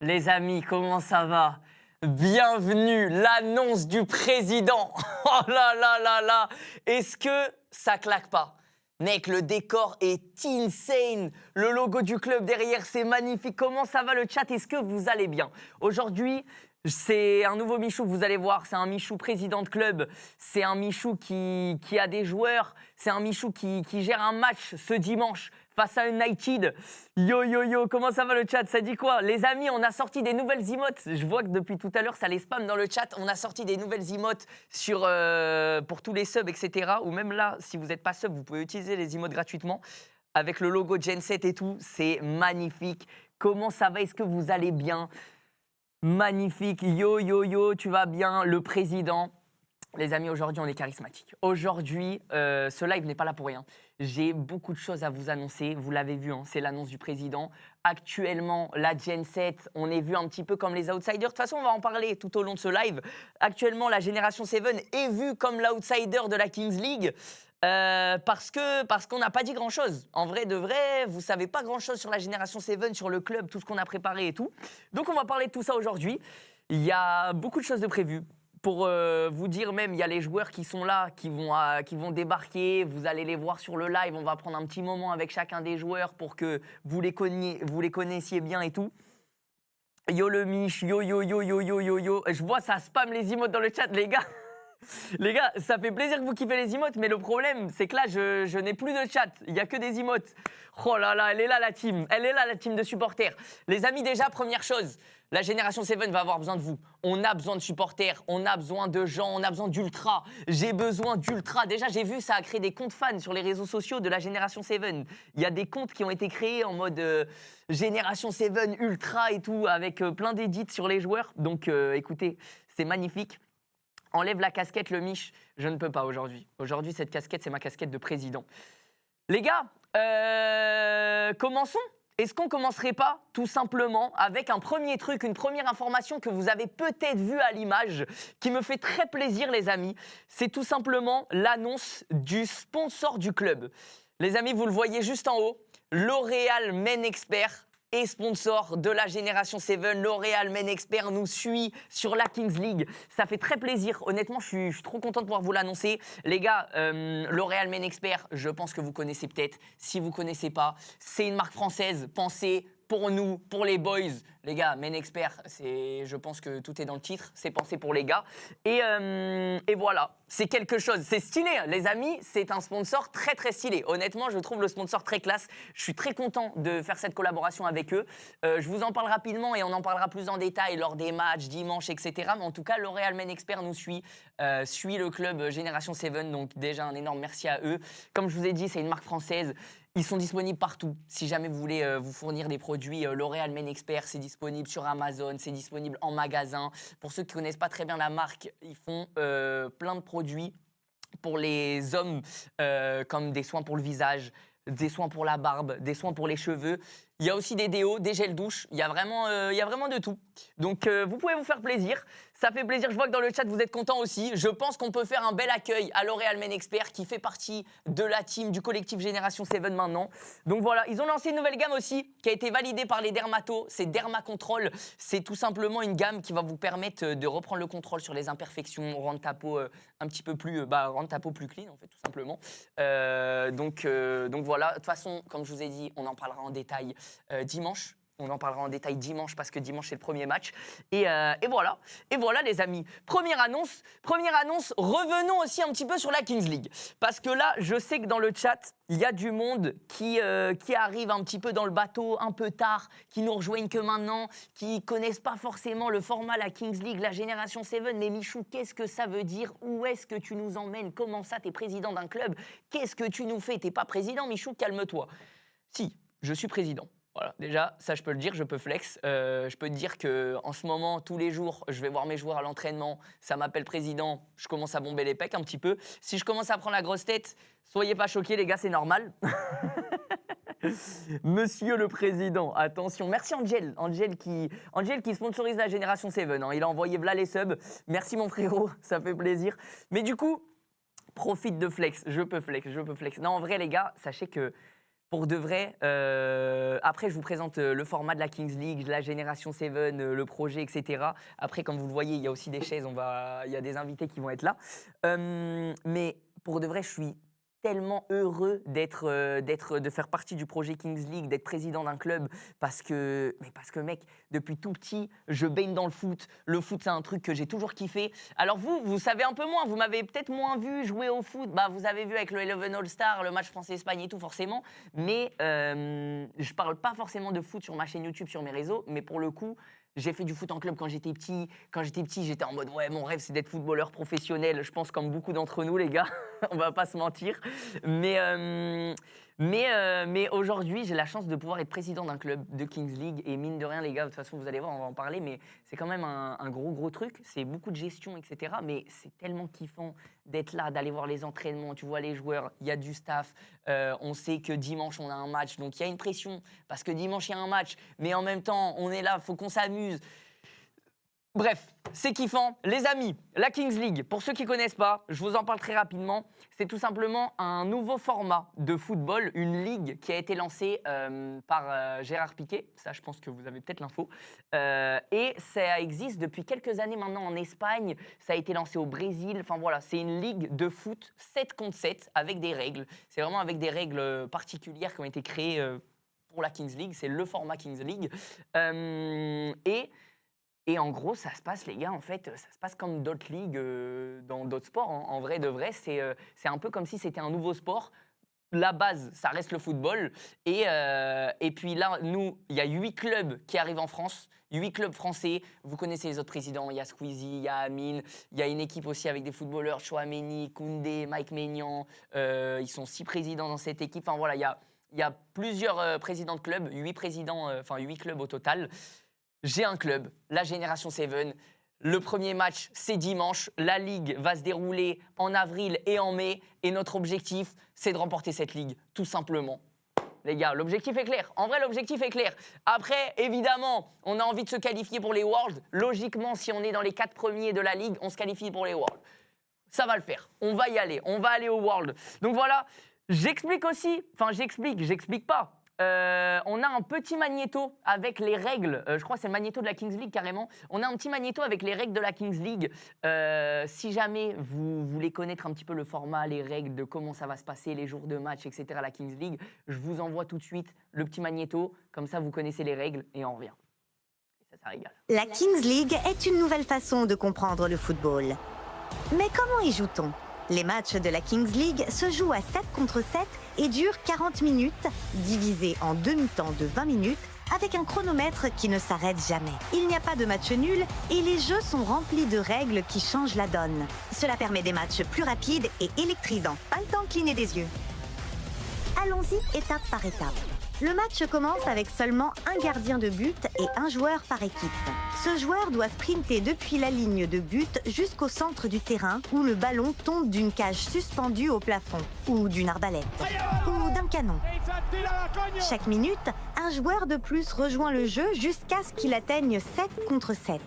Les amis, comment ça va? Bienvenue, l'annonce du président. Oh là là là là. Est-ce que ça claque pas? Mec, le décor est insane. Le logo du club derrière, c'est magnifique. Comment ça va le chat? Est-ce que vous allez bien? Aujourd'hui, c'est un nouveau Michou que vous allez voir. C'est un Michou président de club. C'est un Michou qui a des joueurs. C'est un Michou qui gère un match ce dimanche face à United. Yo yo yo, comment ça va le chat? Ça dit quoi? Les amis, on a sorti des nouvelles emotes. Je vois que depuis tout à l'heure, ça les spam dans le chat. On a sorti des nouvelles emotes pour tous les subs, etc. Ou même là, si vous n'êtes pas sub, vous pouvez utiliser les emotes gratuitement. Avec le logo Genset et tout, c'est magnifique. Comment ça va? Est-ce que vous allez bien? Magnifique. Yo yo yo, tu vas bien? Le président. Les amis, aujourd'hui, on est charismatique. Aujourd'hui, ce live n'est pas là pour rien. J'ai beaucoup de choses à vous annoncer. Vous l'avez vu, hein, c'est l'annonce du président. Actuellement, la Gen 7, on est vu un petit peu comme les outsiders. De toute façon, on va en parler tout au long de ce live. Actuellement, la Génération 7 est vue comme l'outsider de la Kings League. Parce qu'on n'a pas dit grand-chose. En vrai de vrai, vous savez pas grand-chose sur la Génération 7, sur le club, tout ce qu'on a préparé et tout. Donc, on va parler de tout ça aujourd'hui. Il y a beaucoup de choses de prévues. Pour vous dire même, il y a les joueurs qui sont là, qui vont débarquer. Vous allez les voir sur le live. On va prendre un petit moment avec chacun des joueurs pour que vous les connaissiez bien et tout. Yo le Mich, yo yo yo yo yo yo yo. Je vois ça spam les emotes dans le chat, les gars. Les gars, ça fait plaisir que vous kiffez les emotes, mais le problème, c'est que là, je n'ai plus de chat. Il n'y a que des emotes. Oh là là, elle est là la team. Elle est là la team de supporters. Les amis, déjà, première chose, la Génération 7 va avoir besoin de vous. On a besoin de supporters, on a besoin de gens, on a besoin d'ultra. J'ai besoin d'ultra. Déjà, j'ai vu, ça a créé des comptes fans sur les réseaux sociaux de la Génération 7. Il y a des comptes qui ont été créés en mode Génération 7 ultra et tout, avec plein d'édits sur les joueurs. Donc, écoutez, c'est magnifique. Enlève la casquette, le Mich. Je ne peux pas aujourd'hui. Aujourd'hui, cette casquette, c'est ma casquette de président. Les gars, commençons. Est-ce qu'on commencerait pas tout simplement avec un premier truc, une première information que vous avez peut-être vue à l'image, qui me fait très plaisir, les amis. C'est tout simplement l'annonce du sponsor du club. Les amis, vous le voyez juste en haut. L'Oréal Men Expert et sponsor de la Génération 7. L'Oréal Men Expert nous suit sur la Kings League. Ça fait très plaisir. Honnêtement, je suis trop content de pouvoir vous l'annoncer. Les gars, L'Oréal Men Expert, je pense que vous connaissez peut-être. Si vous ne connaissez pas, c'est une marque française. Pensez pour nous, pour les boys. Les gars, Men Expert, je pense que tout est dans le titre. C'est pensé pour les gars. Et voilà, c'est quelque chose. C'est stylé, les amis. C'est un sponsor très, très stylé. Honnêtement, je trouve le sponsor très classe. Je suis très content de faire cette collaboration avec eux. Je vous en parle rapidement et on en parlera plus en détail lors des matchs, dimanche, etc. Mais en tout cas, L'Oréal Men Expert nous suit le club Génération 7. Donc déjà, un énorme merci à eux. Comme je vous ai dit, c'est une marque française. Ils sont disponibles partout. Si jamais vous voulez vous fournir des produits L'Oréal Men Expert, c'est disponible sur Amazon, c'est disponible en magasin. Pour ceux qui ne connaissent pas très bien la marque, ils font plein de produits pour les hommes, comme des soins pour le visage, des soins pour la barbe, des soins pour les cheveux. Il y a aussi des déos, des gels douche. Il y a vraiment de tout. Donc, vous pouvez vous faire plaisir. Ça fait plaisir. Je vois que dans le chat, vous êtes contents aussi. Je pense qu'on peut faire un bel accueil à L'Oréal Men Expert qui fait partie de la team du collectif Génération 7 maintenant. Donc voilà, ils ont lancé une nouvelle gamme aussi qui a été validée par les dermatos. C'est Derma Control. C'est tout simplement une gamme qui va vous permettre de reprendre le contrôle sur les imperfections, rendre ta peau un petit peu plus, rendre ta peau plus clean en fait, tout simplement. Donc voilà. De toute façon, comme je vous ai dit, on en parlera en détail dimanche. On en parlera en détail dimanche parce que dimanche c'est le premier match. Et voilà. Et voilà les amis. Première annonce. Revenons aussi un petit peu sur la Kings League. Parce que là, je sais que dans le chat, il y a du monde qui arrive un petit peu dans le bateau un peu tard, qui nous rejoignent que maintenant, qui connaissent pas forcément le format, la Kings League, la Génération 7. Mais Michou, qu'est-ce que ça veut dire? Où est-ce que tu nous emmènes? Comment ça, t'es président d'un club? Qu'est-ce que tu nous fais? T'es pas président, Michou, calme-toi. Si, je suis président. Voilà, déjà, ça je peux le dire, je peux flex. Je peux te dire qu'en ce moment, tous les jours, je vais voir mes joueurs à l'entraînement, ça m'appelle président, je commence à bomber les pecs un petit peu. Si je commence à prendre la grosse tête, soyez pas choqués les gars, c'est normal. Monsieur le Président, attention. Merci Angel qui sponsorise la Génération 7. Hein. Il a envoyé v'là les subs. Merci mon frérot, ça fait plaisir. Mais du coup, profite de flex, je peux flex. Non, en vrai les gars, sachez que pour de vrai, après, je vous présente le format de la Kings League, la Génération 7, le projet, etc. Après, comme vous le voyez, il y a aussi des chaises, il y a des invités qui vont être là. Mais pour de vrai, je suis tellement heureux de faire partie du projet Kings League, d'être président d'un club, parce que, mec, depuis tout petit, je baigne dans le foot. Le foot, c'est un truc que j'ai toujours kiffé. Alors vous savez un peu moins, vous m'avez peut-être moins vu jouer au foot. Bah, vous avez vu avec le Eleven All-Star, le match France-Espagne et tout, forcément. Mais je parle pas forcément de foot sur ma chaîne YouTube, sur mes réseaux, mais pour le coup, j'ai fait du foot en club quand j'étais petit. Quand j'étais petit, j'étais en mode ouais, mon rêve c'est d'être footballeur professionnel. Je pense comme beaucoup d'entre nous, les gars. On va pas se mentir. Mais aujourd'hui, j'ai la chance de pouvoir être président d'un club de Kings League. Et mine de rien, les gars, de toute façon, vous allez voir, on va en parler. Mais c'est quand même un gros truc. C'est beaucoup de gestion, etc. Mais c'est tellement kiffant d'être là, d'aller voir les entraînements. Tu vois les joueurs, il y a du staff. On sait que dimanche, on a un match. Donc, il y a une pression parce que dimanche, il y a un match. Mais en même temps, on est là, il faut qu'on s'amuse. Bref, c'est kiffant. Les amis, la Kings League, pour ceux qui ne connaissent pas, je vous en parle très rapidement. C'est tout simplement un nouveau format de football, une ligue qui a été lancée par Gérard Piqué. Ça, je pense que vous avez peut-être l'info. Et ça existe depuis quelques années maintenant en Espagne. Ça a été lancé au Brésil. Enfin voilà, c'est une ligue de foot 7 contre 7 avec des règles. C'est vraiment avec des règles particulières qui ont été créées pour la Kings League. C'est le format Kings League. Et en gros, ça se passe, les gars, en fait, ça se passe comme d'autres ligues dans d'autres sports. Hein. En vrai, de vrai, c'est un peu comme si c'était un nouveau sport. La base, ça reste le football. Et puis là, nous, il y a 8 clubs qui arrivent en France. 8 clubs français. Vous connaissez les autres présidents. Il y a Squeezie, il y a Amine. Il y a une équipe aussi avec des footballeurs. Chouameni, Koundé, Mike Maignan. Ils sont 6 présidents dans cette équipe. Enfin, voilà, il y a plusieurs présidents de clubs. 8 présidents, 8 clubs au total. J'ai un club, la Génération 7. Le premier match, c'est dimanche. La Ligue va se dérouler en avril et en mai. Et notre objectif, c'est de remporter cette Ligue, tout simplement. Les gars, l'objectif est clair. En vrai, l'objectif est clair. Après, évidemment, on a envie de se qualifier pour les Worlds. Logiquement, si on est dans les 4 premiers de la Ligue, on se qualifie pour les Worlds. Ça va le faire. On va y aller. On va aller aux Worlds. Donc voilà, j'explique pas. On a un petit magnéto avec les règles. Je crois que c'est le magnéto de la Kings League carrément. On a un petit magnéto avec les règles de la Kings League. Si jamais vous voulez connaître un petit peu le format, les règles de comment ça va se passer, les jours de match, etc. à la Kings League, je vous envoie tout de suite le petit magnéto. Comme ça, vous connaissez les règles et on revient. Et ça régale. La Kings League est une nouvelle façon de comprendre le football. Mais comment y joue-t-on ? Les matchs de la Kings League se jouent à 7 contre 7 et durent 40 minutes, divisés en 2 mi-temps de 20 minutes, avec un chronomètre qui ne s'arrête jamais. Il n'y a pas de match nul et les jeux sont remplis de règles qui changent la donne. Cela permet des matchs plus rapides et électrisants. Pas le temps de cligner des yeux. Allons-y étape par étape. Le match commence avec seulement un gardien de but et un joueur par équipe. Ce joueur doit sprinter depuis la ligne de but jusqu'au centre du terrain où le ballon tombe d'une cage suspendue au plafond, ou d'une arbalète, ou d'un canon. Chaque minute, un joueur de plus rejoint le jeu jusqu'à ce qu'il atteigne 7 contre 7.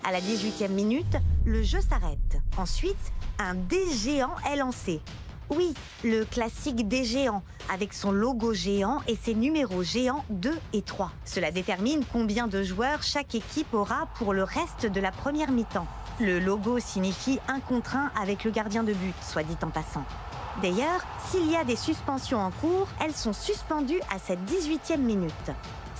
À la 18e minute, le jeu s'arrête. Ensuite, un dé géant est lancé. Oui, le classique des géants, avec son logo géant et ses numéros géants 2 et 3. Cela détermine combien de joueurs chaque équipe aura pour le reste de la première mi-temps. Le logo signifie 1 contre 1 avec le gardien de but, soit dit en passant. D'ailleurs, s'il y a des suspensions en cours, elles sont suspendues à cette 18e minute.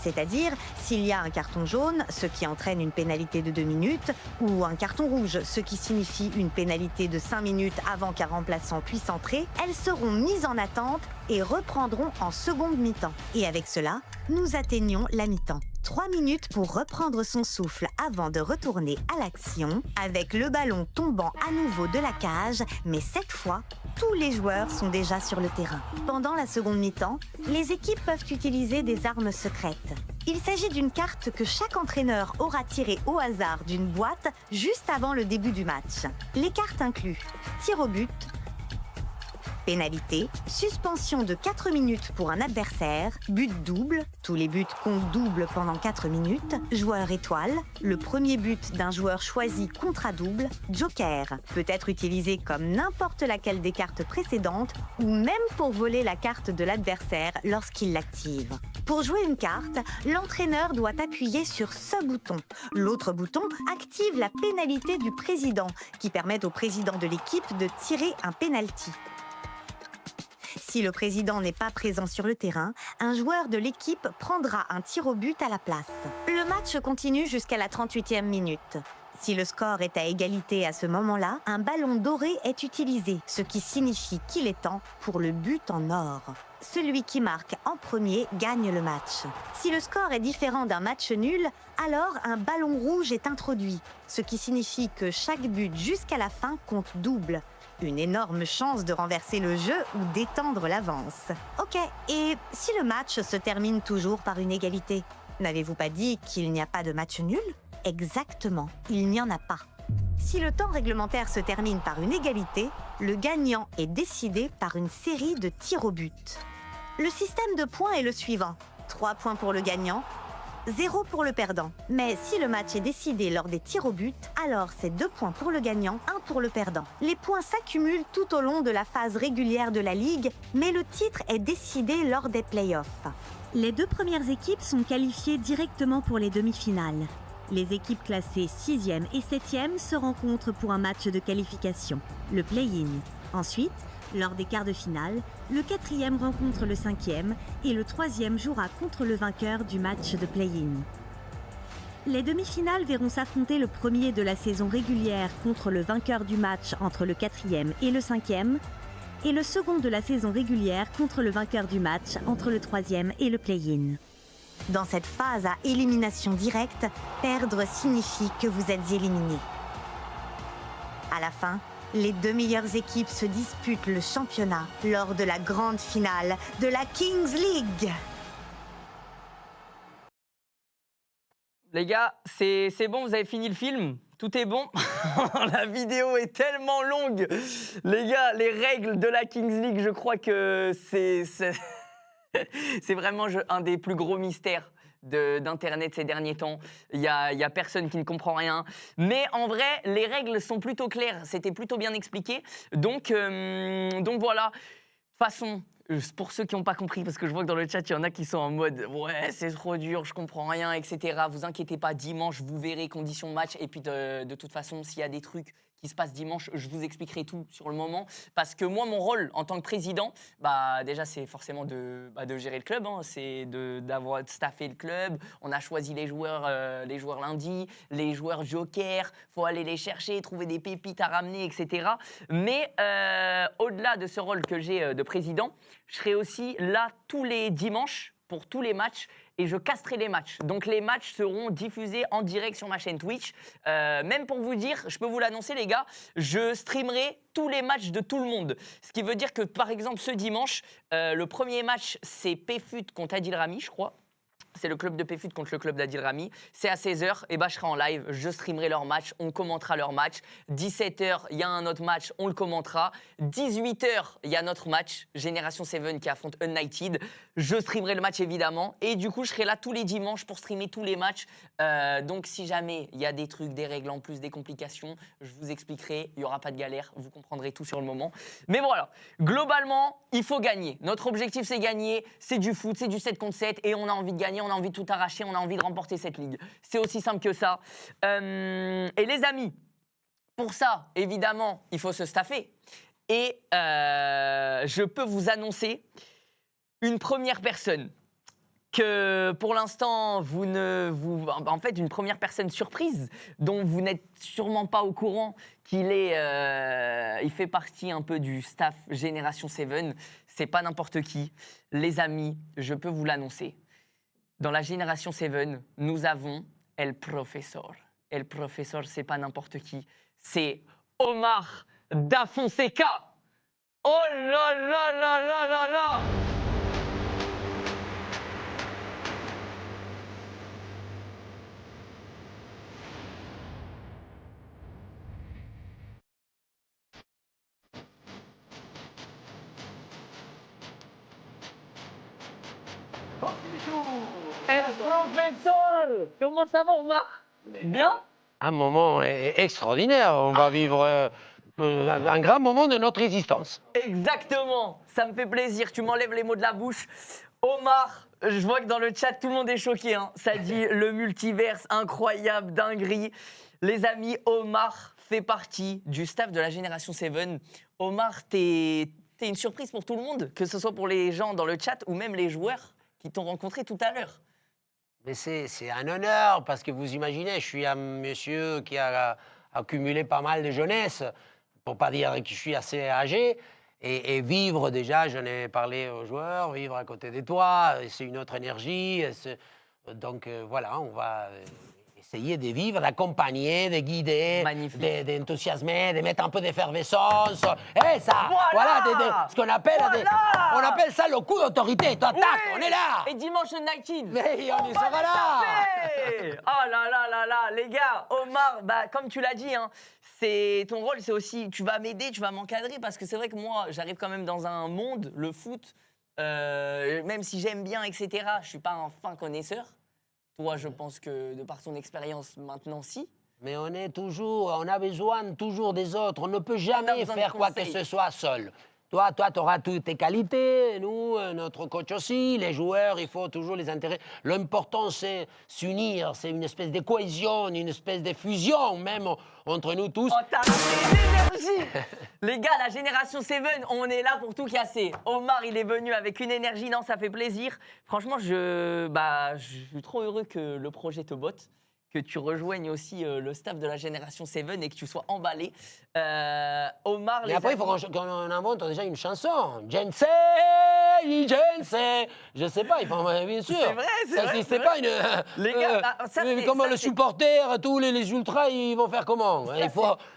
C'est-à-dire, s'il y a un carton jaune, ce qui entraîne une pénalité de 2 minutes, ou un carton rouge, ce qui signifie une pénalité de 5 minutes avant qu'un remplaçant puisse entrer, elles seront mises en attente et reprendront en seconde mi-temps. Et avec cela, nous atteignons la mi-temps. 3 minutes pour reprendre son souffle avant de retourner à l'action, avec le ballon tombant à nouveau de la cage, mais cette fois, tous les joueurs sont déjà sur le terrain. Pendant la seconde mi-temps, les équipes peuvent utiliser des armes secrètes. Il s'agit d'une carte que chaque entraîneur aura tirée au hasard d'une boîte juste avant le début du match. Les cartes incluent tir au but, Pénalité, suspension de 4 minutes pour un adversaire, but double, tous les buts comptent double pendant 4 minutes, joueur étoile, le premier but d'un joueur choisi compte à double, joker, peut être utilisé comme n'importe laquelle des cartes précédentes ou même pour voler la carte de l'adversaire lorsqu'il l'active. Pour jouer une carte, l'entraîneur doit appuyer sur ce bouton. L'autre bouton active la pénalité du président, qui permet au président de l'équipe de tirer un penalty. Si le président n'est pas présent sur le terrain, un joueur de l'équipe prendra un tir au but à la place. Le match continue jusqu'à la 38e minute. Si le score est à égalité à ce moment-là, un ballon doré est utilisé, ce qui signifie qu'il est temps pour le but en or. Celui qui marque en premier gagne le match. Si le score est différent d'un match nul, alors un ballon rouge est introduit, ce qui signifie que chaque but jusqu'à la fin compte double. Une énorme chance de renverser le jeu ou d'étendre l'avance. Ok, et si le match se termine toujours par une égalité? N'avez-vous pas dit qu'il n'y a pas de match nul? Exactement, il n'y en a pas. Si le temps réglementaire se termine par une égalité, le gagnant est décidé par une série de tirs au but. Le système de points est le suivant. 3 points pour le gagnant, 0 pour le perdant. Mais si le match est décidé lors des tirs au but, alors c'est 2 points pour le gagnant, 1 pour le perdant. Les points s'accumulent tout au long de la phase régulière de la Ligue, mais le titre est décidé lors des playoffs. Les 2 premières équipes sont qualifiées directement pour les demi-finales. Les équipes classées 6e et 7e se rencontrent pour un match de qualification, le play-in. Ensuite, lors des quarts de finale, le 4e rencontre le 5e et le 3e jouera contre le vainqueur du match de play-in. Les demi-finales verront s'affronter le premier de la saison régulière contre le vainqueur du match entre le 4e et le 5e et le second de la saison régulière contre le vainqueur du match entre le 3e et le play-in. Dans cette phase à élimination directe, perdre signifie que vous êtes éliminé. À la fin, les 2 meilleures équipes se disputent le championnat lors de la grande finale de la Kings League. Les gars, c'est bon, vous avez fini le film? Tout est bon? La vidéo est tellement longue. Les gars, les règles de la Kings League, je crois que c'est vraiment un des plus gros mystères d'Internet ces derniers temps. Il y a personne qui ne comprend rien. Mais en vrai, les règles sont plutôt claires. C'était plutôt bien expliqué. Donc voilà. De toute façon, pour ceux qui n'ont pas compris, parce que je vois que dans le chat, il y en a qui sont en mode « Ouais, c'est trop dur, je comprends rien, etc. » Vous inquiétez pas, dimanche, vous verrez conditions de match. Et puis, de toute façon, s'il y a des trucs qui se passent dimanche, je vous expliquerai tout sur le moment. Parce que moi, mon rôle en tant que président, déjà, c'est forcément de gérer le club. Hein. C'est d'avoir staffé le club. On a choisi les joueurs lundi, les joueurs joker. Il faut aller les chercher, trouver des pépites à ramener, etc. Mais au-delà de ce rôle que j'ai de président, je serai aussi là tous les dimanches pour tous les matchs et je casterai les matchs. Donc les matchs seront diffusés en direct sur ma chaîne Twitch. Même pour vous dire, je peux vous l'annoncer les gars, je streamerai tous les matchs de tout le monde. Ce qui veut dire que par exemple ce dimanche, le premier match c'est PFUT contre Adil Rami je crois. C'est le club de PFUT contre le club d'Adil Rami. C'est à 16h, et je serai en live, je streamerai leur match, on commentera leur match. 17h, il y a un autre match, on le commentera. 18h, il y a notre match, Génération 7 qui affronte United. Je streamerai le match évidemment. Et du coup, je serai là tous les dimanches pour streamer tous les matchs. Donc si jamais il y a des trucs, des règles en plus, des complications, je vous expliquerai, il n'y aura pas de galère, vous comprendrez tout sur le moment. Mais voilà, globalement, il faut gagner. Notre objectif, c'est gagner, c'est du foot, c'est du 7 contre 7 et on a envie de gagner. On a envie de tout arracher, on a envie de remporter cette ligue. C'est aussi simple que ça. Et les amis, pour ça, évidemment, il faut se staffer. Et je peux vous annoncer une première personne que pour l'instant, en fait, une première personne surprise dont vous n'êtes sûrement pas au courant qu'il il fait partie un peu du staff Génération 7. C'est pas n'importe qui. Les amis, je peux vous l'annoncer. Dans la Génération 7, nous avons El Professor. El Professor, c'est pas n'importe qui. C'est Omar Da Fonseca. Oh là là là là là là! Professeur, comment ça va, Omar? Bien? Un moment extraordinaire. On va vivre un grand moment de notre existence. Exactement, ça me fait plaisir, tu m'enlèves les mots de la bouche. Omar, je vois que dans le chat, tout le monde est choqué. Hein. Ça dit le multiverse, incroyable, dinguerie. Les amis, Omar fait partie du staff de la Génération 7. Omar, t'es une surprise pour tout le monde, que ce soit pour les gens dans le chat ou même les joueurs qui t'ont rencontré tout à l'heure. Mais c'est un honneur parce que vous imaginez, je suis un monsieur qui a accumulé pas mal de jeunesse, pour pas dire que je suis assez âgé. Et vivre déjà, j'en ai parlé aux joueurs, vivre à côté de toi, c'est une autre énergie. Donc voilà, on va essayer de vivre, d'accompagner, de guider, d'enthousiasmer, de mettre un peu d'effervescence. Et ça, voilà, ce qu'on appelle, on appelle ça le coup d'autorité. Toi, tac, on est là. Et dimanche le Night In. Mais on y sera là. Oh là là là là, les gars, Omar, bah, comme tu l'as dit, hein, ton rôle, c'est aussi, tu vas m'aider, tu vas m'encadrer, parce que c'est vrai que moi, j'arrive quand même dans un monde, le foot, même si j'aime bien, etc., je suis pas un fin connaisseur. Toi, je pense que de par ton expérience maintenant, si. Mais on a besoin toujours des autres. On ne peut jamais faire quoi que ce soit seul. Toi, tu auras toutes tes qualités, nous, notre coach aussi, les joueurs, il faut toujours les intéresser. L'important, c'est s'unir, c'est une espèce de cohésion, une espèce de fusion, même entre nous tous. Oh, t'as l'énergie. Les gars, la Génération 7, on est là pour tout casser. Omar, il est venu avec une énergie, non, ça fait plaisir. Franchement, je suis trop heureux que le projet te botte, que tu rejoignes aussi le staff de la Génération 7 et que tu sois emballé. Omar, mais après, il faut qu'on invente déjà une chanson. Jensen, je sais pas, il faut, bien sûr. C'est vrai, c'est vrai. C'est pas une... Les gars, comment le supporter, tous les ultras, ils vont faire comment?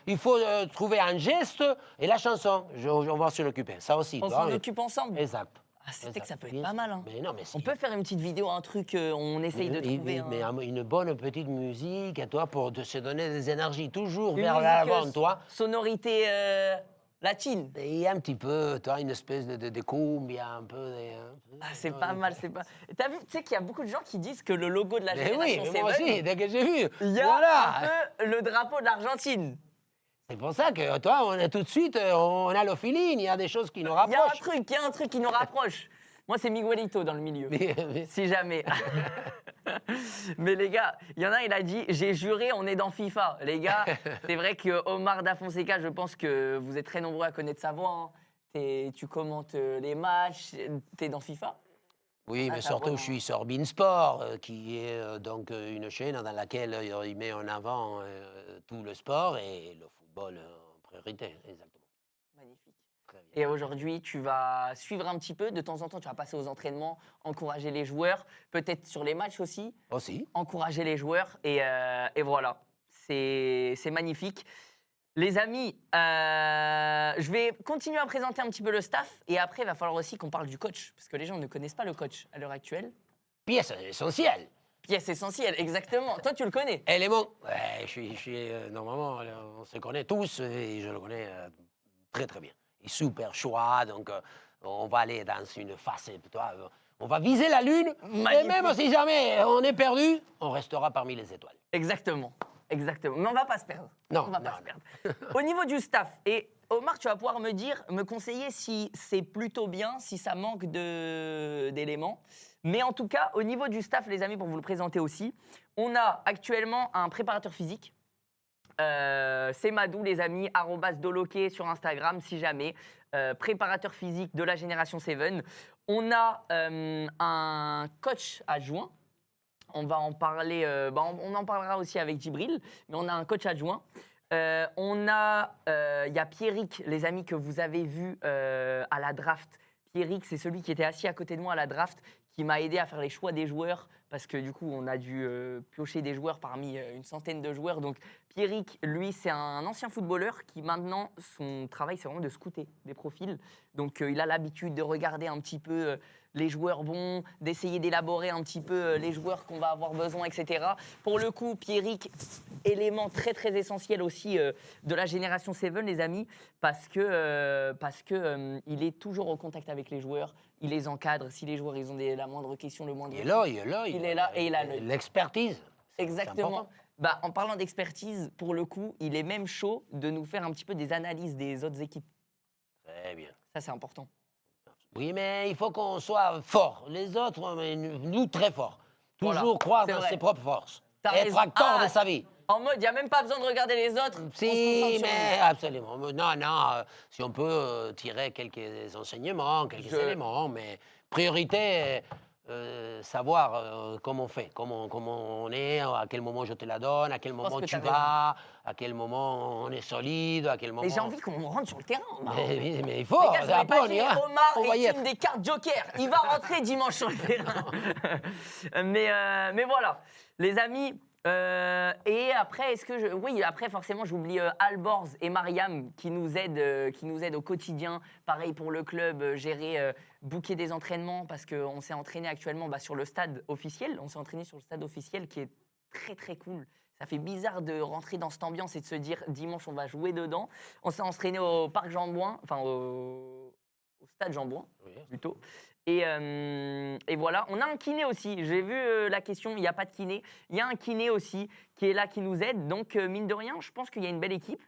Il faut trouver un geste et la chanson. On va s'en occuper, ça aussi. On s'en occupe ensemble. Exact. Ah, c'était que ça peut être pas mal. Hein. Mais non, mais on peut faire une petite vidéo, un truc, on essaye de trouver. Mais une bonne petite musique à toi pour se donner des énergies, toujours une vers l'avant, toi. Sonorité latine. Et un petit peu, toi, une espèce de cumbia, un peu. Ah, c'est pas mal, c'est pas. T'as vu, tu sais qu'il y a beaucoup de gens qui disent que le logo de la mais Génération 7, moi aussi, dès que j'ai vu. Il y a un peu le drapeau de l'Argentine. C'est pour ça que toi, on a tout de suite, on a le feeling, il y a des choses qui nous rapprochent. Il y a un truc qui nous rapproche. Moi, c'est Miguelito dans le milieu. Si jamais. Mais les gars, il y en a, il a dit, j'ai juré, on est dans FIFA. Les gars, c'est vrai que Omar Da Fonseca, je pense que vous êtes très nombreux à connaître sa voix. Hein. Tu commentes les matchs, t'es dans FIFA? Oui, mais surtout, je suis sur Beansport, qui est donc une chaîne dans laquelle il met en avant tout le sport et le football en priorité, exactement. Magnifique. Et aujourd'hui, tu vas suivre un petit peu. De temps en temps, tu vas passer aux entraînements, encourager les joueurs, peut-être sur les matchs aussi. Aussi. Encourager les joueurs. Et voilà, c'est magnifique. Les amis, je vais continuer à présenter un petit peu le staff. Et après, il va falloir aussi qu'on parle du coach. Parce que les gens ne connaissent pas le coach à l'heure actuelle. Pièce essentielle. Pièce essentielle, exactement. Toi, tu le connais. Élément. Ouais, je suis normalement, on se connaît tous et je le connais très très bien. Il est super choix, donc on va aller dans une phase, on va viser la lune. Magnifique. Et même si jamais on est perdu, on restera parmi les étoiles. Exactement, exactement. Mais on va pas se perdre. Non, on va pas se perdre. Au niveau du staff, et Omar, tu vas pouvoir me conseiller si c'est plutôt bien, si ça manque d'éléments. Mais en tout cas, au niveau du staff, les amis, pour vous le présenter aussi, on a actuellement un préparateur physique. C'est Madou, les amis, @doloké sur Instagram, si jamais. Préparateur physique de la Génération 7. On a un coach adjoint. On va en parler, on en parlera aussi avec Djibril, mais on a un coach adjoint. Il y a Pierrick, les amis, que vous avez vu à la draft. Pierrick, c'est celui qui était assis à côté de moi à la draft, qui m'a aidé à faire les choix des joueurs, parce que du coup, on a dû piocher des joueurs parmi une centaine de joueurs. Donc, Pierrick, lui, c'est un ancien footballeur qui, maintenant, son travail, c'est vraiment de scouter des profils. Donc, il a l'habitude de regarder un petit peu les joueurs bons, d'essayer d'élaborer un petit peu les joueurs qu'on va avoir besoin, etc. Pour le coup, Pierrick, élément très très essentiel aussi de la génération 7, les amis, parce que il est toujours au contact avec les joueurs, il les encadre. Si les joueurs ils ont la moindre question, le moindre Il est là, il est là. il est là et il a l'œil. L'expertise. C'est Exactement. important. Bah, en parlant d'expertise, pour le coup, il est même chaud de nous faire un petit peu des analyses des autres équipes. Très bien. Ça, c'est important. Oui, mais il faut qu'on soit fort. Les autres, mais nous, très forts. Voilà, Toujours croire c'est dans vrai. ses propres forces. T'as Être raison. acteur Ah, de sa vie. En mode, il n'y a même pas besoin de regarder les autres. on se Si, concentre sur mais nous. absolument. Non, si on peut tirer quelques enseignements, quelques éléments, mais priorité, savoir comment on fait, comment on est, à quel moment je te la donne, à quel pense moment que tu t'as vas, à quel moment on est solide, à quel moment... Mais j'ai envie qu'on rentre sur le terrain. Omar. Mais il faut, Les gars, je après pas on dit, ira. Omar On va y est être. une des cartes joker. Il va rentrer dimanche sur le terrain. mais voilà, les amis. Et après, oui, après forcément, j'oublie Alborz et Mariam qui nous aident au quotidien. Pareil pour le club, gérer, booker des entraînements parce qu'on s'est entraîné actuellement sur le stade officiel. On s'est entraîné sur le stade officiel qui est très très cool. Ça fait bizarre de rentrer dans cette ambiance et de se dire dimanche on va jouer dedans. On s'est entraîné au parc Jean-Bouin, enfin au stade Jean-Bouin Oui. plutôt. Et voilà, on a un kiné aussi. J'ai vu la question, il n'y a pas de kiné. Il y a un kiné aussi qui est là, qui nous aide. Donc, mine de rien, je pense qu'il y a une belle équipe.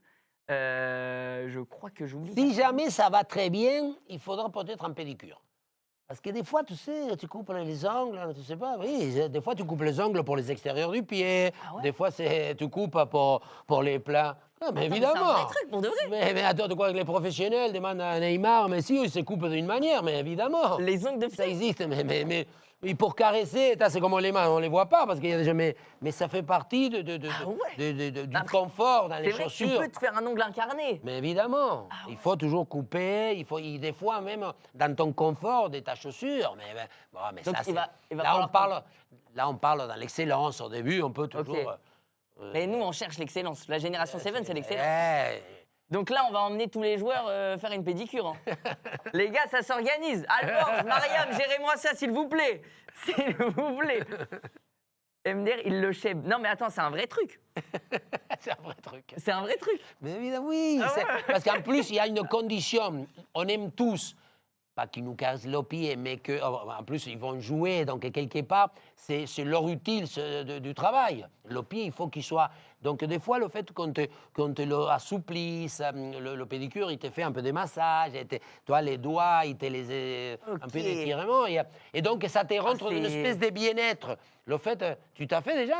Je crois que j'oublie. Si jamais ça va très bien, il faudra peut-être un pédicure. Parce que des fois, tu sais, tu coupes les ongles, tu sais pas, oui, des fois tu coupes les ongles pour les extérieurs du pied, Ah ouais? des fois tu coupes pour les plats. Ah, mais Attends, évidemment. C'est un vrai truc, pour de vrai. Mais attends, tu crois que les professionnels demandent à Neymar, mais si, il se coupe d'une manière, mais évidemment. Les ongles de Ça pied. existe, mais pour caresser, c'est comme les mains, on les voit pas parce qu'il y a déjà, mais ça fait partie Ah ouais. du Après, confort dans C'est les vrai que tu chaussures. peux te faire un ongle incarné. Mais évidemment, Ah ouais. il faut toujours couper, des fois même dans ton confort de ta chaussure. Mais Donc, ça, il va là, on falloir parle dans l'excellence. Au début, on peut toujours. Mais nous, on cherche l'excellence. La génération 7, c'est l'excellence. Eh, Donc là, on va emmener tous les joueurs faire une pédicure. Hein. Les gars, ça s'organise. Alphonse, Mariam, gérez-moi ça, s'il vous plaît. S'il vous plaît. MDR, il le chèbe. Non, mais attends, c'est un vrai truc. c'est un vrai truc. C'est un vrai truc. Mais évidemment, oui. Ah ouais. Parce qu'en plus, il y a une condition. On aime tous, pas qu'ils nous cassent le pied, mais qu'en plus, ils vont jouer. Donc, quelque part, c'est leur utile du travail. Le pied, il faut qu'il soit... Donc, des fois, le fait qu'on te l'assouplisse, le pédicure, il te fait un peu de massage, toi, les doigts, il te les... un peu d'étirement. Et donc, ça te rentre dans une espèce de bien-être. Le fait, tu t'as fait déjà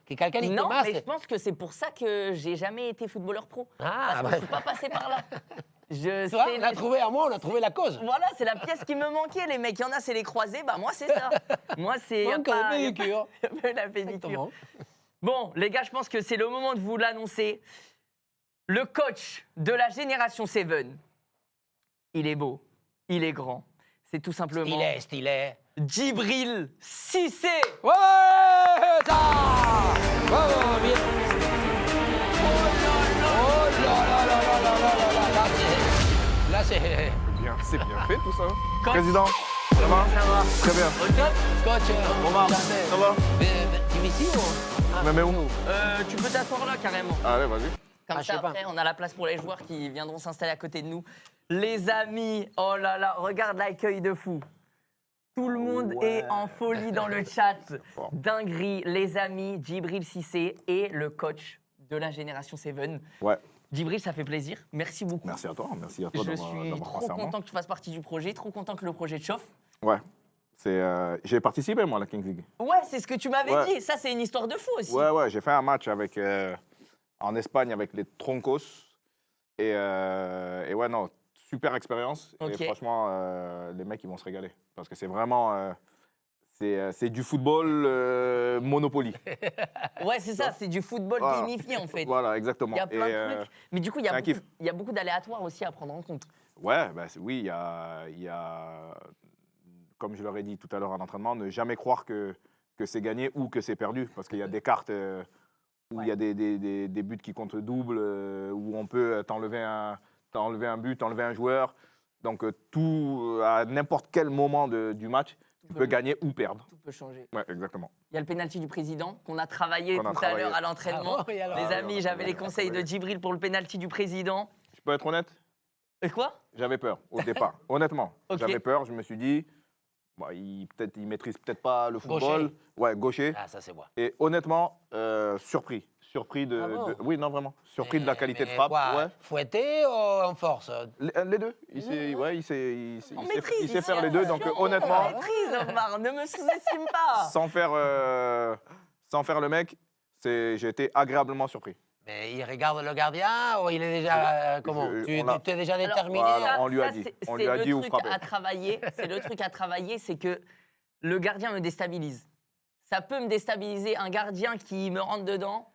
que quelqu'un il te Non, masse? mais je pense que c'est pour ça que j'ai jamais été footballeur pro. Parce que je suis pas passé par là. Tu vois, on a trouvé à moi, on a trouvé la cause. Voilà, c'est la pièce qui me manquait, les mecs. Il y en a, c'est les croisés. Bah, moi, c'est ça. Moi, c'est. y a Donc, pas- la pédicure. La pédicure. Exactement. Bon, les gars, je pense que c'est le moment de vous l'annoncer. Le coach de la génération 7, il est beau, il est grand. C'est tout simplement Stylé. Djibril Cissé. Ouais, ça. Ouais, bien. Oh là là. Là, c'est... C'est bien fait tout ça. Coach. Président, ça va Ça va Très bien. Au top Coach, Omar, ça va tu es ici ou... Mais où Tu peux t'asseoir là, carrément. Allez, vas-y. Comme je ça, sais pas. après, on a la place pour les joueurs qui viendront s'installer à côté de nous. Les amis, oh là là, regarde l'accueil de fou. Tout le monde Ouais. est en folie dans le chat. fort. Dinguerie, les amis, Djibril Cissé est le coach de la génération 7. Ouais, Djibril, ça fait plaisir. Merci beaucoup. merci à toi Je d'avoir suis trop pensé à moi. content que tu fasses partie du projet, trop content que le projet te chauffe. Ouais, j'ai participé moi à la Kings League. Ouais, c'est ce que tu m'avais Ouais. dit. Ça, c'est une histoire de fou aussi. Ouais, j'ai fait un match en Espagne avec les Troncos. Et ouais, non, super expérience. Ok. Et franchement, les mecs, ils vont se régaler. Parce que c'est vraiment... c'est du football Monopoly. Ouais, c'est ça, c'est du football Voilà. gamifié en fait. Voilà, exactement. Il y a plein Et, de trucs. Mais du coup, il y c'est un a kiff. beaucoup, il y a beaucoup d'aléatoires aussi à prendre en compte. Ouais, bah, oui, il y a, comme je leur ai dit tout à l'heure en entraînement, ne jamais croire que c'est gagné ou que c'est perdu. Parce qu'il y a des cartes où il y a des buts qui comptent double, où on peut t'enlever un but, t'enlever un joueur. Donc, tout, à n'importe quel moment du match, Tu peux gagner ou perdre. Tout peut changer. Ouais, exactement. Il y a le pénalty du président qu'on a travaillé Qu'on a tout à travaillé. l'heure à l'entraînement. Ah oui, alors. Les Ah, amis, on a j'avais les travaillé, on a conseils de travaillé. Djibril pour le pénalty du président. Je peux être honnête? Et quoi? J'avais peur au départ. Honnêtement, Ok. j'avais peur. Je me suis dit, bah, il maîtrise peut-être pas le football. Gaucher. Ouais, gaucher. Ah, ça, c'est moi. Et honnêtement, surpris. Surpris Ah bon oui, non, vraiment. Surpris de la qualité de frappe. Quoi, Ouais. fouetté ou en force? Les deux. Il sait, ouais, On il maîtrise sait faire ici, les deux. Donc attention, honnêtement, on maîtrise, Omar, ne me sous-estime pas. sans faire le mec, j'ai été agréablement surpris. Mais il regarde le gardien ou il est déjà. Comment? Tu on l'a- es déjà Alors, déterminé? Voilà, ça- on lui a ça, dit. c'est- On c'est lui a le dit où truc frapper. à travailler. C'est le truc à travailler, c'est que le gardien me déstabilise. Ça peut me déstabiliser. Un gardien qui me rentre dedans,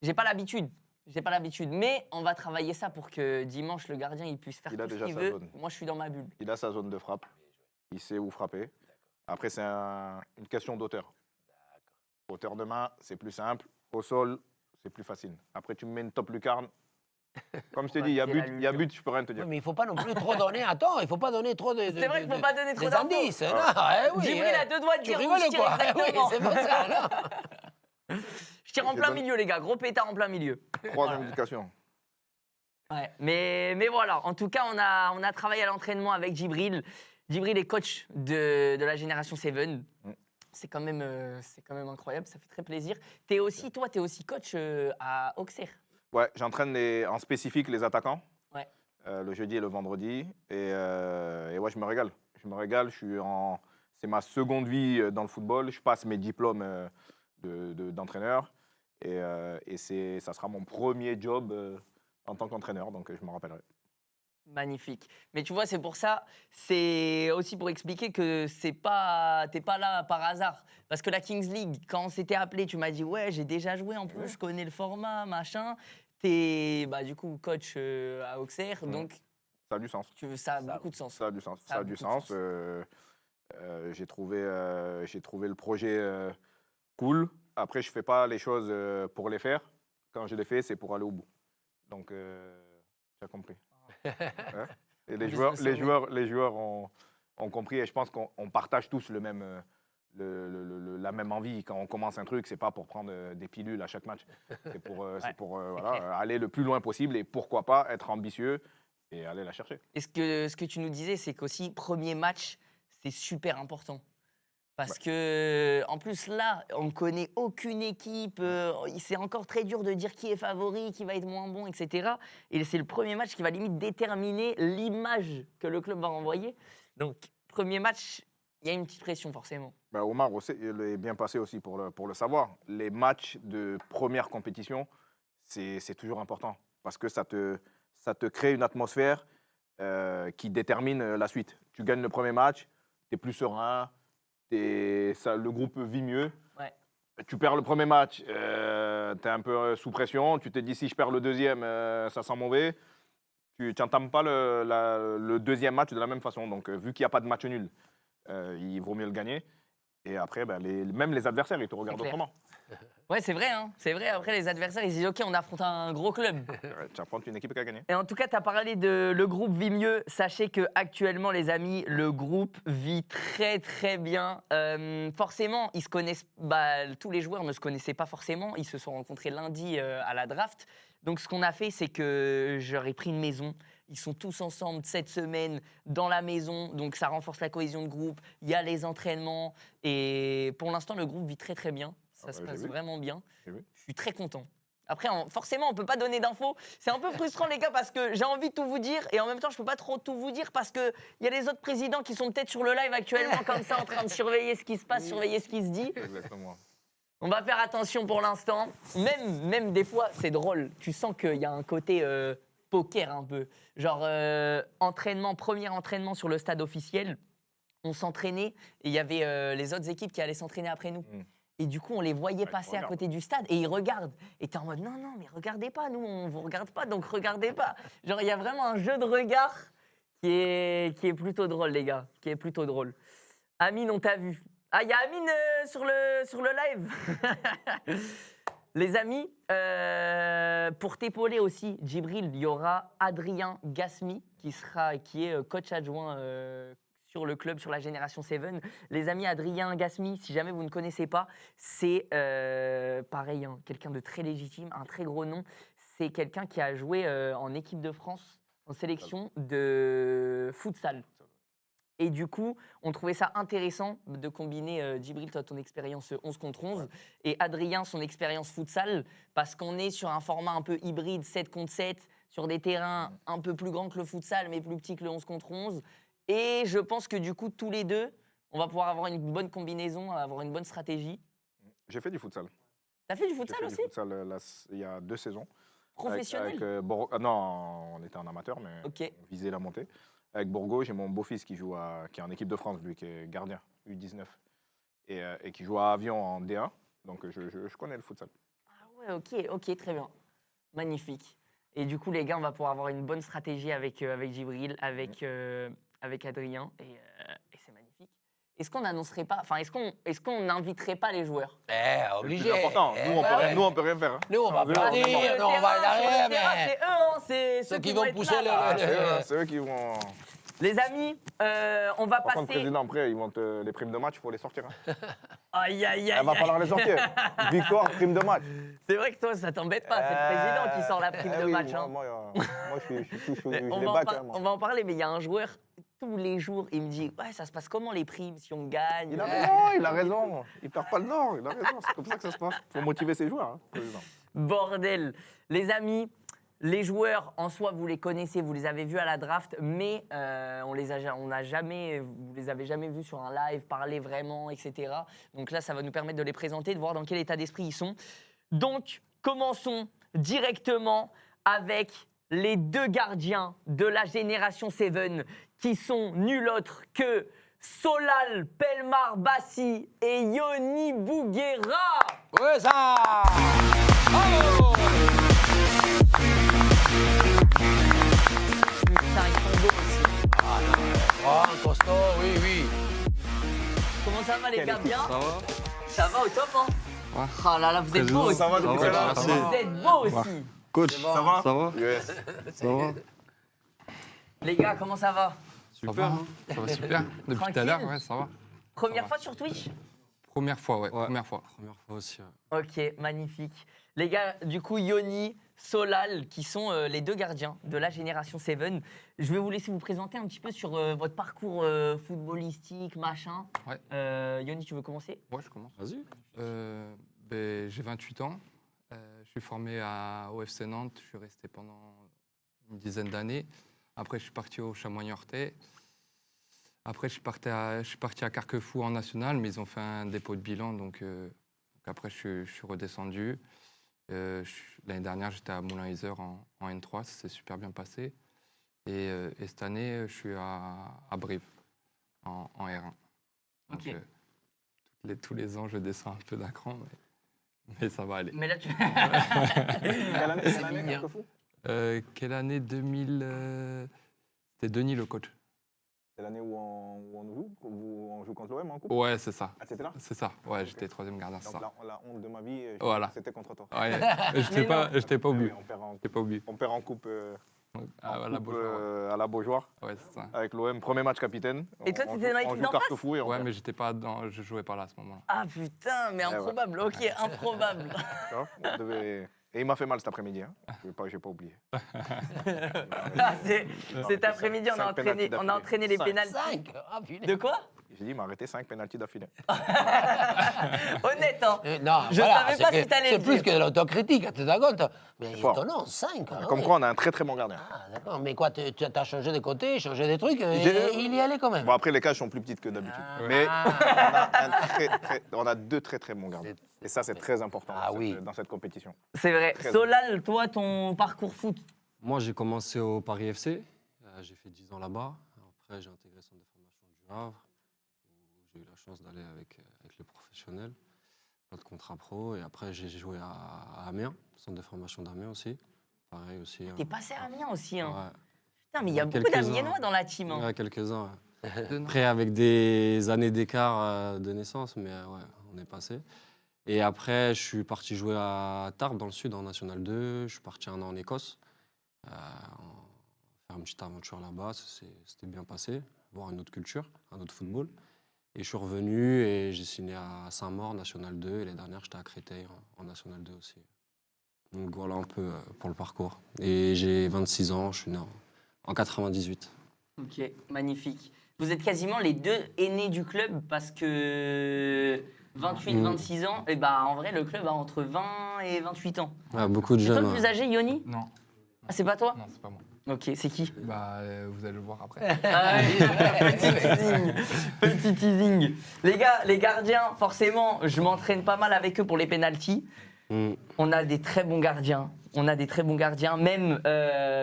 j'ai pas l'habitude. J'ai pas l'habitude. Mais on va travailler ça pour que dimanche, le gardien, il puisse faire Il a tout ce déjà qu'il sa veut. zone. Moi, je suis dans ma bulle. Il a sa zone de frappe. Il sait où frapper. Après, c'est une question d'auteur. Hauteur de main, c'est plus simple. Au sol, c'est plus facile. Après, tu me mets une top lucarne. Comme je t'ai On dit, il y a va viser but, la il y a lucarne. but, je peux rien te dire. Oui, mais il ne faut pas non plus trop donner. Attends, il ne faut pas donner trop de. C'est vrai qu'il faut pas donner trop des d'infos. indices. Non, eh oui, Djibril a deux doigts de Tu dire où rigoles je tire quoi? Oui, exactement. c'est pour ça. Non. Je tire en Je plein donne- milieu, les gars. Gros pétard en plein milieu. 3 indications. Ouais, mais voilà, en tout cas, on a travaillé à l'entraînement avec Djibril. Djibril est coach de la génération 7. Mm. C'est quand même incroyable, ça fait très plaisir. Toi, tu es aussi coach à Auxerre. Ouais, j'entraîne en spécifique les attaquants. Ouais. Le jeudi et le vendredi. Et ouais, je me régale. Je me régale. C'est ma seconde vie dans le football. Je passe mes diplômes d'entraîneur. Et ça sera mon premier job en tant qu'entraîneur. Donc, je m'en rappellerai. Magnifique. Mais tu vois, c'est pour ça, c'est aussi pour expliquer que t'es pas là par hasard. Parce que la Kings League, quand on s'était appelé, tu m'as dit ouais, j'ai déjà joué en plus, je connais le format, machin. T'es du coup coach à Auxerre, donc Ça a du sens. ça a beaucoup de sens. Ça a du sens. Ça a Ça a du beaucoup de sens. sens. J'ai trouvé le projet cool. Après, je ne fais pas les choses pour les faire. Quand je les fais, c'est pour aller au bout. Donc, tu as compris. Hein? Et les joueurs ont compris. Et je pense qu'on partage tous la même envie. Quand on commence un truc, c'est pas pour prendre des pilules à chaque match. C'est pour voilà, aller le plus loin possible et pourquoi pas être ambitieux et aller la chercher. Et ce que tu nous disais, c'est qu'aussi, premier match, c'est super important. Parce que, en plus, là, on ne connaît aucune équipe. C'est encore très dur de dire qui est favori, qui va être moins bon, etc. Et c'est le premier match qui va limite déterminer l'image que le club va renvoyer. Donc, premier match, il y a une petite pression, forcément. Ben, Omar aussi, il est bien passé aussi pour le savoir. Les matchs de première compétition, c'est toujours important. Parce que ça te crée une atmosphère qui détermine la suite. Tu gagnes le premier match, tu es plus serein. Le groupe vit mieux. Ouais. Tu perds le premier match, tu es un peu sous pression. Tu te dis, si je perds le deuxième, ça sent mauvais. Tu n'entames pas le deuxième match de la même façon. Donc, vu qu'il n'y a pas de match nul, il vaut mieux le gagner. Et après, même les adversaires, ils te regardent clair. autrement. Ouais, c'est vrai, hein. C'est vrai. Après, les adversaires, ils disent OK, on affronte un gros club. Tu affrontes une équipe qui a gagné. Et en tout cas, tu as parlé de le groupe vit mieux. Sachez que actuellement, les amis, le groupe vit très très bien. Forcément, ils se connaissent. Tous les joueurs ne se connaissaient pas forcément. Ils se sont rencontrés lundi à la draft. Donc, ce qu'on a fait, c'est que j'aurais pris une maison. Ils sont tous ensemble cette semaine dans la maison. Donc, ça renforce la cohésion de groupe. Il y a les entraînements. Et pour l'instant, le groupe vit très très bien. Ça se passe vraiment bien. J'ai vu. Je suis très content. Après, forcément, on ne peut pas donner d'infos. C'est un peu frustrant, les gars, parce que j'ai envie de tout vous dire. Et en même temps, je ne peux pas trop tout vous dire parce qu'il y a les autres présidents qui sont peut-être sur le live actuellement, comme ça, en train de surveiller ce qui se passe, surveiller ce qui se dit. Exactement. On va faire attention pour l'instant. Même des fois, c'est drôle. Tu sens qu'il y a un côté poker un peu. Genre, premier entraînement sur le stade officiel. On s'entraînait et il y avait les autres équipes qui allaient s'entraîner après nous. Et du coup, on les voyait passer à côté du stade et ils regardent. Et t'es en mode non, mais regardez pas, nous, on vous regarde pas, donc regardez pas. Genre, il y a vraiment un jeu de regard qui est plutôt drôle, les gars. Qui est plutôt drôle. Amine, on t'a vu. Ah, il y a Amine sur le live. Les amis, pour t'épauler aussi, Djibril, il y aura Adrien Gasmi qui est coach adjoint sur le club, sur la Génération 7. Les amis, Adrien Gasmi, si jamais vous ne connaissez pas, c'est pareil, hein, quelqu'un de très légitime, un très gros nom. C'est quelqu'un qui a joué en équipe de France, en sélection de futsal. Et du coup, on trouvait ça intéressant de combiner, Djibril, toi, ton expérience 11 contre 11, et Adrien, son expérience futsal, parce qu'on est sur un format un peu hybride, 7 contre 7, sur des terrains un peu plus grands que le futsal, mais plus petits que le 11 contre 11. Et je pense que du coup, tous les deux, on va pouvoir avoir une bonne combinaison, avoir une bonne stratégie. J'ai fait du futsal. T'as fait du J'ai futsal fait aussi du futsal il y a 2 saisons. Professionnel Non, on était en amateur, mais Ok. on visait la montée. Avec Bourgo, j'ai mon beau-fils qui est en équipe de France, lui, qui est gardien, U19, et qui joue à Avion en D1. Donc je connais le futsal. Ah ouais, ok, très bien. Magnifique. Et du coup, les gars, on va pouvoir avoir une bonne stratégie avec Djibril, avec Adrien, et c'est magnifique. Est-ce qu'on n'annoncerait pas, enfin, est-ce qu'on n'inviterait pas les joueurs? C'est Obligé. le plus important. Nous, on peut rien faire. Hein. Nous, on va Nous, pas on dire, est nous, on va Sur le derrière, terrain, mais... c'est eux, hein, c'est Ceux ceux qui vont vont être pousser là, le- là. C'est eux qui vont. Les amis, on va Par contre, passer. président, après, les primes de match, il faut les sortir. Hein. Aïe, aïe, Il aïe, va aïe. falloir les sortir. Victoire, prime de match. C'est vrai que toi, ça t'embête pas, c'est le président qui sort la prime de oui, match. Moi, hein. moi, je suis Mais je les back. Hein, moi. on va en parler, mais il y a un joueur, tous les jours, il me dit ouais, ça se passe comment les primes si on gagne? Il a raison. Il perd pas le nord. Il a raison. C'est comme ça que ça se passe. Il faut motiver ses joueurs, hein, président. Bordel. Les amis, les joueurs, en soi, vous les connaissez, vous les avez vus à la draft, mais vous les avez jamais vus sur un live, parler vraiment, etc. Donc là, ça va nous permettre de les présenter, de voir dans quel état d'esprit ils sont. Donc, commençons directement avec les 2 gardiens de la Génération 7, qui sont nul autre que Solal Pelmar Bassi et Yoni Bouguera. Ouais, ça. Oh. Putain, ils sont beaux aussi. Ah non, grand, costaud, oui. Comment ça va les gars, bien? Ça va? Ça va au top, hein? Ouais. Oh là là, vous êtes beaux aussi. Ça va depuis tout à l'heure. Merci. Vous êtes beaux aussi. Coach, bon. Ça va ça va? Yes. Ça va? Les gars, comment ça va? Super, hein. Ça va super. Depuis tout à l'heure, Tranquille. ouais, ça va. Première fois sur Twitch? Première fois, ouais, première fois. Première fois aussi. Ouais. Ok, magnifique. Les gars, du coup, Yoni, Solal, qui sont les 2 gardiens de la Génération 7. Je vais vous laisser vous présenter un petit peu sur votre parcours footballistique, machin. Ouais. Yoni, tu veux commencer? Ouais, je commence. Vas-y. J'ai 28 ans. Je suis formé au FC Nantes. Je suis resté pendant une dizaine d'années. Après, je suis parti au Chamois-Niortais. Après, je suis parti à Carquefou en national, mais ils ont fait un dépôt de bilan. Donc après, je suis redescendu. L'année dernière, j'étais à Moulin-Isère en N3. Ça s'est super bien passé. Et cette année, je suis à Brive en R1. Donc, Ok. tous les ans, je descends un peu d'un cran, mais ça va aller. Mais là, tu. Quelle année, Carquefou? Quelle année 2000 C'était Denis le coach. C'est l'année où on joue contre l'OM en coupe? Ouais, c'est ça. Ah, t'étais là? C'est ça. Ouais, j'étais 3e gardien, c'est Donc ça. la honte de ma vie, Voilà. c'était contre toi. Ouais, Mais je t'ai pas Ah oui, oublié. on Je t'ai pas oublié. perd en coupe, Ah, en à la coupe, Beaujoire. à la Beaujoire Ouais, c'est ça. avec l'OM. Premier match capitaine. Et toi, t'étais dans l'équipe On joue d'en face? Carquefou et on Ouais, perd. mais j'étais pas je jouais pas là à ce moment-là. Ah putain, mais ouais. improbable. Ok, improbable. Tu vois, Et il m'a fait mal cet après-midi. Hein. Je n'ai pas oublié. Ah, cet après-midi, on a 5 pénaltys entraîné d'affilée. entraîné les pénaltys. 5. Ah, putain. De quoi? J'ai dit, il m'a arrêté 5 pénaltys d'affilée. Honnête, hein? Non, Je voilà, savais pas c'est si t'allais C'est le plus dire. que de l'autocritique, tu te rends compte? Mais fort. étonnant, 5. Comme quoi, on a un très très bon gardien. Ah, d'accord. Mais quoi, tu as changé de côté, changé des trucs, et J'ai- il y allait quand même. Bon, après, les cages sont plus petites que d'habitude. Ah. Mais on a 2 très très bons gardiens. Et ça, c'est très important Ah oui. dans cette compétition. C'est vrai. Très Solal, toi, ton parcours foot. Moi, j'ai commencé au Paris FC. J'ai fait 10 ans là-bas. Après, j'ai intégré le centre de formation du Havre, où j'ai eu la chance d'aller avec les professionnels. Pas de contrat pro. Et après, j'ai joué à Amiens, centre de formation d'Amiens aussi. Pareil aussi. T'es passé à Amiens aussi, hein? Ouais. Putain, mais il y a beaucoup Quelques-uns. d'Amiénois dans la team, hein? Ouais, quelques-uns. Ouais. Deux, non Après, avec des années d'écart de naissance, mais ouais, on est passé. Et après, je suis parti jouer à Tarbes, dans le sud, en National 2. Je suis parti 1 an en Écosse, faire une petite aventure là-bas. C'était bien passé. voir une autre culture, un autre football. Et je suis revenu et j'ai signé à Saint-Maur, National 2. Et l'année dernière, j'étais à Créteil en National 2 aussi. Donc voilà un peu pour le parcours. Et j'ai 26 ans, je suis né en 98. Ok, magnifique. Vous êtes quasiment les deux aînés du club parce que 28-26 ans, et bah en vrai, le club a entre 20 et 28 ans. Ah, beaucoup de C'est toi jeunes. le plus âgé, Yoni? Non, Ah, c'est pas toi? non, c'est pas moi. Ok, c'est qui? Bah, vous allez le voir après. Ah ouais, petit teasing. Petit teasing. Les gars, les gardiens, forcément, je m'entraîne pas mal avec eux pour les pénaltys. Mm. On a des très bons gardiens. Même,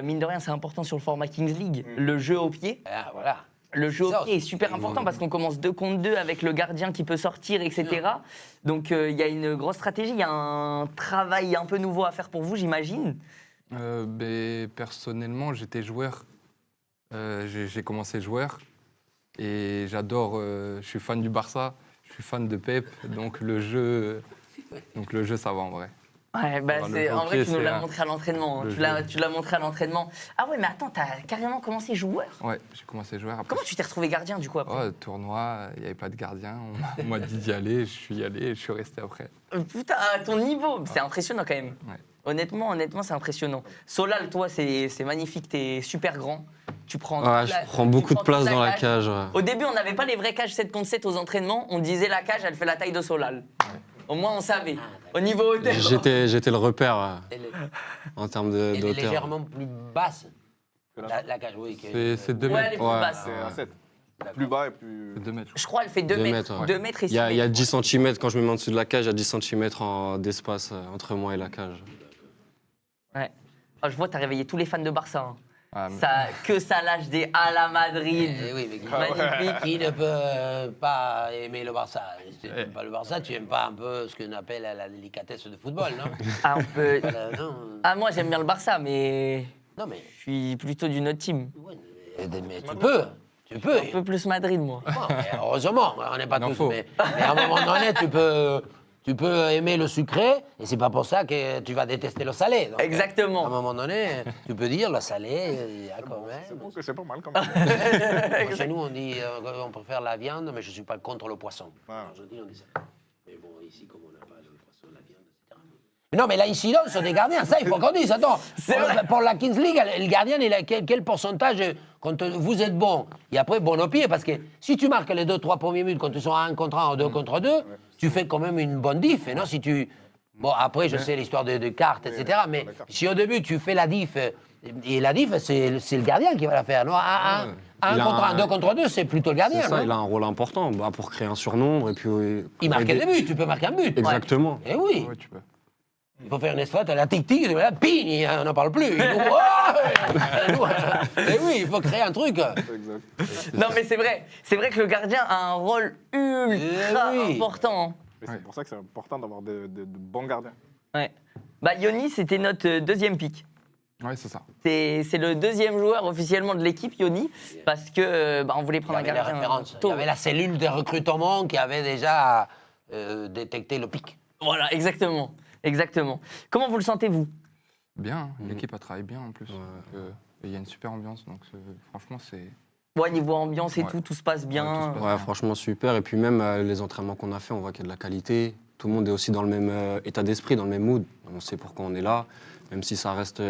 mine de rien, c'est important sur le format Kings League. Le jeu au pied. Ah, voilà. Le jeu Ça au pied est aussi. super important parce qu'on commence 2 contre 2 avec le gardien qui peut sortir, etc. Donc il y a une grosse stratégie, il y a un travail un peu nouveau à faire pour vous, j'imagine. Personnellement, j'étais joueur. J'ai commencé joueur. Et j'adore, je suis fan du Barça, je suis fan de Pep. Donc le jeu, ça va en vrai. Ouais, bah Alors, c'est, le en vrai, hockey, tu nous l'as c'est montré à l'entraînement. le Tu l'as montré à l'entraînement. Ah ouais, mais attends, t'as carrément commencé joueur. Ouais, j'ai commencé joueur. Après, Comment tu t'es retrouvé gardien du coup après? tournoi, il n'y avait pas de gardien. On m'a dit d'y aller, je suis allé et je suis resté après. Putain, à ton niveau, c'est impressionnant quand même. Ouais. Honnêtement, c'est impressionnant. Solal, toi, c'est magnifique, t'es super grand. Tu prends, Ouais, toute la- je prends tu beaucoup de prends place toute dans la cage. Ouais. Au début, on n'avait pas les vraies cages 7 contre 7 aux entraînements. On disait la cage, elle fait la taille de Solal. Au moins, on savait. Au niveau hauteur. J'étais le repère Elle est, en termes elle est d'auteur. légèrement plus basse. La cage, oui. C'est 2 Ouais, elle est mètres. plus basse. C'est un 7. Plus bas et plus. 2 mètres. Je crois qu'elle fait 2 2 mètres. mètres, ouais. 2 mètres et 6 Il y a mètres. 10 cm, quand je me mets en dessous de la cage, il y a 10 cm d'espace entre moi et la cage. Ouais. Ah, je vois, t'as réveillé tous les fans de Barça. Hein. Ah, mais- Ça lâche des à la Madrid. Oui, mais Magnifique. qui ne peut pas aimer le Barça? Si tu n'aimes pas le Barça, tu n'aimes pas un peu ce qu'on appelle la délicatesse du football, non? Ah, on peut- Voilà, non. Ah, moi, j'aime bien le Barça, mais Non, mais, je suis plutôt d'une autre team. ouais, mais tu peux. Tu peux. Un peu plus Madrid, moi. Bon, mais heureusement, on n'est pas Il en tous. faut. Mais à un moment donné, tu peux aimer le sucré, et c'est pas pour ça que tu vas détester le salé. Donc, Exactement. à un moment donné, tu peux dire le salé, il y a quand même. C'est bon que c'est pas mal quand même. Chez nous, on dit on préfère la viande, mais je ne suis pas contre le poisson. Ah. En Argentine, on dit ça. Mais bon, ici, comme on n'a pas le poisson, la viande, etc. Non, mais l'incidence des gardiens, ça, il faut qu'on dise. Attends, pour la Kings League, le gardien, il a quel pourcentage quand vous êtes bon et après bon au pied? Parce que si tu marques les 2-3 premiers buts quand tu sont à 1 contre 1 ou 2 contre 2, tu fais quand même une bonne diff. Et non, si tu... Bon, après, je sais l'histoire de cartes, etc. Mais si au début, tu fais la diff, et la diff, c'est le gardien qui va la faire. Non, à 1 Il a contre 1, un- 2 contre 2, c'est plutôt le gardien. C'est ça, non il a un rôle important pour créer un surnombre et puis. Il marque des buts, tu peux marquer un but. Exactement. Eh oui. Ouais, tu peux. Il faut faire une esfouette, la tic-tic, là, ping, on n'en parle plus. Et oui, il faut créer un truc. Exact. Non, mais c'est vrai que le gardien a un rôle ultra oui. important. Mais c'est pour ça que c'est important d'avoir de bons gardiens. Ouais. Bah, Yoni, c'était notre deuxième pick. Ouais, c'est ça. C'est le deuxième joueur officiellement de l'équipe, Yoni, parce que on voulait Il y prendre un avait les gardien références. Il tôt. y avait la cellule de recrutement qui avait déjà détecté le pic. Voilà, exactement. Exactement. Comment vous le sentez, vous? Bien, l'équipe a travaillé bien en plus. Donc, il y a une super ambiance, donc franchement, c'est. Ouais, niveau ambiance et Ouais. tout se passe bien. Ouais, tout se passe. Ouais, franchement, super. Et puis même les entraînements qu'on a fait, on voit qu'il y a de la qualité. Tout le monde est aussi dans le même état d'esprit, dans le même mood. On sait pourquoi on est là, même si ça reste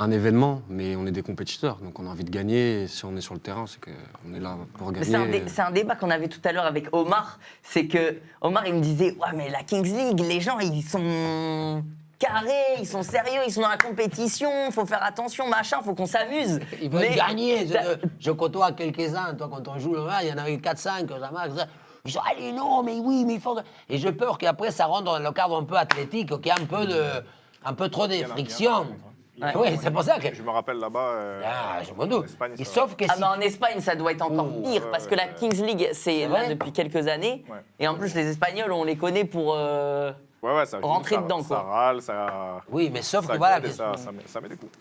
un événement, mais on est des compétiteurs, donc on a envie de gagner. Et si on est sur le terrain, c'est qu'on est là pour Mais gagner. c'est un débat qu'on avait tout à l'heure avec Omar. C'est que Omar, il me disait, ouais, mais la Kings League, les gens, ils sont carrés, ils sont sérieux, ils sont dans la compétition, faut faire attention, machin, faut qu'on s'amuse. Ils veulent Mais gagner. t'as- Je côtoie quelques-uns, toi, quand on joue le match, il y en a eu 4-5, ça marque. Ils sont, allez, non, mais oui, mais il faut. Et j'ai peur qu'après, ça rentre dans le cadre un peu athlétique, qu'il y ait un peu trop de Il y en a- friction. Ouais. Oui, c'est pour ça que. Je me rappelle là-bas. Ah, je m'en en doute. Espagne, Et ça- sauf que Ah si. bah en Espagne, ça doit être encore Oh, pire, parce que la Kings League, c'est là vrai depuis quelques années. Ouais. Et en plus, les Espagnols, on les connaît pour... Ouais, ça joue, rentrer ça- dedans, Ça quoi. râle, ça. Oui, mais sauf Ça que voilà. gueule et ça met des coups.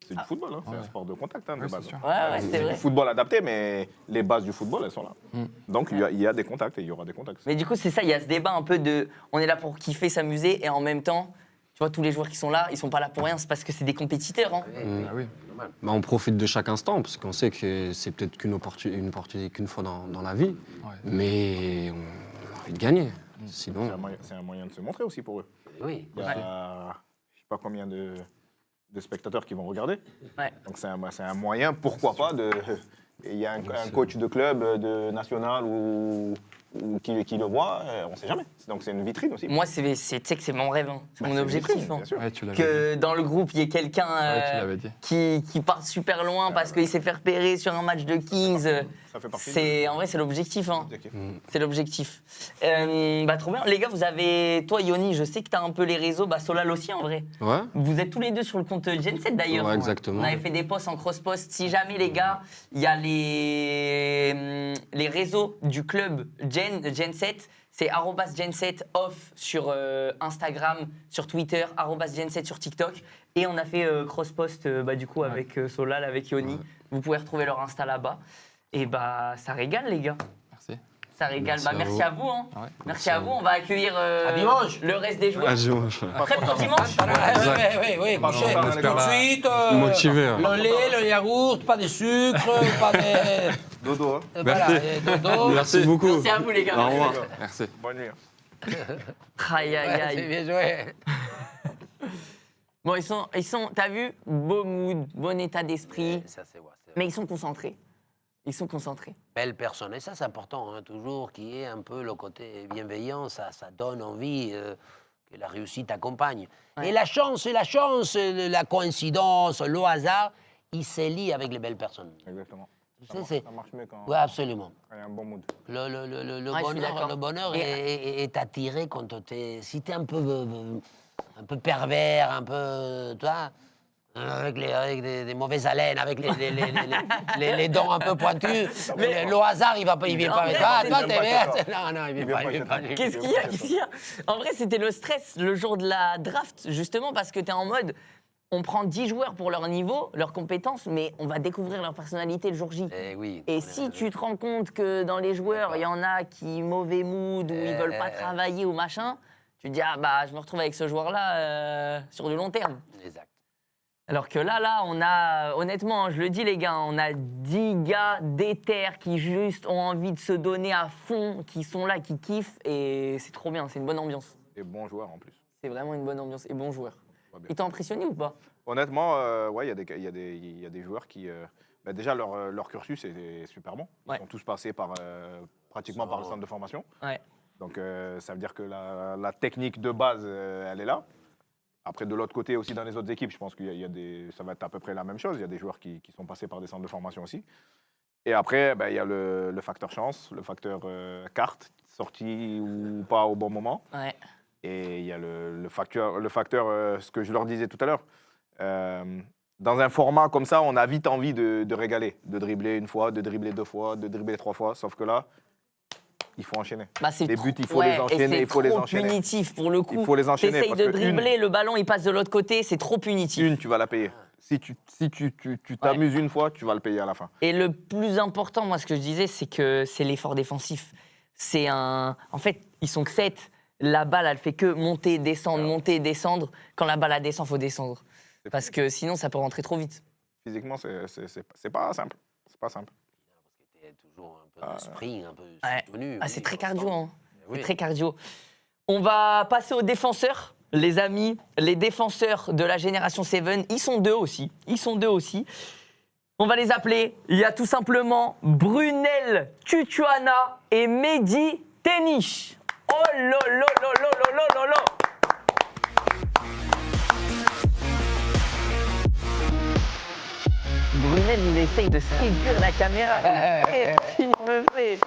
C'est du football, hein. C'est un sport de contact, hein, de Ouais, c'est base. sûr. Ouais, ouais, c'est C'est vrai. du football adapté, mais les bases du football, elles sont là. Mm. Donc, il y a des contacts et il y aura des contacts. Mais du coup, c'est ça, il y a ce débat un peu de... On est là pour kiffer, s'amuser, et en même temps, vois, tous les joueurs qui sont là, ils sont pas là pour rien, c'est parce que c'est des compétiteurs. Hein. Ah oui. Bah, on profite de chaque instant, parce qu'on sait que c'est peut-être une opportunité qu'une fois dans la vie, Ouais. mais on a envie de gagner. Sinon, C'est un moyen de se montrer aussi pour eux. Oui. Il y a, je sais pas combien de spectateurs qui vont regarder. Ouais. Donc c'est un moyen, pourquoi pas, de... Il y a un coach de club, de national ou qui le voit, on ne sait jamais. Donc c'est une vitrine aussi. Moi, tu sais que c'est mon rêve, hein. C'est mon une objectif. vitrine, Hein. bien sûr. Ouais, tu l'avais Que dit. dans le groupe, il y ait quelqu'un Ouais, tu l'avais dit. qui part super loin parce qu'il s'est fait repérer sur un match de Kings. Ça fait partie En vrai, c'est l'objectif. Hein. de l'équipe. C'est l'objectif. Trop bien. Les gars, vous avez... Toi, Yoni, je sais que tu as un peu les réseaux. Solal aussi, en vrai. ouais, Vous êtes tous les deux sur le compte Gen7, d'ailleurs. ouais, exactement. On avait fait des posts en cross-post. Si jamais, les gars, il y a les réseaux du club Gen7, c'est @Gen7off sur Instagram, sur Twitter, @Gen7 sur TikTok. Et on a fait cross-post du coup avec Solal, avec Yoni. Ouais. Vous pouvez retrouver leur Insta là-bas. Et ça régale, les gars. Merci. Ça régale. Merci à vous. Hein. Ouais. Merci à vous. On va accueillir dimanche. le reste des joueurs. Ah, dimanche. Prêt pour dimanche Oui, boucher. on Tout espère de suite. Motivé. Le lait, le yaourt, pas de sucre, pas de. Dodo, hein. Voilà, dodo. Merci beaucoup. Merci à vous, les gars. Au revoir. Merci. Bonne nuit. Aïe, aïe, Ouais, c'est aïe. bien joué. Bon, ils sont, t'as vu, beau mood, bon état d'esprit, Ça, c'est ouais, c'est mais ils sont concentrés. Ils sont concentrés. belle personne. Et ça, c'est important, hein, toujours, qu'il y ait un peu le côté bienveillant. Ça donne envie que la réussite accompagne. Ouais. Et la chance, la coïncidence, le hasard, il se lie avec les belles personnes. Exactement. Tu sais, Ça marche mieux quand Oui, absolument. il y a un bon mood. Le Ouais, je suis d'accord. bonheur Et- est attiré quand si tu es un peu pervers, un peu, tu vois, avec des mauvaises haleines, avec les dents un peu pointues, le hasard, il vient Non, pas. mais Ah, il toi, vient t'es pas bien. chez toi. Non, il Il vient vient pas. pas chez toi. Qu'est-ce qu'il y a En vrai, c'était le stress le jour de la draft, justement, parce que t'es en mode, on prend 10 joueurs pour leur niveau, leurs compétences, mais on va découvrir leur personnalité le jour J. Eh oui. Et si tu te rends compte que dans les joueurs, il y en a qui mauvais mood ou ils veulent pas travailler ou machin, tu te dis, je me retrouve avec ce joueur-là sur du long terme. Exact. Alors que là, on a, honnêtement, je le dis les gars, on a 10 gars déter qui juste ont envie de se donner à fond, qui sont là, qui kiffent, et c'est trop bien, c'est une bonne ambiance. Et bons joueurs en plus. C'est vraiment une bonne ambiance et bons joueurs. Va bien. Ils t'ont impressionné ou pas? Honnêtement, ouais, il y a des joueurs qui... déjà, leur cursus est super bon. Ils Ouais. sont tous passés pratiquement par le centre de formation. Ouais. Donc, ça veut dire que la technique de base, elle est là. Après, de l'autre côté aussi, dans les autres équipes, je pense qu'il y a ça va être à peu près la même chose. Il y a des joueurs qui sont passés par des centres de formation aussi. Et après, il y a le facteur chance, le facteur carte, sortie ou pas au bon moment. Ouais. Et il y a le facteur ce que je leur disais tout à l'heure. Dans un format comme ça, on a vite envie de régaler, de dribbler une fois, de dribbler 2 fois, de dribbler 3 fois. Sauf que là, il faut enchaîner. C'est Les trop- buts, il faut les enchaîner, et il faut les c'est trop enchaîner. punitif pour le coup. Il faut les enchaîner. T'essayes parce de que dribbler, le ballon il passe de l'autre côté, c'est trop punitif. tu vas la payer. Si tu t'amuses une fois, tu vas le payer à la fin. Et le plus important, moi, ce que je disais, c'est que c'est l'effort défensif. En fait, ils sont que 7. La balle, elle fait que monter, descendre, monter, descendre. Quand la balle, elle descend, il faut descendre. Parce que sinon, ça peut rentrer trop vite. Physiquement, c'est pas simple. C'est pas simple. Tu es toujours un peu de sprint, un peu Ouais. soutenu. C'est très cardio. Hein. Oui. C'est très cardio. On va passer aux défenseurs, les amis. Les défenseurs de la génération 7, ils sont deux aussi. On va les appeler. Il y a tout simplement Brunel Tutuana et Mehdi Tenich. Oh là là là là là là là. Brunel, il essaye de séduire la caméra. Qu'est-ce qu'il me fait?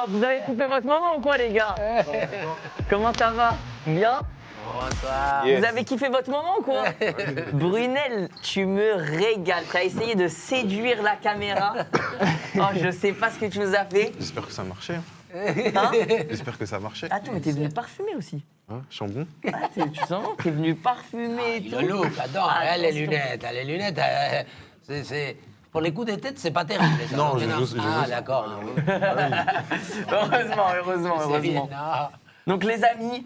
Vous avez coupé votre moment ou quoi, les gars? Comment ça va? Bien? Bonsoir. Yes. Vous avez kiffé votre moment ou quoi? Brunel, tu me régales. Tu as essayé de séduire la caméra. Oh, je sais pas ce que tu nous as fait. J'espère que ça marchait. Hein? J'espère que ça marchait. Attends, mais t'es venu parfumer aussi. Hein, Chambon. Ah, tu sens? T'es venu parfumer et tout. Le look, attends, Ah, les attention. lunettes, Pour les coups de tête, c'est pas terrible. Ça, Non, donc, je joue- Ah, d'accord. Heureusement. C'est bien, non. Donc les amis,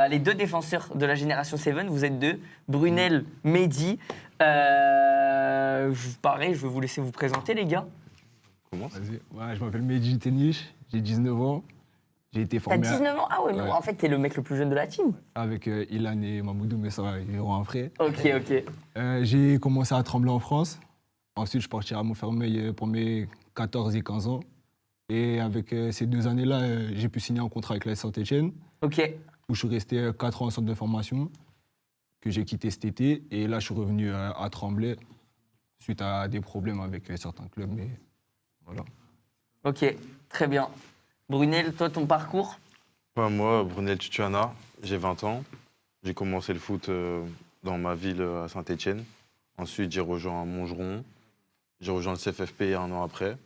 les deux défenseurs de la génération 7, vous êtes deux, Brunel, Mehdi. Pareil, je vais vous laisser vous présenter les gars. Comment Vas-y. Ouais, je m'appelle Mehdi Tenich, j'ai 19 ans. J'ai été T'as formé 19 ans? Ah ouais, mais Ouais. en fait t'es le mec le plus jeune de la team. avec Ilan et Mamoudou, mais ça va, ils iront après. Ok. J'ai commencé à trembler en France. Ensuite, je suis parti à Montfermeil pour mes 14 et 15 ans. Et avec ces 2 années-là, j'ai pu signer un contrat avec la Saint-Etienne, Ok. où je suis resté 4 ans en centre de formation, que j'ai quitté cet été. Et là, je suis revenu à Tremblay, suite à des problèmes avec certains clubs. Mais voilà. Ok, très bien. Brunel, toi ton parcours? Moi, Brunel Tutuana, j'ai 20 ans. J'ai commencé le foot dans ma ville à Saint-Etienne. Ensuite, j'ai rejoint Montgeron. J'ai rejoint le CFFP 1 an après.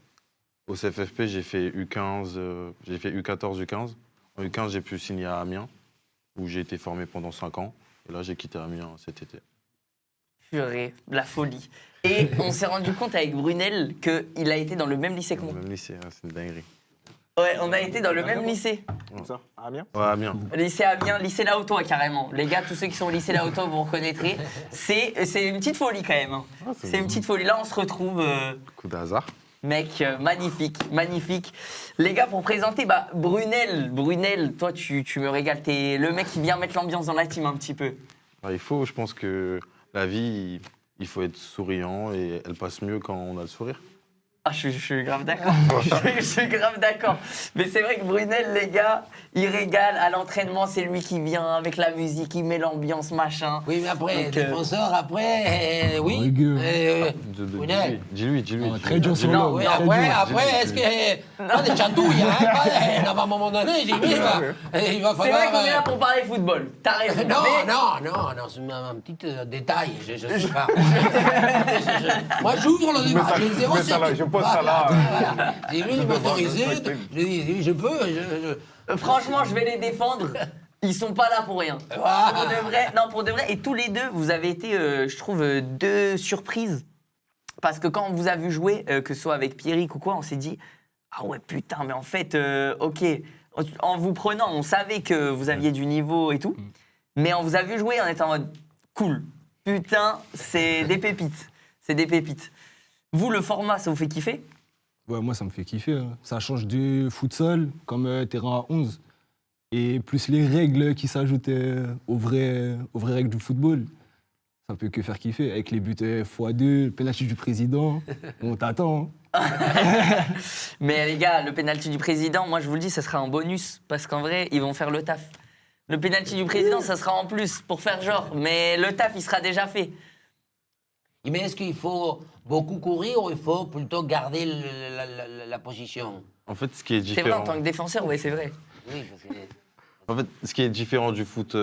Au CFFP, j'ai fait U15, j'ai fait U14, U15. En U15, j'ai pu signer à Amiens, où j'ai été formé pendant 5 ans. Et là, j'ai quitté Amiens cet été. Purée, la folie. Et on s'est rendu compte avec Brunel qu'il a été dans le même lycée que moi. Même lycée, hein, c'est une dinguerie. Ouais, on a été dans le même lycée. Comme ça, Amiens. Ouais, Amiens. Lycée Amiens, lycée Laoto carrément. Les gars, tous ceux qui sont au lycée Laoto, vous reconnaîtrez. C'est une petite folie quand même. Hein. C'est une petite folie. Là, on se retrouve. Coup d'hasard. Mec, magnifique. Les gars, pour présenter, Brunel, toi, tu me régales. T'es le mec qui vient mettre l'ambiance dans la team un petit peu. Je pense que la vie, il faut être souriant et elle passe mieux quand on a le sourire. Ah, je suis grave d'accord. je suis grave d'accord. Mais c'est vrai que Brunel, les gars, il régale. À l'entraînement, c'est lui qui vient avec la musique, il met l'ambiance, machin. Oui, mais après, Donc, défenseur, après, oui. Rigueux. Brunel. Dis-lui. Ah, très dur sur Dis-lui. l'homme. Oui, très après, dur. est-ce que. Pas des chatouilles, hein. À un moment donné, j'ai dit, il va C'est falloir. vrai qu'on est là pour parler football. T'as raison. Non, Mais- non, c'est un petit détail. Je sais pas. Moi, j'ouvre le débat. ça- J'ai je 0,7. mets ça là, je pose ça là. Voilà. J'ai lui, il m'a autorisé. J'ai dit, je peux. Franchement, je vais les défendre. Ils sont pas là pour rien. Voilà. Pour de vrai. Et tous les deux, vous avez été, je trouve, deux surprises. Parce que quand on vous a vu jouer, que ce soit avec Pierrick ou quoi, on s'est dit ah ouais, putain, mais en fait, ok. En vous prenant, on savait que vous aviez du niveau et tout. Mais on vous a vu jouer, on était en mode cool. Putain, c'est des pépites. C'est des pépites. Vous, le format, ça vous fait kiffer? Ouais, moi, ça me fait kiffer. Hein. Ça change du futsal, comme terrain à 11. Et plus les règles qui s'ajoutent aux vraies règles du football. Ça peut que faire kiffer. Avec les buts x2, le pénalty du président, on t'attend. Hein. Mais les gars, le pénalty du président, moi je vous le dis, ça sera un bonus. Parce qu'en vrai, ils vont faire le taf. Le pénalty du président, ça sera en plus pour faire genre. Mais le taf, il sera déjà fait. Mais est-ce qu'il faut beaucoup courir ou il faut plutôt garder la position? En fait, ce qui est C'est vrai, en différent. tant que défenseur, oui, c'est vrai. Oui, parce que. En fait, ce qui est différent du foot,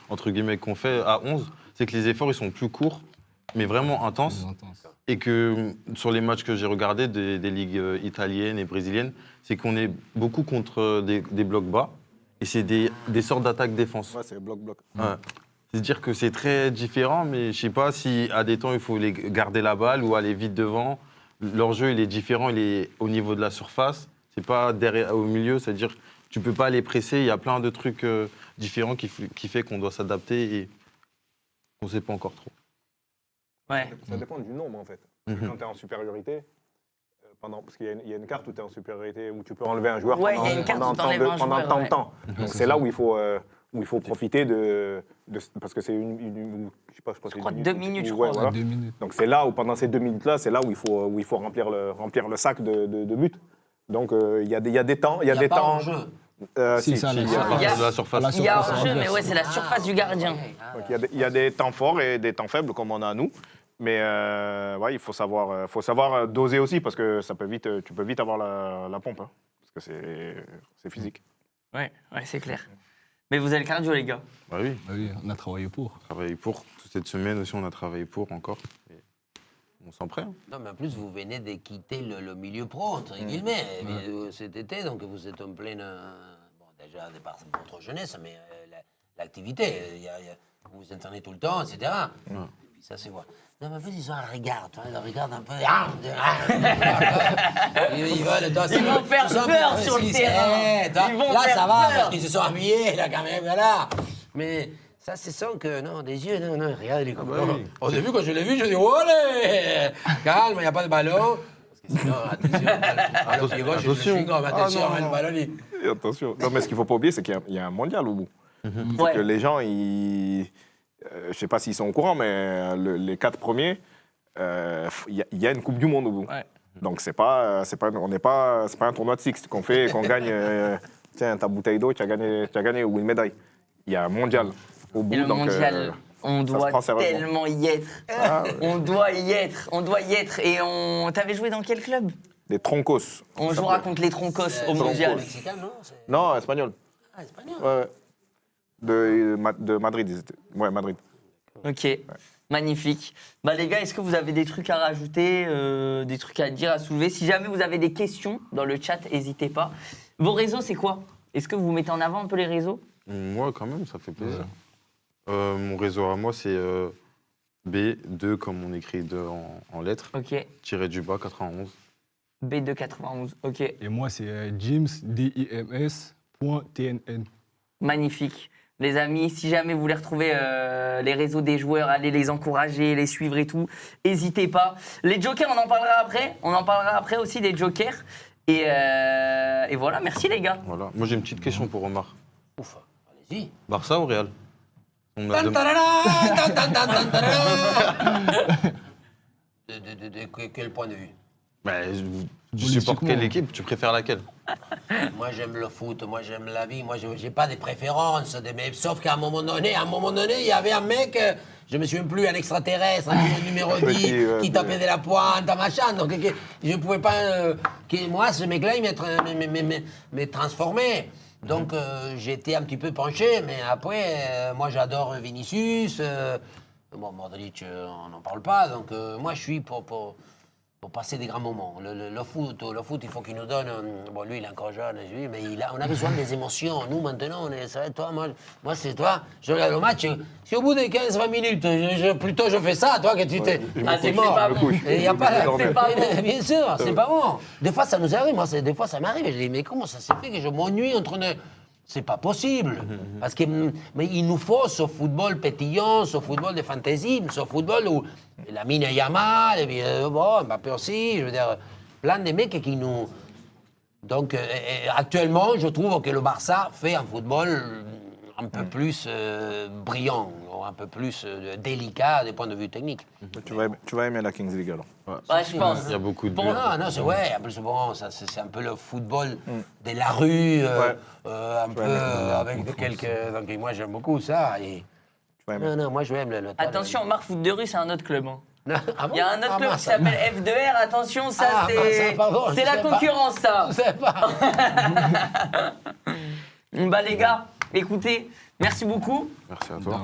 entre guillemets, qu'on fait à 11, c'est que les efforts, ils sont plus courts, mais vraiment intenses. Et que sur les matchs que j'ai regardés des ligues italiennes et brésiliennes, c'est qu'on est beaucoup contre des blocs bas. Et c'est des sortes d'attaque-défense. Ouais, c'est bloc-bloc. Ouais. C'est-à-dire que c'est très différent, mais je sais pas si à des temps, il faut les garder la balle ou aller vite devant. Leur jeu, il est différent, il est au niveau de la surface. C'est pas derrière, au milieu, c'est-à-dire tu peux pas les presser. Il y a plein de trucs différents qui fait qu'on doit s'adapter et qu'on sait pas encore trop. Ouais. Ça dépend du nombre, en fait. Mhm. Quand tu es en supériorité, parce qu'il y a une carte où tu es en supériorité, où tu peux enlever un joueur Ouais, il y a une carte où t'enlèves un pendant joueur, tant ouais. de temps. Donc c'est là où il faut profiter parce que c'est je sais pas, je crois que c'est crois une 2 minutes, je Ouais, crois. voilà. 2 minutes. Donc c'est là où, pendant ces 2 minutes-là, c'est là où il faut remplir le sac de buts. Donc il y a des temps. Il y a des pas temps. hors-jeu. Si, ça, Si, la il y a surface. Il y a- de la surface. la Il y a surface hors-jeu, mais adverse. ouais, c'est la surface du gardien. Donc, il y a des temps forts et des temps faibles comme on a nous. Mais ouais, il faut savoir doser aussi parce que tu peux vite avoir la pompe. Hein, parce que c'est physique. Ouais, c'est clair. Mais vous avez le cardio, les gars. Bah oui, Ah oui, on a travaillé pour. on a travaillé pour. Toute cette semaine aussi, on a travaillé pour encore. Et on s'en prêt. Hein. Non, mais en plus, vous venez de quitter le milieu pro, entre guillemets, cet été, donc vous êtes en pleine. Bon, déjà, de par votre jeunesse, mais l'activité. Vous vous entraînez tout le temps, etc. puis ça se voit. Non, mais en fait, ils ont un regard, tu vois, ils regardent un peu. Ils veulent, toi, Ils vont faire peur sur le terrain. Ils vont là, faire ça va, peur. parce qu'ils se sont habillés, là, quand même, voilà. Mais ça, c'est sans que, non, des yeux, non, regarde, il est comme. Au début, quand je l'ai vu, je dis, olé, calme, il n'y a pas de ballon. Parce que sinon, attention, pied gauche, je suis comme, attention, le ballon, Et attention. Non, mais ce qu'il ne faut pas oublier, c'est qu'il y a un mondial au bout. C'est que les gens, je ne sais pas s'ils sont au courant, mais les 4 premiers, il y a une Coupe du Monde au bout. Ouais. Donc, c'est pas un tournoi de six qu'on fait et qu'on gagne. Tiens, ta bouteille d'eau, tu as gagné ou une médaille. Il y a un mondial au bout. Et le donc, mondial, on se doit prend sérieusement. tellement y être. On doit y être. Et t'avais joué dans quel club? Des troncos. On jouera contre les Troncos au mondial. Mexicain, non? Non, espagnol. Ah, espagnol. Ouais. De Madrid, ils étaient. Ouais, Madrid. Ok, magnifique. Bah les gars, est-ce que vous avez des trucs à rajouter, des trucs à dire, à soulever? Si jamais vous avez des questions dans le chat, n'hésitez pas. Vos réseaux, c'est quoi? Est-ce que vous mettez en avant un peu les réseaux? Moi, quand même, ça fait plaisir. Mon réseau à moi, c'est B2, comme on écrit en lettres, Ok, tiré du bas, 91. B291, ok, Et moi, c'est Jims, DIMS.TNN. magnifique. Les amis, si jamais vous voulez retrouver les réseaux des joueurs, allez les encourager, les suivre et tout, n'hésitez pas. Les jokers, on en parlera après. On en parlera après aussi des jokers. Et voilà, merci les gars. Voilà. Moi, j'ai une petite question pour Omar. Ouf, allez-y. Barça ou Real? On me l'a Tan, demandé. tarara, tan, tan, tan, tan, tarara. De quel point de vue? Tu supportes quelle équipe? Tu préfères laquelle? Moi, j'aime le foot, moi, j'aime la vie. Moi, je n'ai pas de préférences. Sauf qu'à un moment donné, il y avait un mec, je me souviens plus, un extraterrestre, un numéro 10, qui tapait de la pointe, un machin. Donc, je ne pouvais pas... moi, ce mec-là, il m'a transformé. Donc, j'étais un petit peu penché, mais après, moi, j'adore Vinicius. Bon, Modric, on n'en parle pas. Donc, moi, je suis pour passer des grands moments. Le foot, il faut qu'il nous donne... Bon, lui, il est encore jeune, mais on a besoin des émotions. Nous, maintenant, ça va être toi, moi, c'est toi. Je regarde le match, si au bout de 15-20 minutes, plutôt je fais ça, toi, que tu t'es... Ah, c'est que c'est pas bon. Et y a pas C'est pas bon. Bien sûr, c'est pas bon. Des fois, ça nous arrive. Moi, des fois, ça m'arrive. Et je dis, mais comment ça s'est fait que je m'ennuie entre... C'est pas possible. Parce que mais il nous faut ce football pétillant, ce football de fantaisie, ce football où la mine Yamal, et puis, bon, Mbappé aussi, je veux dire, plein de mecs qui nous... Donc, actuellement, je trouve que le Barça fait un football un peu plus brillant, un peu plus délicat des points de vue techniques. Tu vas aimer la Kings League alors. Ouais, je pense. Il y a beaucoup de buts. Non, c'est ouais. En plus, bon, c'est un peu le football de la rue, un peu avec quelques. Donc, moi, j'aime beaucoup ça. Et... Tu vas aimer. Non, moi, je aime le. Attention, Omar, foot de rue, c'est un autre club. Hein. Ah bon? Il y a un autre club qui s'appelle F2R, attention, ça Ah, c'est ça, pardon, c'est je la sais pas. concurrence, ça. Je sais pas. Bah les gars, écoutez, merci beaucoup. Merci à toi.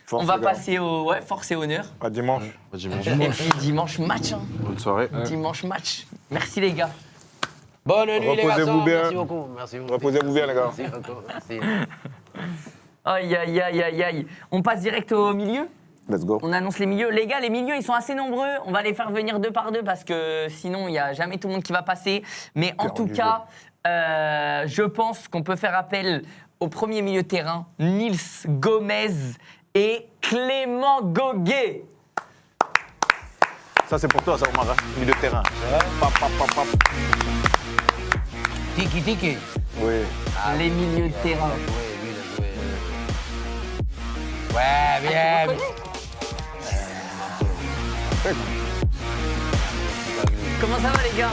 Force, On va les gars. passer au force et honneur. À dimanche. Dimanche. Et puis dimanche match. Hein. Bonne soirée. Dimanche match. Merci les gars. Bonne nuit, les garçons. Reposez-vous bien. Merci beaucoup. Merci beaucoup. Reposez-vous bien, les gars. Merci beaucoup. Merci. Aïe aïe aïe aïe aïe. On passe direct au milieu. Let's go. On annonce les milieux. Les gars, les milieux, ils sont assez nombreux. On va les faire venir 2 par 2 parce que sinon, il n'y a jamais tout le monde qui va passer. Mais en tout cas, je pense qu'on peut faire appel au premier milieu de terrain, Nils Gomez et Clément Goguet. Ça, c'est pour toi, ça, Omar. Hein. Milieu de terrain. Pap, pap, pap, pap. Tiki, tiki. Oui. Les milieux de terrain. Ouais, bien. Comment ça va les gars?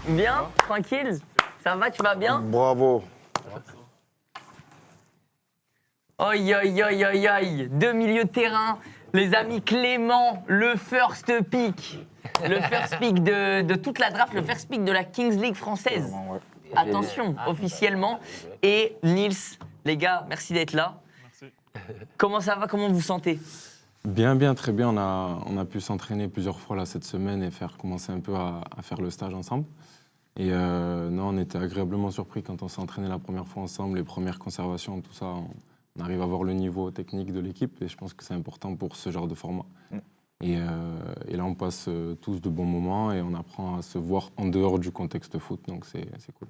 Bien? Tranquille? Ça va, tu vas bien? Bravo. Aïe aïe aïe aïe aïe. 2 milieux de terrain. Les amis Clément, le first pick. Le first pick de toute la draft, le first pick de la Kings League française. Ouais. Attention, officiellement. Et Nils, les gars, merci d'être là. Merci. Comment ça va? Comment vous vous sentez? Bien, très bien. On a pu s'entraîner plusieurs fois là, cette semaine et commencer un peu à faire le stage ensemble. Et non, on était agréablement surpris quand on s'est entraîné la première fois ensemble, les premières conservations, tout ça. On arrive à voir le niveau technique de l'équipe et je pense que c'est important pour ce genre de format. Et là, on passe tous de bons moments et on apprend à se voir en dehors du contexte foot, donc c'est cool.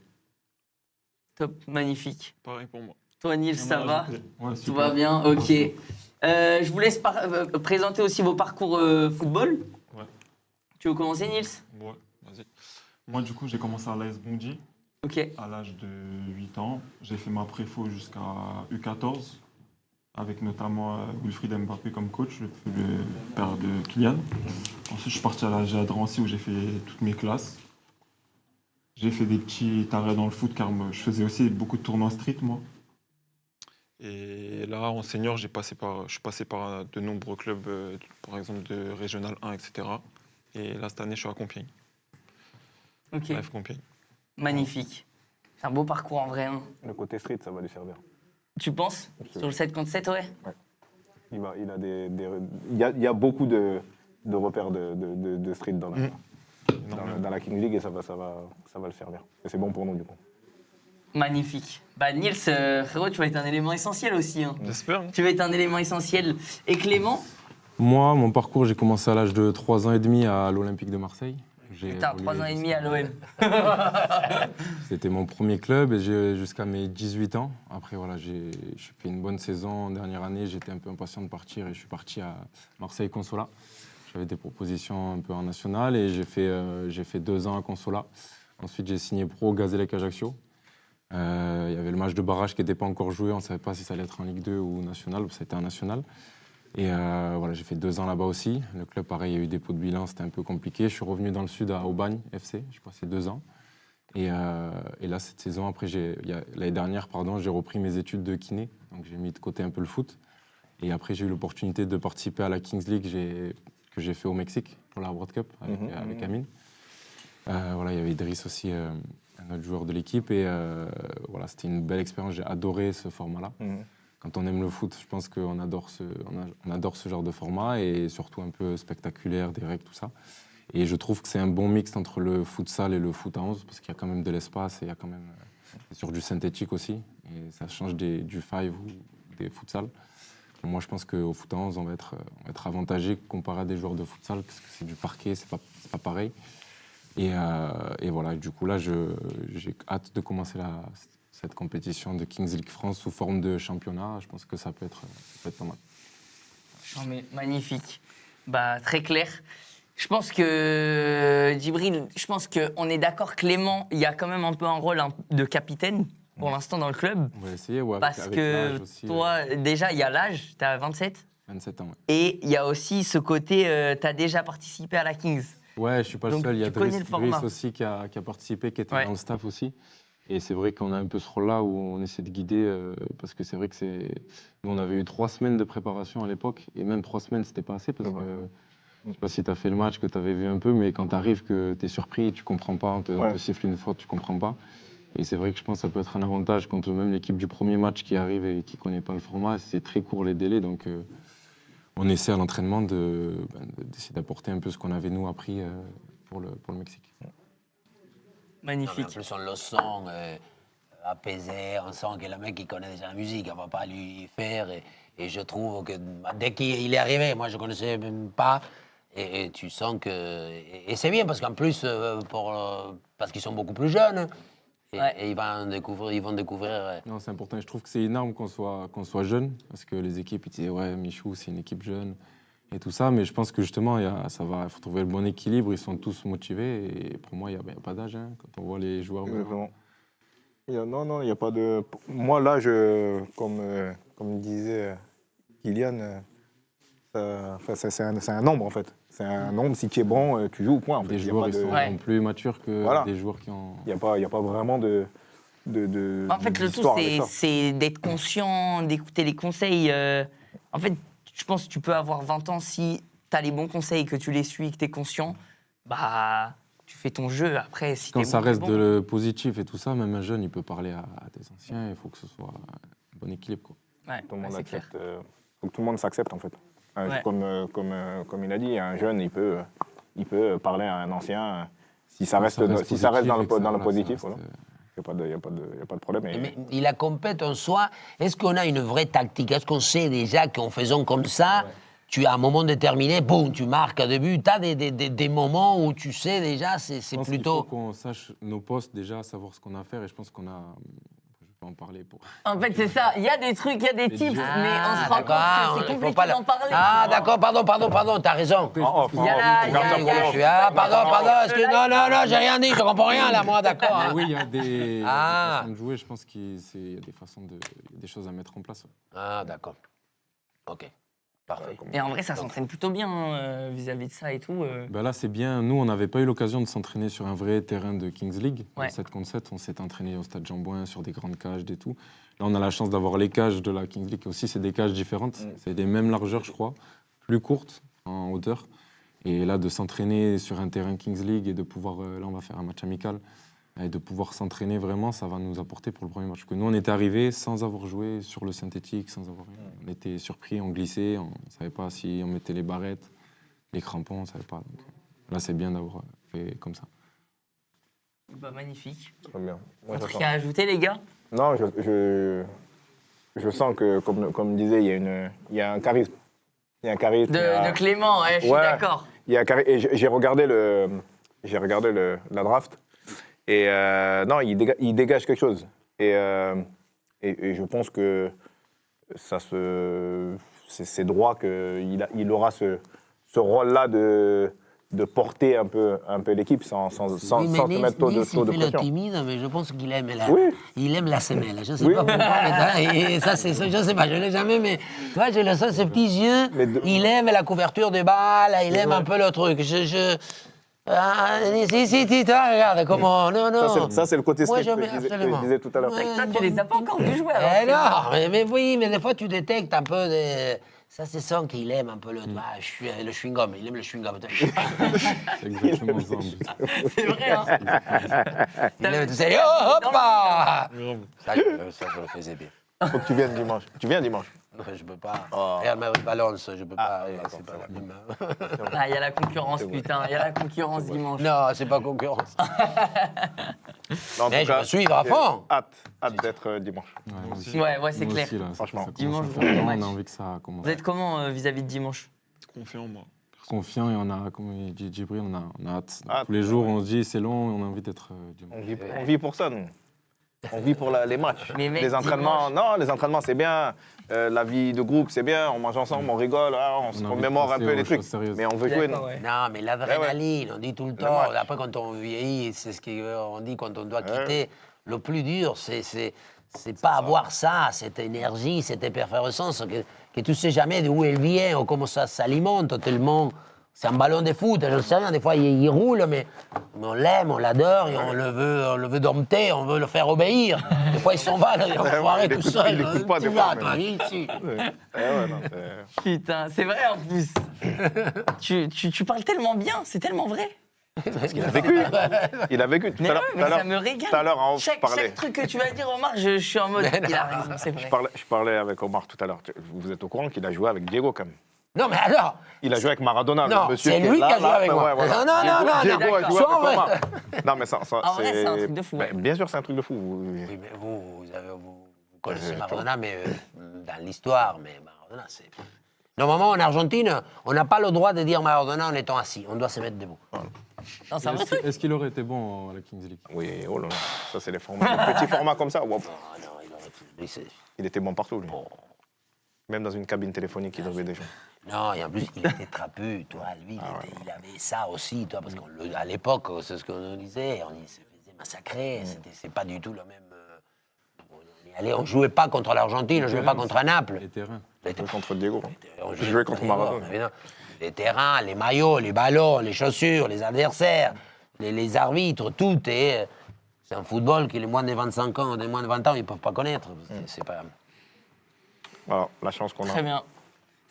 Top, magnifique. Pareil pour moi. Toi, Nils, ça va? Ouais, Tout super. va bien? Ok. Je vous laisse présenter aussi vos parcours football. Ouais. Tu veux commencer, Nils? Ouais, vas-y. Moi, du coup, j'ai commencé à l'AS Bondy Ok. à l'âge de 8 ans. J'ai fait ma préfo jusqu'à U14, avec notamment Wilfried Mbappé comme coach, le père de Kylian. Ensuite, je suis parti à la GA de Drancy où j'ai fait toutes mes classes. J'ai fait des petits arrêts dans le foot car je faisais aussi beaucoup de tournois street, moi. Et là, en senior, je suis passé par de nombreux clubs, par exemple de Régional 1, etc. Et là, cette année, je suis à Compiègne. Ok. Bref, Compiègne. Magnifique. C'est un beau parcours en vrai. Hein. Le côté street, ça va lui servir. Tu penses? Sur le 7 contre 7, ouais. Il y a beaucoup de repères de street dans la King League et ça va le servir. Et c'est bon pour nous, du coup. Magnifique. Bah Nils, frérot, tu vas être un élément essentiel aussi. Hein. J'espère. Tu vas être un élément essentiel. Et Moi, mon parcours, j'ai commencé à l'âge de 3 ans et demi à l'Olympique de Marseille. Putain, 3 ans et demi à l'OM. C'était mon premier club et jusqu'à mes 18 ans. Après, voilà, j'ai fait une bonne saison. En dernière année, j'étais un peu impatient de partir et je suis parti à Marseille-Consola. J'avais des propositions un peu en national et j'ai fait 2 ans à Consola. Ensuite, j'ai signé pro au Gazélec Ajaccio. Il y avait le match de barrage qui n'était pas encore joué. On ne savait pas si ça allait être en Ligue 2 ou national. Ça a été en national. Et voilà, j'ai fait 2 ans là-bas aussi. Le club, pareil, il y a eu des pots de bilan, c'était un peu compliqué. Je suis revenu dans le sud à Aubagne FC. J'ai passé 2 ans. Et là, cette saison, après, l'année dernière, j'ai repris mes études de kiné. Donc j'ai mis de côté un peu le foot. Et après, j'ai eu l'opportunité de participer à la Kings League que j'ai fait au Mexique pour la World Cup avec Amine. Voilà, il y avait Idriss aussi, un autre joueur de l'équipe. Et voilà, c'était une belle expérience. J'ai adoré ce format-là. Quand on aime le foot, je pense qu'on adore ce genre de format et surtout un peu spectaculaire, des règles, tout ça. Et je trouve que c'est un bon mix entre le futsal et le foot à 11 parce qu'il y a quand même de l'espace et il y a quand même sur du synthétique aussi. Et ça change du 5 ou des futsal. Moi, je pense qu'au foot à 11, on va être avantagé comparé à des joueurs de futsal parce que c'est du parquet, c'est pas pareil. Et voilà, du coup, là, j'ai hâte de commencer cette compétition de Kings League France sous forme de championnat. Je pense que ça peut être pas mal. Non, mais magnifique. Bah, très clair. Je pense que, Djibril, on est d'accord, Clément, il y a quand même un peu un rôle de capitaine pour l'instant dans le club. On va essayer, ouais. Parce que aussi, toi, déjà, il y a l'âge, tu as 27. 27 ans, ouais. Et il y a aussi ce côté, tu as déjà participé à la Kings. Ouais, je suis pas le Donc, seul. Il y a tu connais le format. Driss aussi qui a participé, qui était dans le staff aussi. Et c'est vrai qu'on a un peu ce rôle-là où on essaie de guider, parce que c'est vrai que nous, on avait eu 3 semaines de préparation à l'époque, et même 3 semaines, c'était pas assez, parce que je sais pas si tu as fait le match, que tu avais vu un peu, mais quand tu arrives, que tu es surpris, tu comprends pas, on te siffle une faute, tu comprends pas. Et c'est vrai que je pense que ça peut être un avantage contre même l'équipe du premier match qui arrive et qui connaît pas le format. C'est très court les délais, donc on essaie à l'entraînement d'essayer d'apporter un peu ce qu'on avait nous appris pour le Mexique. Magnifique. En plus, on le sent apaisé, on sent que le mec il connaît déjà la musique, on va pas lui faire. Et je trouve que dès qu'il est arrivé, moi je connaissais même pas, et tu sens que. Et c'est bien parce qu'en plus, parce qu'ils sont beaucoup plus jeunes, et ils vont découvrir. Non, c'est important. Je trouve que c'est énorme qu'on soit jeune, parce que les équipes, ils disaient ouais, Michou, c'est une équipe jeune. Et tout ça, mais je pense que justement, il faut trouver le bon équilibre, ils sont tous motivés, et pour moi, il n'y a pas d'âge, hein, quand on voit les joueurs. Exactement. Non, il n'y a pas de... Moi, là, comme disait Kylian, c'est un nombre, en fait. C'est un nombre, si tu es bon, tu joues, point. En fait. Des joueurs, ils sont plus matures que des joueurs qui ont... Il n'y a pas vraiment de en fait, le tout, c'est d'être conscient, d'écouter les conseils. En fait, je pense que tu peux avoir 20 ans si tu as les bons conseils, que tu les suis, que tu es conscient, bah tu fais ton jeu. Après, si quand ça reste de le positif et tout ça, même un jeune, il peut parler à des anciens. Il faut que ce soit un bon équilibre, quoi. Ouais, tout le monde c'est clair. Faut que tout le monde s'accepte, en fait. Comme il a dit, un jeune, il peut parler à un ancien. Si ça reste dans le positif, voilà. Il n'y a pas de problème. Mais il a compète en soi. Est-ce qu'on a une vraie tactique? Est-ce qu'on sait déjà qu'en faisant comme ça, tu à un moment déterminé, boum, tu marques à début. Tu as des moments où tu sais déjà, c'est Je pense plutôt... qu'il faut qu'on sache nos postes déjà, savoir ce qu'on a à faire et je pense qu'on a... Je vais pas en parler pour... En fait, c'est ça. Il y a des trucs, il y a des tips, mais on se rend compte que c'est il faut compliqué pas d'en parler. Ah, d'accord, pardon, t'as raison. En off, Il y a la- il y a- il y a- Je suis, pardon, non, j'ai rien dit, je comprends rien là, moi, d'accord. Mais hein. oui, il y a des Ah. façons de jouer, je pense qu'il y a des façons de... il y a des choses à mettre en place. Ah, d'accord. Ok, parfait. Et en vrai, ça s'entraîne plutôt bien vis-à-vis de ça et tout. Ben là, c'est bien. Nous, on n'avait pas eu l'occasion de s'entraîner sur un vrai terrain de Kings League. Ouais. En 7 contre 7, on s'est entraîné au stade Jean-Bouin sur des grandes cages et tout. Là, on a la chance d'avoir les cages de la Kings League aussi. C'est des cages différentes. C'est des mêmes largeurs, je crois, plus courtes en hauteur. Et là, de s'entraîner sur un terrain Kings League et de pouvoir... là, on va faire un match amical. Et de pouvoir s'entraîner vraiment, ça va nous apporter pour le premier match. Parce que nous, on était arrivés sans avoir joué sur le synthétique, sans avoir rien. On était surpris, on glissait, on ne savait pas si on mettait les barrettes, les crampons, on ne savait pas. Donc, là, c'est bien d'avoir fait comme ça. Bah, magnifique. Très bien. Un truc à ajouter, les gars? Non, je sens que, comme disait, il y a un charisme. Il y a un charisme. De Clément, ouais, je suis Ouais. d'accord. Il y a un charisme. Et j'ai regardé la draft. Et non, il dégage quelque chose. Et je pense que c'est droit qu'il aura ce rôle-là de porter un peu l'équipe sans se mettre trop de il fait le pression. timide, mais je pense qu'il aime Oui. il aime la semelle. Je ne sais Oui. pas pourquoi, mais ça, je sais pas, je ne l'ai jamais, mais toi, je le sens, ses petits yeux, il aime la couverture de balle, il aime un peu le truc. Si, toi, regarde comment... Non. Ça, c'est le côté Moi, strict je que mets je absolument. disais tout à l'heure. Ouais. Toi, tu les as pas encore vu jouer. Eh alors, non, mais oui, mais des fois, tu détectes un peu de... Ça, c'est ça qu'il aime un peu le chewing-gum. Il aime le chewing-gum. C'est exactement ça. en plus. C'est vrai, hein. Il aime tout ça. Oh, hop là ça, je le faisais bien. Faut que tu viennes dimanche. Tu viens dimanche. Non, je peux pas. Oh. Regarde ma balance, je peux pas. d'accord, C'est pas ça la va. même. Ah, il y a la concurrence, putain. Il y a la concurrence dimanche. Non, c'est pas concurrence. En Mais tout je cas, vais suivre à j'ai fond. Hâte d'être dimanche. Ouais, moi aussi. Ouais, c'est Moi clair. aussi, là, Franchement. ça commence Dimanche, à vous faire avez long, match. on a envie que ça commence. Vous êtes comment vis-à-vis de dimanche? Confiant, moi. Confiant et on a, comme il dit Djibril, on a hâte. Hâte, Tous les jours, ouais. on se dit c'est long et on a envie d'être dimanche. On vit pour ça, nous. On vit pour les matchs. Mais mec, les entraînements, non, les entraînements, c'est bien. La vie de groupe, c'est bien. On mange ensemble, on rigole, on se On a envie de remémore un passer peu aux les trucs. choses sérieuses. Mais on veut jouer, D'accord, nous. ouais. Non, mais l'adrénaline, on dit tout le temps. match. Après, quand on vieillit, c'est ce qu'on dit quand on doit Ouais. quitter. Le plus dur, c'est pas avoir ça, cette énergie, cette effervescence, que tu sais jamais d'où elle vient ou comment ça s'alimente tellement. C'est un ballon de foot, je ne sais rien, des fois il roule, mais on l'aime, on l'adore, et on le veut dompter, on veut le faire obéir. Des fois il s'en va, là, il va foirer tout seul. il écoute pas Tu des vas, fois, toi, mais- viens ici. Ouais, non, c'est- Putain, c'est vrai en plus. tu parles tellement bien, c'est tellement vrai. Il a vécu. Il a vécu. Tout Mais à ouais, l'heure, mais ça me régale. tout à l'heure, en off, je Chaque parlais. truc que tu vas dire, Omar, je suis en mode. Il a raison, c'est vrai. Je parlais avec Omar tout à l'heure. Vous êtes au courant qu'il a joué avec Diego, quand même. Non, mais alors, Il a joué avec Maradona, Non, le monsieur c'est qui est lui là, qui a joué là, avec moi. ouais, voilà. Non, Diego a d'accord. joué Sans avec vrai. Omar. Non, mais ça En vrai, c'est un truc de fou, Ben, ouais. bien sûr, c'est un truc de fou. oui, mais vous connaissez Maradona, mais dans l'histoire, mais Maradona, c'est... Normalement, en Argentine, on n'a pas le droit de dire Maradona en étant assis. On doit se mettre debout. Non, c'est un vrai truc. Est-ce qu'il aurait été bon à la Kings League? Oui, oh là là. Ça, c'est les petits formats comme ça. Wow. Ah non, il aurait pu. Lui, c'est- Il était bon partout, lui. Bon. Même dans une cabine téléphonique, il devait des gens. Non, et en plus, il était trapu, toi, lui, il avait ça aussi, toi, parce qu'à l'époque, c'est ce qu'on nous disait, il se faisait massacrer, c'est pas du tout le même... on jouait pas contre l'Argentine, on jouait pas contre Naples. Les terrains. Il jouait contre Diego. On Je jouais contre les Maradona. joueurs, évidemment. Les terrains, les maillots, les ballons, les chaussures, les adversaires, les arbitres, tout est... C'est un football que les moins de 25 ans, des moins de 20 ans, ils ne peuvent pas connaître. C'est pas... Voilà, la chance qu'on a. Très bien.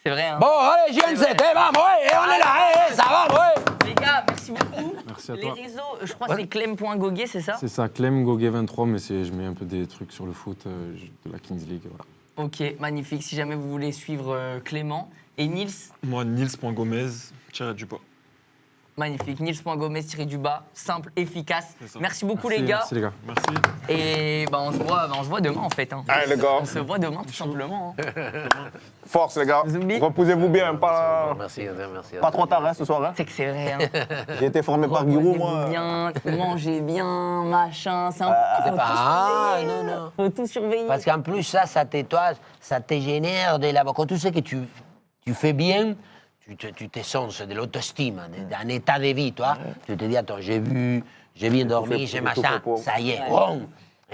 C'est vrai, hein. Bon, allez, JN7, vamos, ouais, et on est là, ça va, ouais. Les gars, merci beaucoup. Merci à Les toi. réseaux, je crois que c'est clem.goguet, c'est ça? C'est ça, Clem Goguet 23, mais je mets un peu des trucs sur le foot de la Kings League. Voilà. Ok, magnifique. Si jamais vous voulez suivre Clément et Nils, Moi, Nils.Gomez, tiré du poids. Magnifique. Nils.Gomez, Thierry Dubas, simple, efficace. Merci beaucoup les gars. Merci les gars. Merci. Et on se voit demain en fait. Hein. Allez les gars, On se voit demain tout simplement. Hein. force les gars. Zombie. Reposez-vous bien, pas Merci, merci. pas trop tard hein, ce soir. Hein. C'est que c'est vrai. Hein. J'ai été formé par Giroud, moi. Bien, mangez bien, machin. C'est un faut Ah, tout surveiller. non. Faut tout surveiller. Parce qu'en plus, ça te génère de la... Quand tu sais que tu fais bien, tu t'essences de l'autostime, d'un état de vie, toi. Tu te dis, attends, j'ai bien dormi, j'ai machin, ça y est, bon.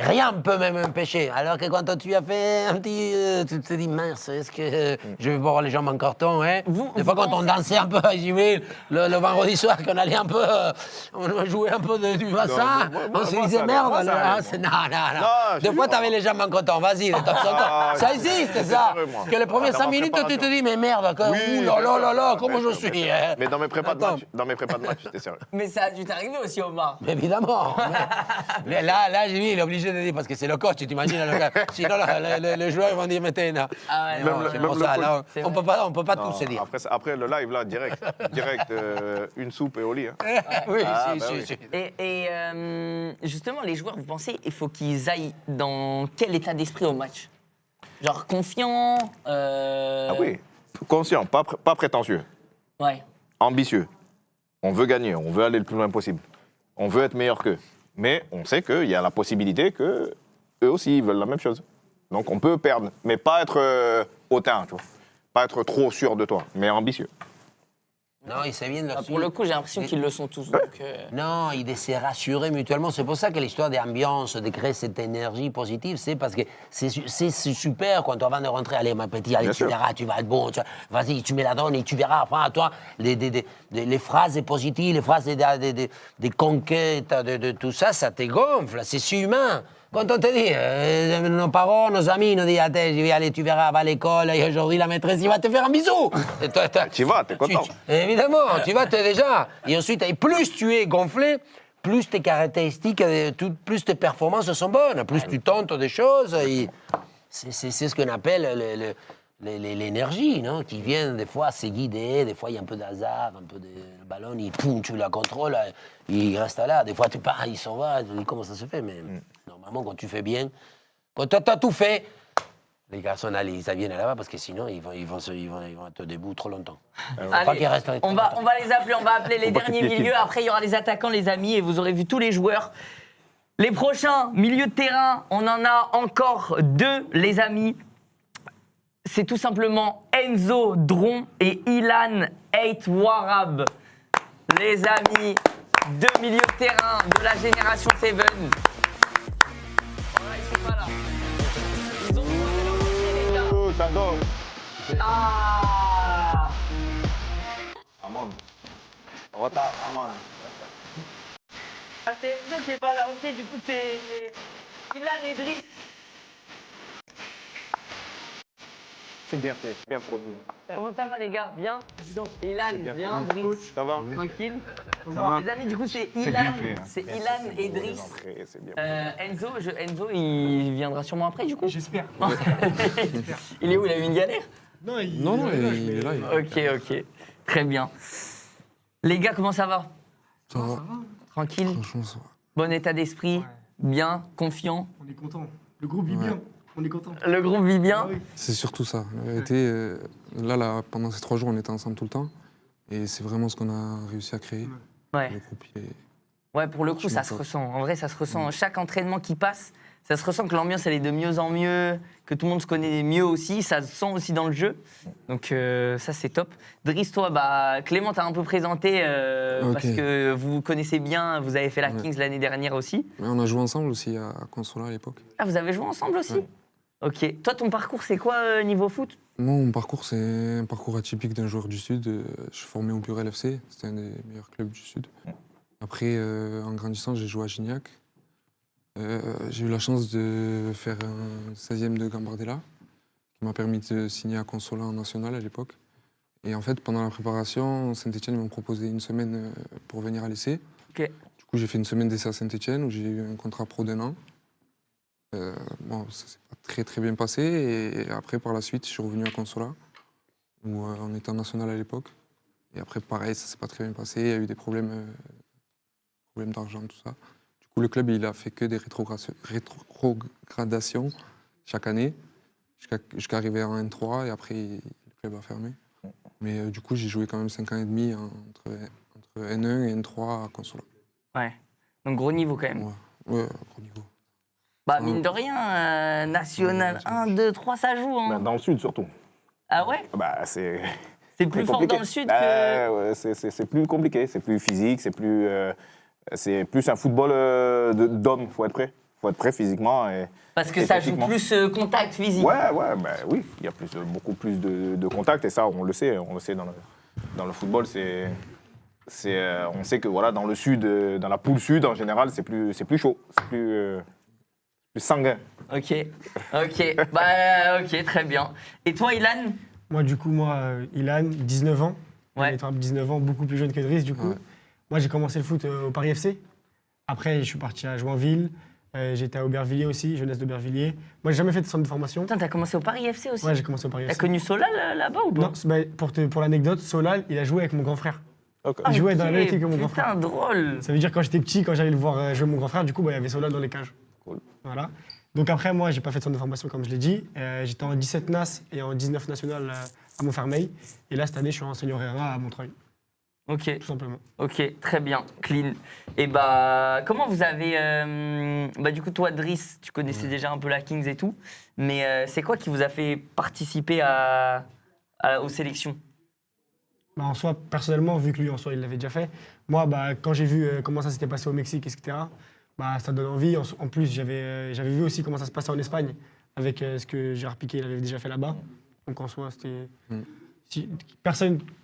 Rien ne peut même m'empêcher. Alors que quand tu as fait un petit... tu te dis, mince, est-ce que je vais voir les jambes en carton, hein? Des fois, quand on dansait un peu à Giville, le vendredi soir, qu'on allait un peu... on jouait un peu du bassin, on se disait, merde, non. Des fois, tu avais les jambes en carton, vas-y, le top 50. Ça existe, ça. Que les premières 5 minutes, tu te dis, mais merde, ouh là là, comment je suis, hein? Mais dans mes prépas de match, j'étais sérieux. Mais ça a dû t'arriver aussi, Omar. Mais évidemment. Mais là, Jimmy, il est obligé de dire, parce que c'est le coach, tu t'imagines. Sinon, les joueurs vont dire, mettez, non. Ah ouais, Non, non, c'est pour ça, là, on peut pas Non, tout se dire. Après le live, là, direct, une soupe et au lit. Hein. Oui, Ah, si, bah si, oui. si. Et justement, les joueurs, vous pensez, il faut qu'ils aillent dans quel état d'esprit au match? Genre confiant Ah oui, conscient, pas prétentieux, Ouais. ambitieux. On veut gagner, on veut aller le plus loin possible. On veut être meilleur qu'eux. Mais on sait qu'il y a la possibilité qu'eux aussi, ils veulent la même chose. Donc on peut perdre, mais pas être hautain, tu vois. Pas être trop sûr de toi, mais ambitieux. Non, il sait bien de leur Pour le coup, j'ai l'impression qu'ils le sont tous. Donc, Non, ils se rassurer mutuellement. C'est pour ça que l'histoire d'ambiance, de créer cette énergie positive, c'est parce que c'est super quand avant de rentrer, allez, ma petite, allez, Bien tu sûr. verras, tu vas être bon, vas-y, tu me la donnes et tu verras. Après, à toi, les phrases positives, les phrases des conquêtes, de tout ça, ça te gonfle, c'est si humain. Quand on te dit, nos parents, nos amis nous disent, attends, je vais aller, tu verras, va à l'école, et aujourd'hui la maîtresse, il va te faire un bisou. Et toi, Tu vas, t'es content. Évidemment, tu vas déjà. Et ensuite, et plus tu es gonflé, plus tes caractéristiques, plus tes performances sont bonnes, plus tu tentes des choses. C'est ce qu'on appelle l'énergie, non? Qui vient des fois se guider, des fois il y a un peu d'hasard, un peu de le ballon, tu la contrôles, il reste là. Des fois tu pars, il s'en va, tu dis comment ça se fait, mais normalement quand tu fais bien, quand tu as tout fait, les garçons, allez, ça viennent là-bas parce que sinon ils vont être debout trop longtemps. Pas allez, qu'ils restent on va les appeler, on va appeler les Faut pas derniers qu'ils piétinent. milieux. Après, il y aura les attaquants, les amis, et vous aurez vu tous les joueurs. Les prochains milieux de terrain, on en a encore 2, les amis. C'est tout simplement Enzo Dron et Ilan Ait Warab. Les amis, 2 milieux de terrain de la génération 7. Voilà, ils sont pas là. Ils ont trouvé leur marché, les gars. Oh, j'adore. Ah Amande. Retard, amande. Ah, c'est pas là, ok, du coup, c'est Ilan et Driss. C'est bien fait, bien produit. Comment ça va, les gars? Bien? Ilan, bien, Driss. Ça va? Tranquille. va. Les amis, du coup, c'est Ilan. bien fait, hein. C'est Ilan et Driss. C'est bien. Enzo, il viendra sûrement après, du coup. J'espère. Il est où? Il a eu une galère? Non, Non, il est là. Ok. Très bien. Les gars, comment ça va? Ça va. Tranquille? Franchement, ça va. Bon état d'esprit? Ouais. Bien? Confiant? On est content. Le groupe vit bien. On est content. Le groupe vit bien? Ah oui. C'est surtout ça. La vérité, là, pendant ces 3 jours, on était ensemble tout le temps. Et c'est vraiment ce qu'on a réussi à créer. Ouais. Le groupe, il est... Ouais, pour le coup, Je ça m'en se sors. ressent. En vrai, ça se ressent. Chaque entraînement qui passe, ça se ressent que l'ambiance, elle est de mieux en mieux, que tout le monde se connaît mieux aussi. Ça se sent aussi dans le jeu. Donc, ça, c'est top. Driss, toi, Clément t'a un peu présenté Ok. parce que vous vous connaissez bien. Vous avez fait la Ouais. Kings l'année dernière aussi. Mais on a joué ensemble aussi à Consola à l'époque. Ah, vous avez joué ensemble aussi? Ouais. Ok. Toi, ton parcours, c'est quoi niveau foot? Moi, mon parcours, c'est un parcours atypique d'un joueur du Sud. Je suis formé au Burel FC, c'était un des meilleurs clubs du Sud. Après, en grandissant, j'ai joué à Gignac. J'ai eu la chance de faire un 16e de Gambardella, qui m'a permis de signer à Consola en national à l'époque. Et en fait, pendant la préparation, Saint-Etienne m'a proposé une semaine pour venir à l'essai. Ok. Du coup, j'ai fait une semaine d'essai à Saint-Etienne où j'ai eu un contrat pro d'1 an. Bon, ça s'est pas très bien passé. Et après, par la suite, je suis revenu à Consola, où on était en national à l'époque. Et après, pareil, ça s'est pas très bien passé. Il y a eu des problèmes d'argent, tout ça. Du coup, le club, il a fait que des rétrogradations chaque année, jusqu'à arriver en N3, et après, le club a fermé. Mais du coup, j'ai joué quand même 5 ans et demi entre N1 et N3 à Consola. Ouais. Donc gros niveau quand même. Ouais, gros niveau. Bah mine de rien, National 1, 2, 3, ça joue. Hein. Ben, dans le sud surtout. Ah ouais? Bah, c'est plus fort compliqué. dans le sud que... Ouais, c'est plus compliqué, c'est plus physique, c'est plus un football d'homme, faut être prêt. Faut être prêt physiquement. Parce que ça joue plus contact physique. Ouais, oui, il y a beaucoup plus de contact et ça, on le sait dans le football, on sait que voilà, dans le sud, dans la poule sud, en général, c'est plus chaud, c'est plus sanguin. Ok, bah ok, très bien. Et toi, Ilan? Moi, Ilan, 19 ans. Ouais. Étant 19 ans, beaucoup plus jeune que Driss, du coup. Ouais. Moi, j'ai commencé le foot au Paris FC. Après, je suis parti à Joinville. J'étais à Aubervilliers aussi, jeunesse d'Aubervilliers. Moi, j'ai jamais fait de centre de formation. Putain, t'as commencé au Paris FC aussi? Ouais, j'ai commencé au Paris T'as FC. connu Solal là-bas ou pas? Non, pour l'anecdote, Solal, il a joué avec mon grand frère. Ok. Il jouait dans la même équipe que mon grand frère. Putain, drôle. Ça veut dire que quand j'étais petit, quand j'allais le voir jouer mon grand frère, du coup, il y avait Solal dans les cages. Cool. Voilà. Donc après, moi, j'ai pas fait de centre de formation, comme je l'ai dit. J'étais en 17 NAS et en 19 national à Montfermeil. Et là, cette année, je suis en senior R1 à Montreuil, Ok, tout simplement. ok, très bien, clean. Et bah, comment vous avez... bah du coup, toi, Driss, tu connaissais déjà un peu la Kings et tout. Mais c'est quoi qui vous a fait participer aux sélections? Bah, en soi, personnellement, vu que lui, en soi, il l'avait déjà fait, moi, quand j'ai vu comment ça s'était passé au Mexique, etc., ça donne envie. En plus, j'avais vu aussi comment ça se passait en Espagne, avec ce que Gérard Piqué il avait déjà fait là-bas. Donc en soi, c'était...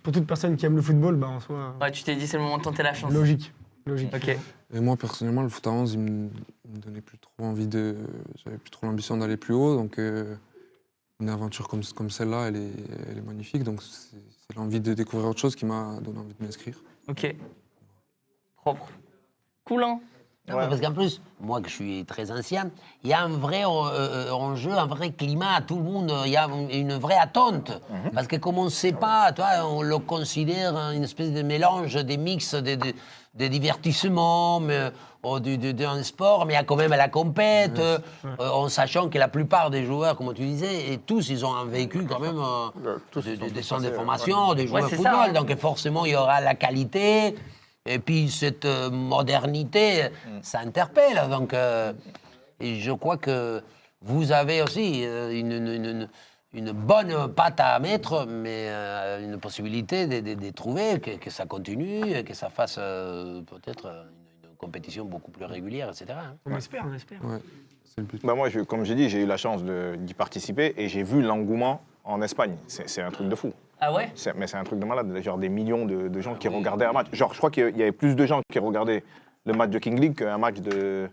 pour toute personne qui aime le football, en soi, Ouais, tu t'es dit, c'est le moment de tenter la chance. logique. Ok. Et moi, personnellement, le foot à 11, il me donnait plus trop envie de... J'avais plus trop l'ambition d'aller plus haut, donc une aventure comme celle-là, elle est magnifique, donc c'est l'envie de découvrir autre chose qui m'a donné envie de m'inscrire. Ok. Propre. Cool, hein? Non, mais parce qu'en plus, moi que je suis très ancien, il y a un vrai enjeu, un vrai climat, tout le monde, il y a une vraie attente. Parce que comme on ne sait pas, toi, on le considère une espèce de mélange, des mix, des divertissements, d'un sport, mais il y a quand même la compète, en sachant que la plupart des joueurs, comme tu disais, et tous, ils ont un vécu quand même des centres de formation, des joueurs de c'est football. ça, hein. Donc forcément, il y aura la qualité. Et puis cette modernité, ça interpelle. Donc, et je crois que vous avez aussi une bonne patte à mettre, mais une possibilité de trouver, que ça continue, que ça fasse peut-être une compétition beaucoup plus régulière, etc. hein. On espère. Ouais, c'est le but. Bah moi, comme j'ai dit, j'ai eu la chance d'y participer et j'ai vu l'engouement en Espagne. C'est un truc de fou. Ah ouais? Mais c'est un truc de malade. Genre des millions de gens qui regardaient un match. Genre, je crois qu'il y avait plus de gens qui regardaient le match de King League qu'un match de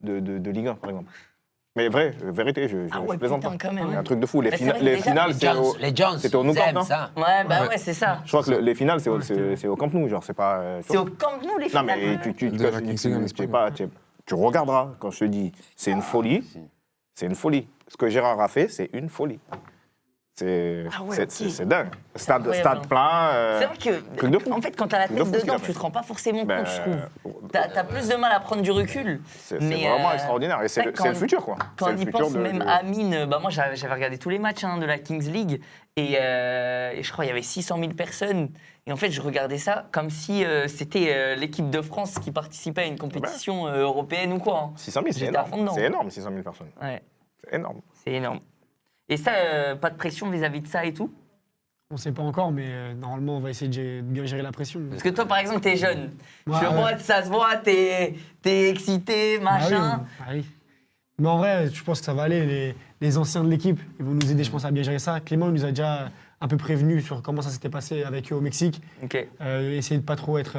Ligue 1, par exemple. Mais vérité, je plaisante putain, pas. quand même. C'est un truc de fou. Les Bah, c'est vrai que finales, Les Jones, c'était au Nou ils Camp, aiment non? ça. Ouais, bah ouais, c'est ça. Je crois que les finales, c'est au Camp Nou, genre, c'est pas... C'est au Camp Nou, les Non, finales. mais De la Kings League en Espagne. tu regarderas quand je te dis, c'est une folie. C'est une folie. Ce que Gérard a fait, c'est une folie. C'est dingue. Stade plein. C'est vrai truc de que, fou. en fait, quand t'as la Truc de tête fou, ce qu'il dedans, a tu fait. te rends pas forcément Ben, compte, je trouve. T'as plus de mal à prendre du recul. C'est mais, vraiment extraordinaire. Et c'est le futur, quoi. Quand C'est on le y futur pense, même de- Amine, bah moi j'avais regardé tous les matchs de la Kings League et je crois qu'il y avait 600 000 personnes. Et en fait, je regardais ça comme si c'était l'équipe de France qui participait à une compétition européenne ou quoi. hein. 600 000, c'est J'étais à énorme. fond dedans. C'est énorme, 600 000 personnes. Ouais, C'est énorme. c'est énorme. Et ça, pas de pression vis-à-vis de ça et tout? On ne sait pas encore, mais normalement, on va essayer de bien gérer la pression. Parce que toi, par exemple, t'es jeune. Ouais, Je vois, ça se voit, t'es excité, machin. Oui. Mais en vrai, je pense que ça va aller. Les anciens de l'équipe, ils vont nous aider, je pense, à bien gérer ça. Clément, il nous a déjà un peu prévenu sur comment ça s'était passé avec eux au Mexique. Ok. Essayer de pas trop être,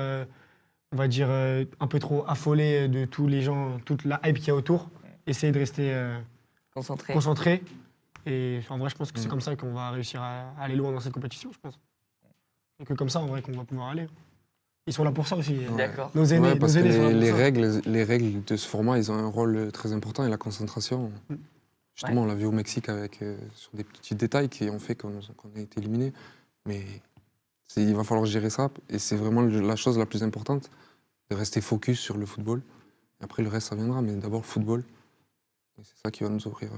on va dire, un peu trop affolé de tous les gens, toute la hype qu'il y a autour. Essayer de rester concentré. Et en vrai, je pense que c'est comme ça qu'on va réussir à aller loin dans cette compétition, je pense. Et que comme ça, en vrai, qu'on va pouvoir aller. Ils sont là pour ça aussi. D'accord. Nos aînés, Ouais, parce que nos aînés sont là pour ça. les règles de ce format, ils ont un rôle très important et la concentration. Justement, on l'a vu au Mexique avec, sur des petits détails qui ont fait qu'on a été éliminé. Mais Il va falloir gérer ça et c'est vraiment la chose la plus importante, de rester focus sur le football. Et après, le reste, ça viendra, mais d'abord le football. Et c'est ça qui va nous ouvrir.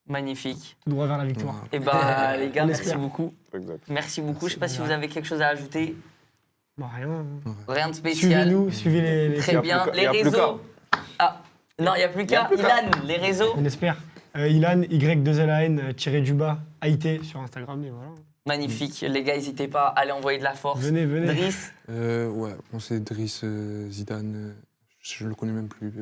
Magnifique. Tout droit vers la victoire. Voilà. Et bah, les gars, On merci espère. beaucoup. Exact. Merci beaucoup. Je sais pas si vous avez quelque chose à ajouter. Bah, rien. Rien de spécial. Suivez-nous, suivez les Très bien. plus qu'à- Les y a plus réseaux. Ah, non, il n'y a plus qu'à. Ilan, les réseaux. On espère. Ilan, Y2LAN-du-bas, AIT sur Instagram, et voilà. Magnifique. Les gars, n'hésitez pas à aller envoyer de la force. Venez. Driss. Ouais, moi c'est Driss, Zidane, je le connais même plus.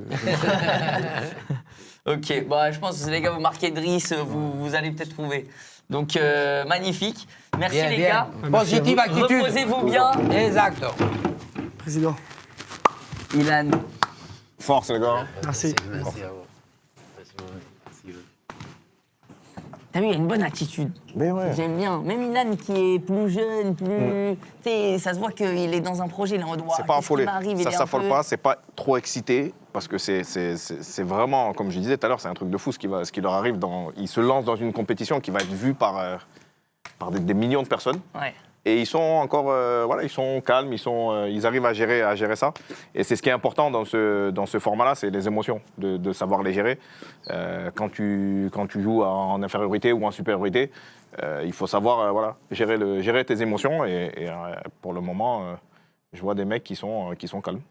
Ok, bah, je pense que les gars, vous marquez Driss, vous allez peut-être trouver. Donc, magnifique. Merci Bien, les bien. gars. Positive attitude. Reposez-vous bien. Exact. Président, Ilan. Force, les gars. merci. Merci à vous. T'as vu, il a une bonne attitude. Mais ouais. J'aime bien. Même Ilan qui est plus jeune, plus. Tu sais, ça se voit qu'il est dans un projet, il est en droit. C'est pas affolé. Ça s'affole peu... pas, c'est pas trop excité, parce que c'est vraiment, comme je disais tout à l'heure, c'est un truc de fou ce qui leur arrive. Ils se lancent dans une compétition qui va être vue par des millions de personnes. Ouais. Et ils sont encore, voilà, ils sont calmes, ils arrivent à gérer ça. Et c'est ce qui est important dans ce format-là, c'est les émotions, de savoir les gérer. Quand tu joues en infériorité ou en supériorité, il faut savoir, voilà, gérer tes émotions. Et pour le moment, je vois des mecs qui sont calmes.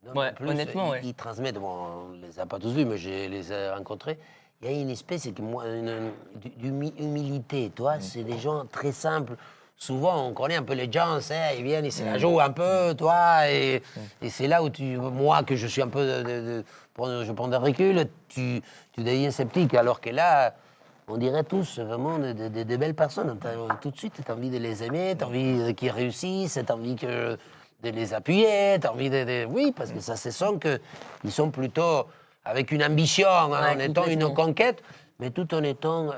Non, Ouais, en plus, honnêtement, ouais. Ils transmettent, bon, on ne les a pas tous vus, mais je les ai rencontrés. Il y a une espèce d'humilité, toi. C'est des gens très simples. Souvent, on connaît un peu les gens, ils viennent, ils se la jouent un peu, toi. Et c'est là où moi, que je suis un peu, je prends de recul, tu deviens sceptique. Alors que là, on dirait tous vraiment de belles personnes. Tout de suite, tu as envie de les aimer, tu as envie qu'ils réussissent, tu as envie de les appuyer, tu as envie Oui, parce que ça se sent qu'ils sont plutôt avec une ambition, en étant une conquête, mais tout en étant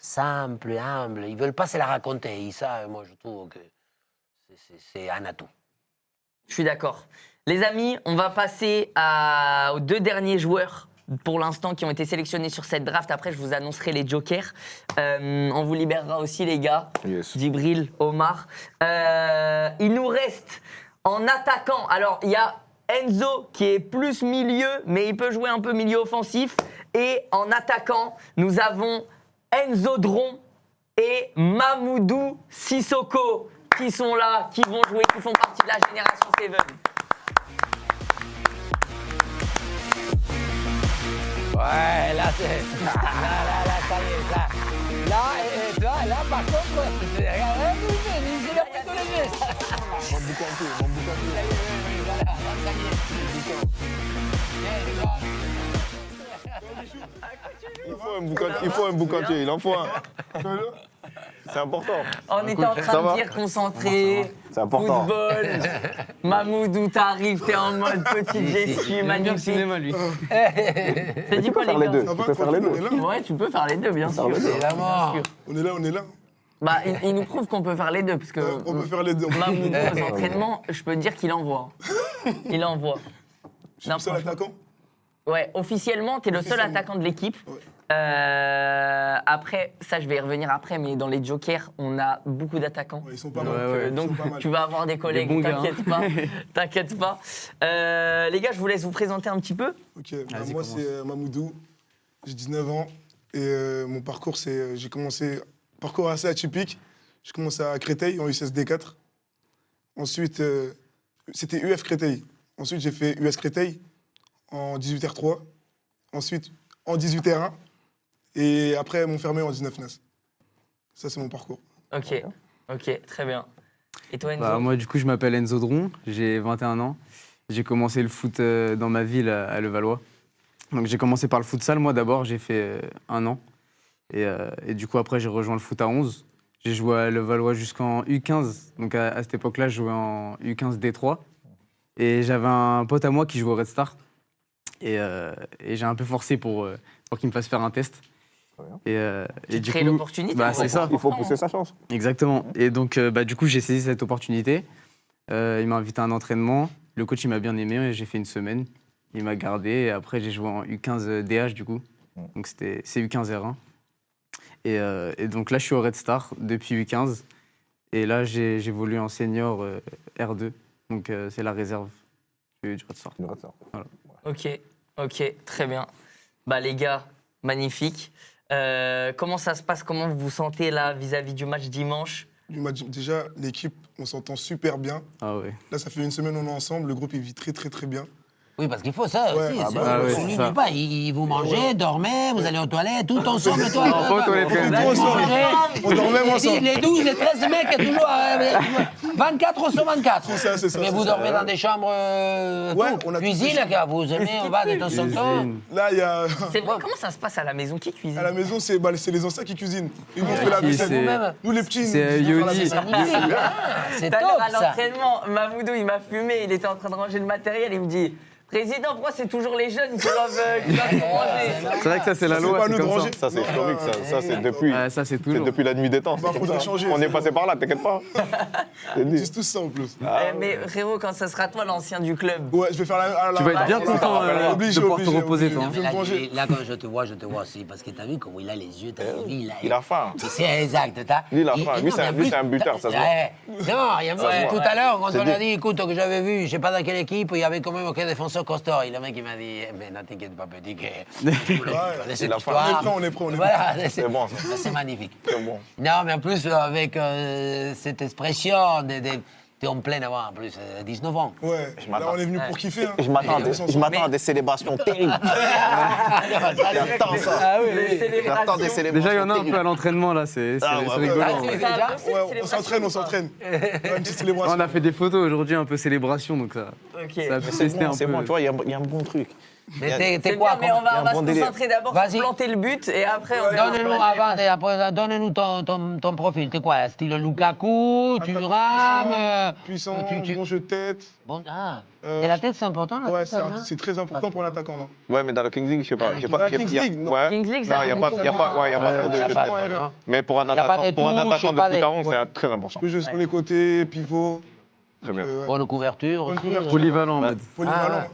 simple et humble. Ils ne veulent pas se la raconter. Et ça, moi, je trouve que c'est un atout. Je suis d'accord. Les amis, on va passer aux 2 derniers joueurs pour l'instant qui ont été sélectionnés sur cette draft. Après, je vous annoncerai les jokers. On vous libérera aussi, les gars. Yes. Djibril, Omar. Il nous reste en attaquant. Alors, il y a Enzo qui est plus milieu, mais il peut jouer un peu milieu offensif. Et en attaquant, nous avons Enzo Dron et Mamoudou Sissoko qui sont là, qui vont jouer, qui font partie de la génération 7. Ouais, là, ça y est, ça. Là, par contre, j'ai la pris dans les gestes. Il faut un boucantier, il en faut un. C'est important. On était en ça train va de dire concentré, C'est important. football. Mamoudou, t'arrives, t'es en mode petite gestu, magnifique. C'est dit quoi, les Faire les gars deux. Tu peux faire les deux. Ouais, tu peux faire les deux, bien sûr. C'est la mort. On est là. Bah, il nous prouve qu'on peut faire les deux, parce que On peut faire les deux. Mamoudou, aux entraînements, je peux te dire qu'il envoie. Il envoie. Je suis le seul attaquant. Ouais, officiellement, t'es le seul attaquant de l'équipe. Ouais. Après, ça, je vais y revenir après, mais dans les jokers, on a beaucoup d'attaquants. Ouais, ils sont pas mal. Donc, Ils sont pas mal. tu vas avoir des collègues, bons gars, t'inquiète pas. T'inquiète pas. Les gars, je vous laisse vous présenter un petit peu. Ok, bah, moi c'est Mamoudou, j'ai 19 ans et mon parcours j'ai commencé parcours assez atypique. J'ai commencé à Créteil en USS D4. Ensuite c'était UF Créteil. Ensuite j'ai fait US Créteil en 18R3. Ensuite en 18R1 et après Montfermeil en 19-9. Ça c'est mon parcours. Ok, très bien. Et toi, Enzo? Bah, moi, du coup, je m'appelle Enzo Dron, j'ai 21 ans. J'ai commencé le foot dans ma ville, à Levallois. Donc, j'ai commencé par le futsal, moi, d'abord. J'ai fait 1 an. Et du coup, après, j'ai rejoint le foot à 11. J'ai joué à Levallois jusqu'en U15. Donc, à cette époque-là, je jouais en U15 D3. Et j'avais un pote à moi qui jouait au Red Star. Et j'ai un peu forcé pour qu'il me fasse faire un test. Et du crées coup, l'opportunité. bah, c'est ça. Il faut pousser sa chance. Exactement. Et donc, du coup, j'ai saisi cette opportunité. Il m'a invité à un entraînement. Le coach, il m'a bien aimé. J'ai fait 1 semaine. Il m'a gardé. Et après, j'ai joué en U15 DH, du coup. Donc, c'est U15 R1. Et donc là, je suis au Red Star depuis U15. Et là, j'évolue en senior R2. Donc, c'est la réserve du Red Star. Voilà. Ok, très bien. Bah les gars, magnifique. Comment ça se passe? Comment vous vous sentez là vis-à-vis du match dimanche? Du match, déjà, l'équipe, on s'entend super bien. Ah ouais. Là, ça fait une semaine on est ensemble. Le groupe, il vit très, très, très bien. Oui, parce qu'il faut ça Ouais. aussi. Ah c'est- bah ouais, on c'est n'oublie ça. pas. Vous mangez, dormez, vous allez aux toilettes, tout ensemble. Toi, Non, pas aux toilettes, On fait quand tout même. ensemble. On dort même ensemble. Les 12, les 13 mecs, toujours 24 sur 24. C'est ça. Mais vous dormez dans des chambres Ouais, tout. on a Cuisine, tous- les gars, vous aimez, on va de temps en temps. Cuisine. Là, il y a... C'est vrai, comment ça se passe à la maison? Qui cuisine? À la maison, c'est les anciens qui cuisinent. Ils nous Ouais, fait la qui vaisselle. c'est- Nous, les petits, c'est nous, on fait la Yodi. vaisselle. C'est Tout à top, l'heure, à ça. l'entraînement, Mamoudou, il m'a fumé, il était en train de ranger le matériel, il me dit Président, pourquoi c'est toujours les jeunes qui doivent manger? C'est vrai que ça, c'est la C'est loi. pas C'est nous de comme ranger. Ça, c'est historique, ça c'est depuis, ça. Ça, c'est c'est toujours. depuis la nuit des temps. Bah, faudrait changer. On est passé par là, t'inquiète pas. C'est Ils dit. disent tous ça en plus. Mais frérot, quand ça sera toi l'ancien du club, Ouais, je vais faire la... Tu vas être bien content Obligé, de pouvoir te obligé, reposer, obligé. toi. Je vais me venger. Là, quand je te vois aussi, parce que t'as vu comment il a les yeux, t'as vu, Il a faim. C'est exact, t'as. Lui, il a faim. Lui, c'est un buteur, ça se voit. Non, il y a Ouais. tout à l'heure, quand C'est on a dit. dit, écoute, que j'avais vu, je sais pas dans quelle équipe, il y avait quand même aucun défenseur costaud. Et le mec, il m'a dit, mais non, t'inquiète pas, petit, que. C'est Il a faim. On est prêt. Voilà, C'est bon, ça. c'est magnifique. C'est bon. Non, mais en plus, avec cette expression, t'es en pleine avant, en plus, 19 ans. Ouais, là, on est venu pour kiffer. hein. Je m'attends à des célébrations terribles. J'attends ça. les J'attends des célébrations. célébrations Déjà, il y en a un terribles. peu à l'entraînement, là. C'est Ah, ouais, c'est ouais. rigolo. Ah, tu ouais. fais déjà Ouais, on s'entraîne. Ouais, une petite célébration. On a fait des photos aujourd'hui, un peu célébration, donc ça Ok. a pu tester un C'est bon, peu. tu vois, il y a un bon truc. Mais C'est t'es quoi bien, mais on il y a va, un on va bon se délire. concentrer d'abord Vas-y. sur planter le but et après on verra. Donne-nous avant, donne-nous ton profil. T'es quoi, style Lukaku, tu rames Puissant, tu- bon jeu de tête. Bon, ah. Euh, Et la tête, c'est important, là, Ouais, c'est ça, hein c'est très important pour un attaquant. Là. Ouais, mais dans le Kings League, je sais pas. Dans la Kings League, non. Ouais. Kings League, Non, ça il n'y a pas trop de jeu de tête. Mais pour un Y a pas attaquant de pour un touche, attaquant pas de des- foot à 11, c'est très important. Je peux jouer sur les côtés, pivot. Très bien. Ouais. Bonne couverture Bonne aussi. couverture. Polyvalent, en mode. Polyvalent.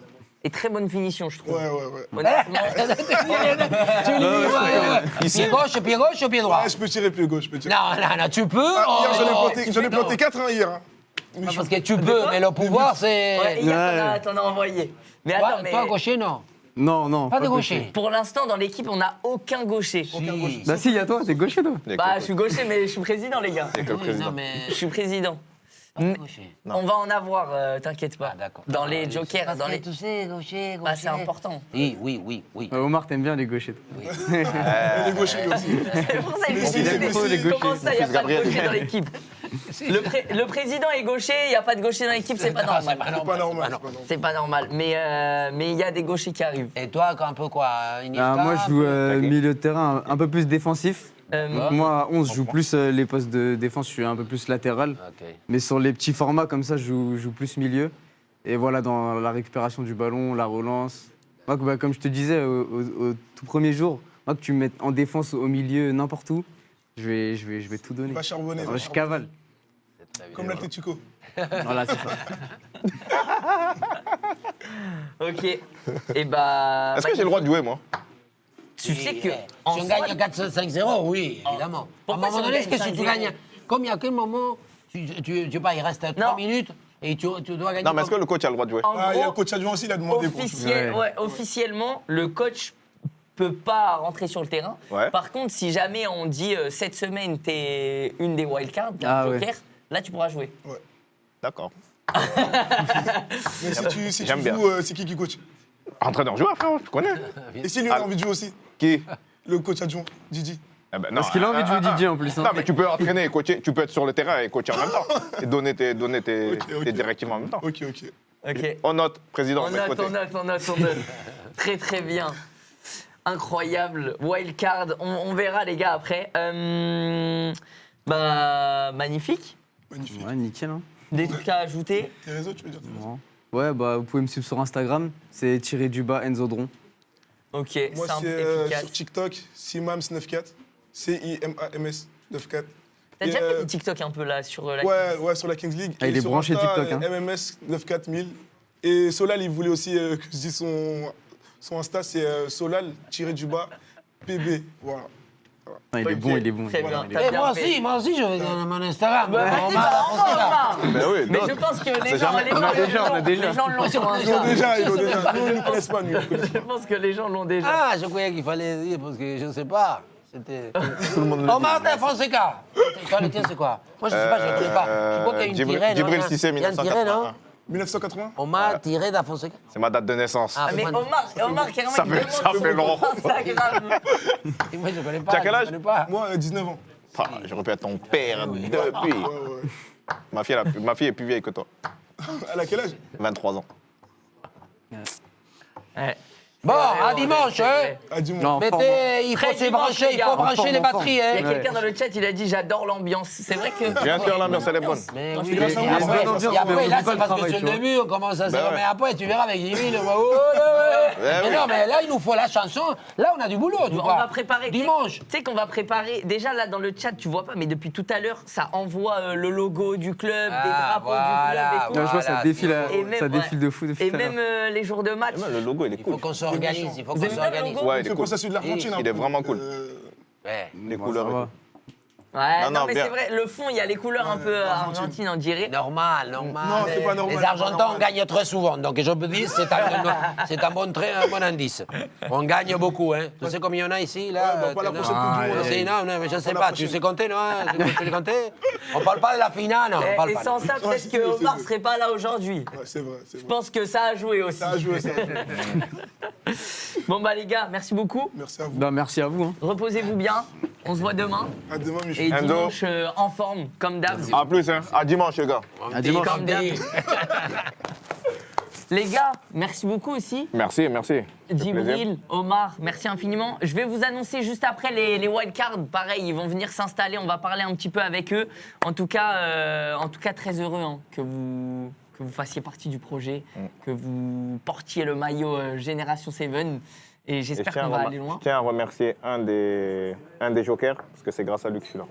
Et très bonne finition, je trouve. Ouais. Honnêtement, Tu lui dis, pied gauche ou pied droit Ouais, je peux tirer pied gauche. Je peux tirer. Non, tu peux. Ah, hier, oh, j'en ai planté 4 hier. Hein. Non, parce que tu peux, mais le pouvoir, c'est. ouais, hier, t'en as envoyé. Mais Toi, attends, mais toi, gaucher, non. Non. Pas de gaucher. pour l'instant, dans l'équipe, on n'a aucun gaucher. Si. Bah si, il y a toi, t'es gaucher, toi. Bah, je suis gaucher, mais je suis président, les gars. Il y a que le Oui, président. non, mais. Je suis président. Pas de gaucher. On va en avoir, t'inquiète pas. Ah, d'accord. Dans les jokers, Parce dans que les. Tu sais, gaucher. Bah, c'est important. Oui. Omar, t'aimes bien les gauchers. toi. Il est gaucher lui aussi. C'est pour ça qu'il Mais me si, dit, mais mais si, les comment ça, il n'y a Fils pas de Gabriel. gaucher dans l'équipe Le président est gaucher, il n'y a pas de gaucher dans l'équipe, c'est pas Non, normal. C'est pas normal. C'est pas normal. Mais il y a des gauchers qui arrivent. Et toi, un peu quoi Iniesta, Moi, je joue Taquet. milieu de terrain un peu plus défensif. Euh, Moi, à 11, je joue plus les postes de défense, je suis un peu plus latéral. Ok. Mais sur les petits formats comme ça, je joue plus milieu. Et voilà, dans la récupération du ballon, la relance. Moi, bah, comme je te disais au tout premier jour, moi, que tu me mettes en défense au milieu, n'importe où, je vais tout donner. Il va charbonner. Alors, je cavale. Comme l'Atletico. Voilà, c'est ça. Ok. Et bah. Est-ce que j'ai le droit de jouer, moi? Tu sais que. Si en on soi, gagne 4-5-0, oui, évidemment. À un Pourquoi moment si on donné, est-ce que gagne si tu 5-0? gagnes. Comme il y a quel moment, tu sais pas, il reste 3 Non. minutes et tu dois gagner. Non, mais est-ce que le coach a le droit de jouer? en Ah, il y a le gros, coach adjoint aussi, il a demandé pour officiellement, le coach peut pas rentrer sur le terrain. Ouais. Par contre, si jamais on dit cette semaine, t'es une des wildcards, Ah, un ouais. joker, là, tu pourras jouer. D'accord. Mais si tu J'aime bien. joues, c'est qui coach? Entraîneur-joueur, frère, tu connais. Et si lui a envie de jouer aussi? Qui? Le coach adjoint, Didi. Eh ben, non, Parce qu'il a envie de jouer Didier en plus. hein. Non, mais tu peux entraîner et coacher, tu peux être sur le terrain et coacher en même temps. Et donner tes Ok. directives en même temps. Ok. Ok. On note, président, On de côté. note. Très, très bien. Incroyable. Wildcard. On verra, les gars, après. Bah, magnifique. Magnifique. Ouais, nickel. Hein. Des trucs à ajouter. Tes réseaux, tu veux dire? Non. Ouais, bah, vous pouvez me suivre sur Instagram, c'est _Enzo Dron. Ok, Moi, simple, c'est efficace. sur TikTok, Simams94. CIMAMS 94. T'as déjà Et, fait des TikTok un peu là sur la. Ouais, sur la Kings League. Ah, il Et est sur branché Insta, TikTok, hein. MMS 94000. Et Solal, il voulait aussi que je dise son Insta, c'est Solal-PB. Voilà. Non, il est bon, il est bon. Très il est bien. bon, il est T'as bon. bien moi fait. aussi, je vais dans mon Instagram. Bah, On vas-y, va bah, à Fonseca. Ben oui, Mais non. je pense que les C'est gens, jamais- les on gens, a les déjà, gens- on a déjà. les gens l'ont sur Ils l'ont Insta. déjà, ils l'ont déjà. Nous, ils ne connaissent pas, nous. Je pense que les gens l'ont déjà. Ah, je croyais qu'il fallait dire parce que je ne sais pas. C'était. Tout le monde le dit. Omar de Fonseca. Toi, le tien, c'est quoi? Moi, je ne sais pas, je ne connais pas. Je crois qu'il y a une tirée, non? Djibril Cissé, Il y a une tirée, non? 1980 Omar tiré da Fonseca. C'est ma date de naissance. Ah, Mais Omar, carrément, Ça il fait- demande ça sur fait ton long. Instagram. Moi, je ne connais pas. Tu as quel je âge connais pas. Moi, 19 ans. Ah, j'aurais pu être ton père depuis. Ouais, ouais. Ma fille est plus vieille que toi. Elle a quel âge 23 ans. Ouais. Bon, C'est vrai, à dimanche, c'est hein. vrai. Ah, dis-moi. Non, Mettez, il faut Très se dimanche, brancher, les il gars. faut brancher les batteries, Il y hein. a quelqu'un dans le chat, il a dit j'adore l'ambiance. C'est vrai que. Bien sûr, l'ambiance, elle est bonne. Mais Non, oui, je suis grâce à et vous, après, c'est vrai. et après, là, On dit pas c'est le parce que travail, sur tu le vois. début, on commence à se Ben ouais. mais après, tu verras avec Jimmy, oui. mais non, mais là, il nous faut la chanson. Là, on a du boulot, tu On vois. va préparer. Dimanche. Tu sais qu'on va préparer. Déjà là dans le chat, tu vois pas, mais depuis tout à l'heure, ça envoie le logo du club, des Ah, drapeaux du club et tout. Non, je vois, ça Voilà. défile, Et même, ça défile de fou depuis Et tout à l'heure. même les jours de match. Le logo, il est Il faut cool. qu'on s'organise, il faut Vous qu'on aimez bien le s'organise. logo Ouais, Il il est fait cool. penser à celui de l'Argentine. Il un est peu. vraiment cool. Ouais. Les couleurs. Ça et va. tout. Ouais, Non, non, non, mais bien. c'est vrai, le fond, il y a les couleurs un peu argentines, on dirait. Normal, normal. Non, c'est pas normal, Les c'est pas Argentins normal. gagnent très souvent, donc je peux dire c'est un bon indice. On gagne beaucoup, hein. Tu sais combien il y en a ici, là? Ouais, bah, pas la Non. prochaine Coupe du Monde. C'est- Non, mais je sais la pas, tu prochaine. sais compter, non? Tu sais compter? On parle pas de la finale, non, on parle Et pas. sans ça, peut-être que Omar serait pas là aujourd'hui. Ouais, c'est vrai, c'est Je vrai. pense que ça a joué aussi. Ça a joué, ça a joué. Bon bah les gars, merci beaucoup. Merci à vous. Bah, merci à vous. Hein. Reposez-vous bien. On se voit demain. À demain, Michou. Et Enzo. dimanche en forme, comme d'hab. À plus, hein. À dimanche, les gars. À dimanche. Comme d'hab. Les gars, merci beaucoup aussi. Merci, merci. C'est plaisir. Djibril, Omar, merci infiniment. Je vais vous annoncer juste après les wildcards. Pareil, ils vont venir s'installer. On va parler un petit peu avec eux. En tout cas très heureux hein, que vous fassiez partie du projet, que vous portiez le maillot Génération 7. Et Et j'espère qu'on va aller loin. je tiens à remercier un des jokers, parce que c'est grâce à lui que je suis là.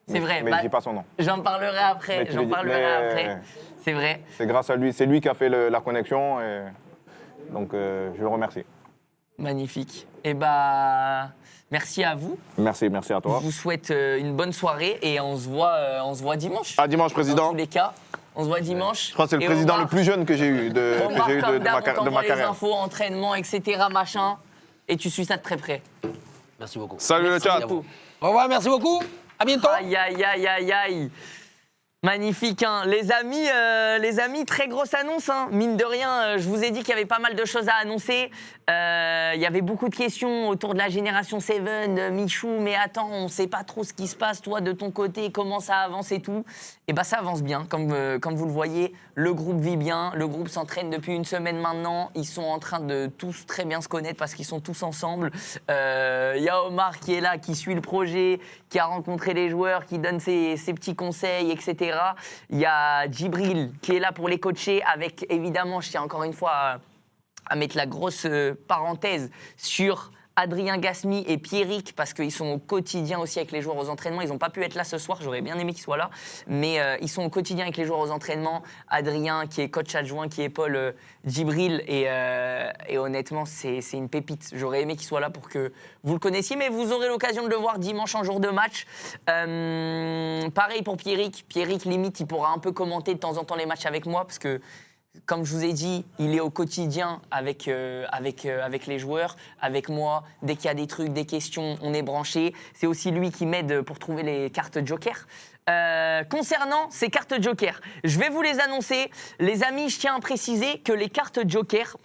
C'est vrai. Mais bah, je dis pas son nom. j'en parlerai après. Mais tu J'en le dis- parlerai mais- après. C'est vrai. C'est grâce à lui. C'est lui qui a fait la connexion. Et donc, je le remercie. Magnifique. Et bah, merci à vous. Merci, merci à Je toi. vous souhaite une bonne soirée et on se voit dimanche. À dimanche, Dans président. tous les cas, on se voit dimanche. Je crois que c'est le Et président Omar, le plus jeune que j'ai eu de Omar, comme d'hab, on ma t'envoie les carrière. infos, entraînement, etc. machin. Et tu suis ça de très près. Merci beaucoup. Salut le chat. Beaucoup. Au revoir, merci beaucoup. À bientôt. Aïe, aïe, aïe, aïe, aïe. Magnifique, hein. Les amis, très grosse annonce. Hein. Mine de rien, je vous ai dit qu'il y avait pas mal de choses à annoncer. Il y avait beaucoup de questions autour de la génération 7. Michou, mais attends, on sait pas trop ce qui se passe, toi, de ton côté, comment ça avance et tout. Et bah ça avance bien, comme vous le voyez. Le groupe vit bien, le groupe s'entraîne depuis une semaine maintenant. Ils sont en train de tous très bien se connaître parce qu'ils sont tous ensemble. Il y a Omar qui est là, qui suit le projet, qui a rencontré les joueurs, qui donne ses petits conseils, etc. Il y a Djibril qui est là pour les coacher avec, évidemment, je tiens encore une fois à mettre la grosse parenthèse sur Adrien Gasmi et Pierrick parce qu'ils sont au quotidien aussi avec les joueurs aux entraînements. Ils n'ont pas pu être là ce soir, j'aurais bien aimé qu'ils soient là, mais ils sont au quotidien avec les joueurs aux entraînements. Adrien qui est coach adjoint, qui épaule Djibril et honnêtement c'est une pépite. J'aurais aimé qu'il soit là pour que vous le connaissiez, mais vous aurez l'occasion de le voir dimanche en jour de match. Pareil pour Pierrick. Pierrick limite il pourra un peu commenter de temps en temps les matchs avec moi parce que comme je vous ai dit, il est au quotidien avec les joueurs, avec moi. Dès qu'il y a des trucs, des questions, on est branchés. C'est aussi lui qui m'aide pour trouver les cartes Joker. Concernant ces cartes Joker, je vais vous les annoncer. Les amis, je tiens à préciser que les cartes Joker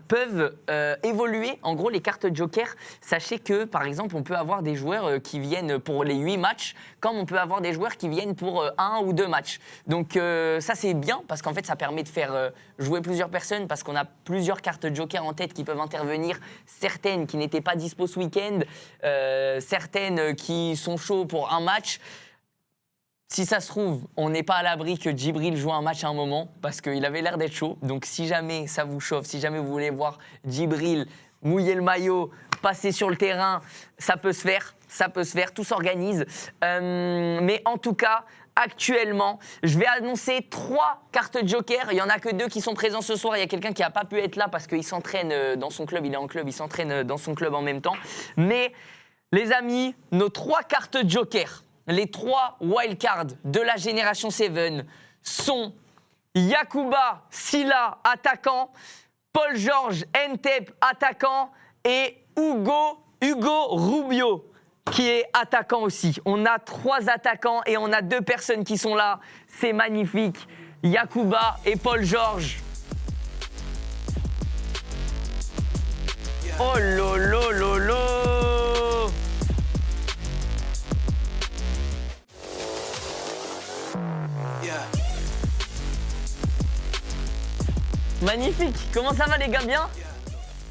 peuvent évoluer. En gros, les cartes Joker, sachez que, par exemple, on peut avoir des joueurs qui viennent pour les 8 matchs, comme on peut avoir des joueurs qui viennent pour 1 ou 2 matchs. Donc ça, c'est bien, parce qu'en fait, ça permet de faire jouer plusieurs personnes, parce qu'on a plusieurs cartes Joker en tête qui peuvent intervenir, certaines qui n'étaient pas dispo ce week-end, certaines qui sont chauds pour un match. Si ça se trouve, on n'est pas à l'abri que Djibril joue un match à un moment, parce qu'il avait l'air d'être chaud. Donc si jamais ça vous chauffe, si jamais vous voulez voir Djibril mouiller le maillot, passer sur le terrain, ça peut se faire, tout s'organise. Mais en tout cas, actuellement, je vais annoncer 3 cartes Joker. Il n'y en a que 2 qui sont présents ce soir. Il y a quelqu'un qui n'a pas pu être là parce qu'il s'entraîne dans son club, il est en club, il s'entraîne dans son club en même temps. Mais Les amis, nos 3 cartes Joker, les 3 wildcards de la Génération 7 sont Yacouba Sylla, attaquant, Paul Georges Ntep, attaquant, et Hugo Rubio, qui est attaquant aussi. On a 3 attaquants et on a 2 personnes qui sont là. C'est magnifique. Yacouba et Paul Georges. Oh lolo lolo. Magnifique. Comment ça va les gars, bien?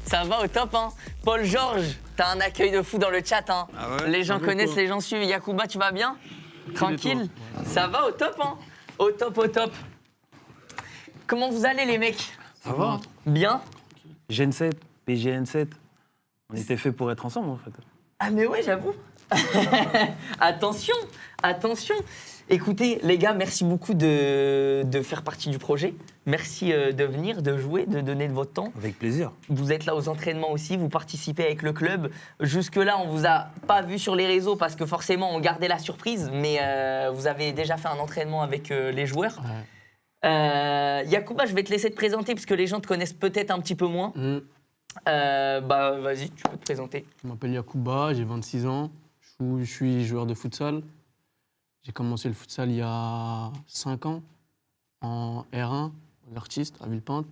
Ça va au top, hein. Paul Georges, t'as un accueil de fou dans le chat, hein. Ah ouais, les gens connaissent, les gens suivent. Yacouba, tu vas bien? Tranquille? Ça va au top, hein. Au top, au top. Comment vous allez les mecs? Ça va. Bien? Gen 7, PGN 7. On était fait pour être ensemble en fait. Ah mais ouais, j'avoue. Attention, attention. Écoutez, les gars, merci beaucoup de faire partie du projet. Merci de venir, de jouer, de donner de votre temps. Avec plaisir. Vous êtes là aux entraînements aussi, vous participez avec le club. Jusque-là, on vous a pas vu sur les réseaux parce que forcément, on gardait la surprise. Mais vous avez déjà fait un entraînement avec les joueurs. Ouais. Yacouba, je vais te laisser te présenter parce que les gens te connaissent peut-être un petit peu moins. Bah vas-y, tu peux te présenter. Je m'appelle Yacouba, j'ai 26 ans. Je suis joueur de futsal. J'ai commencé le futsal il y a 5 ans, en R1, l'artiste, à Villepinte.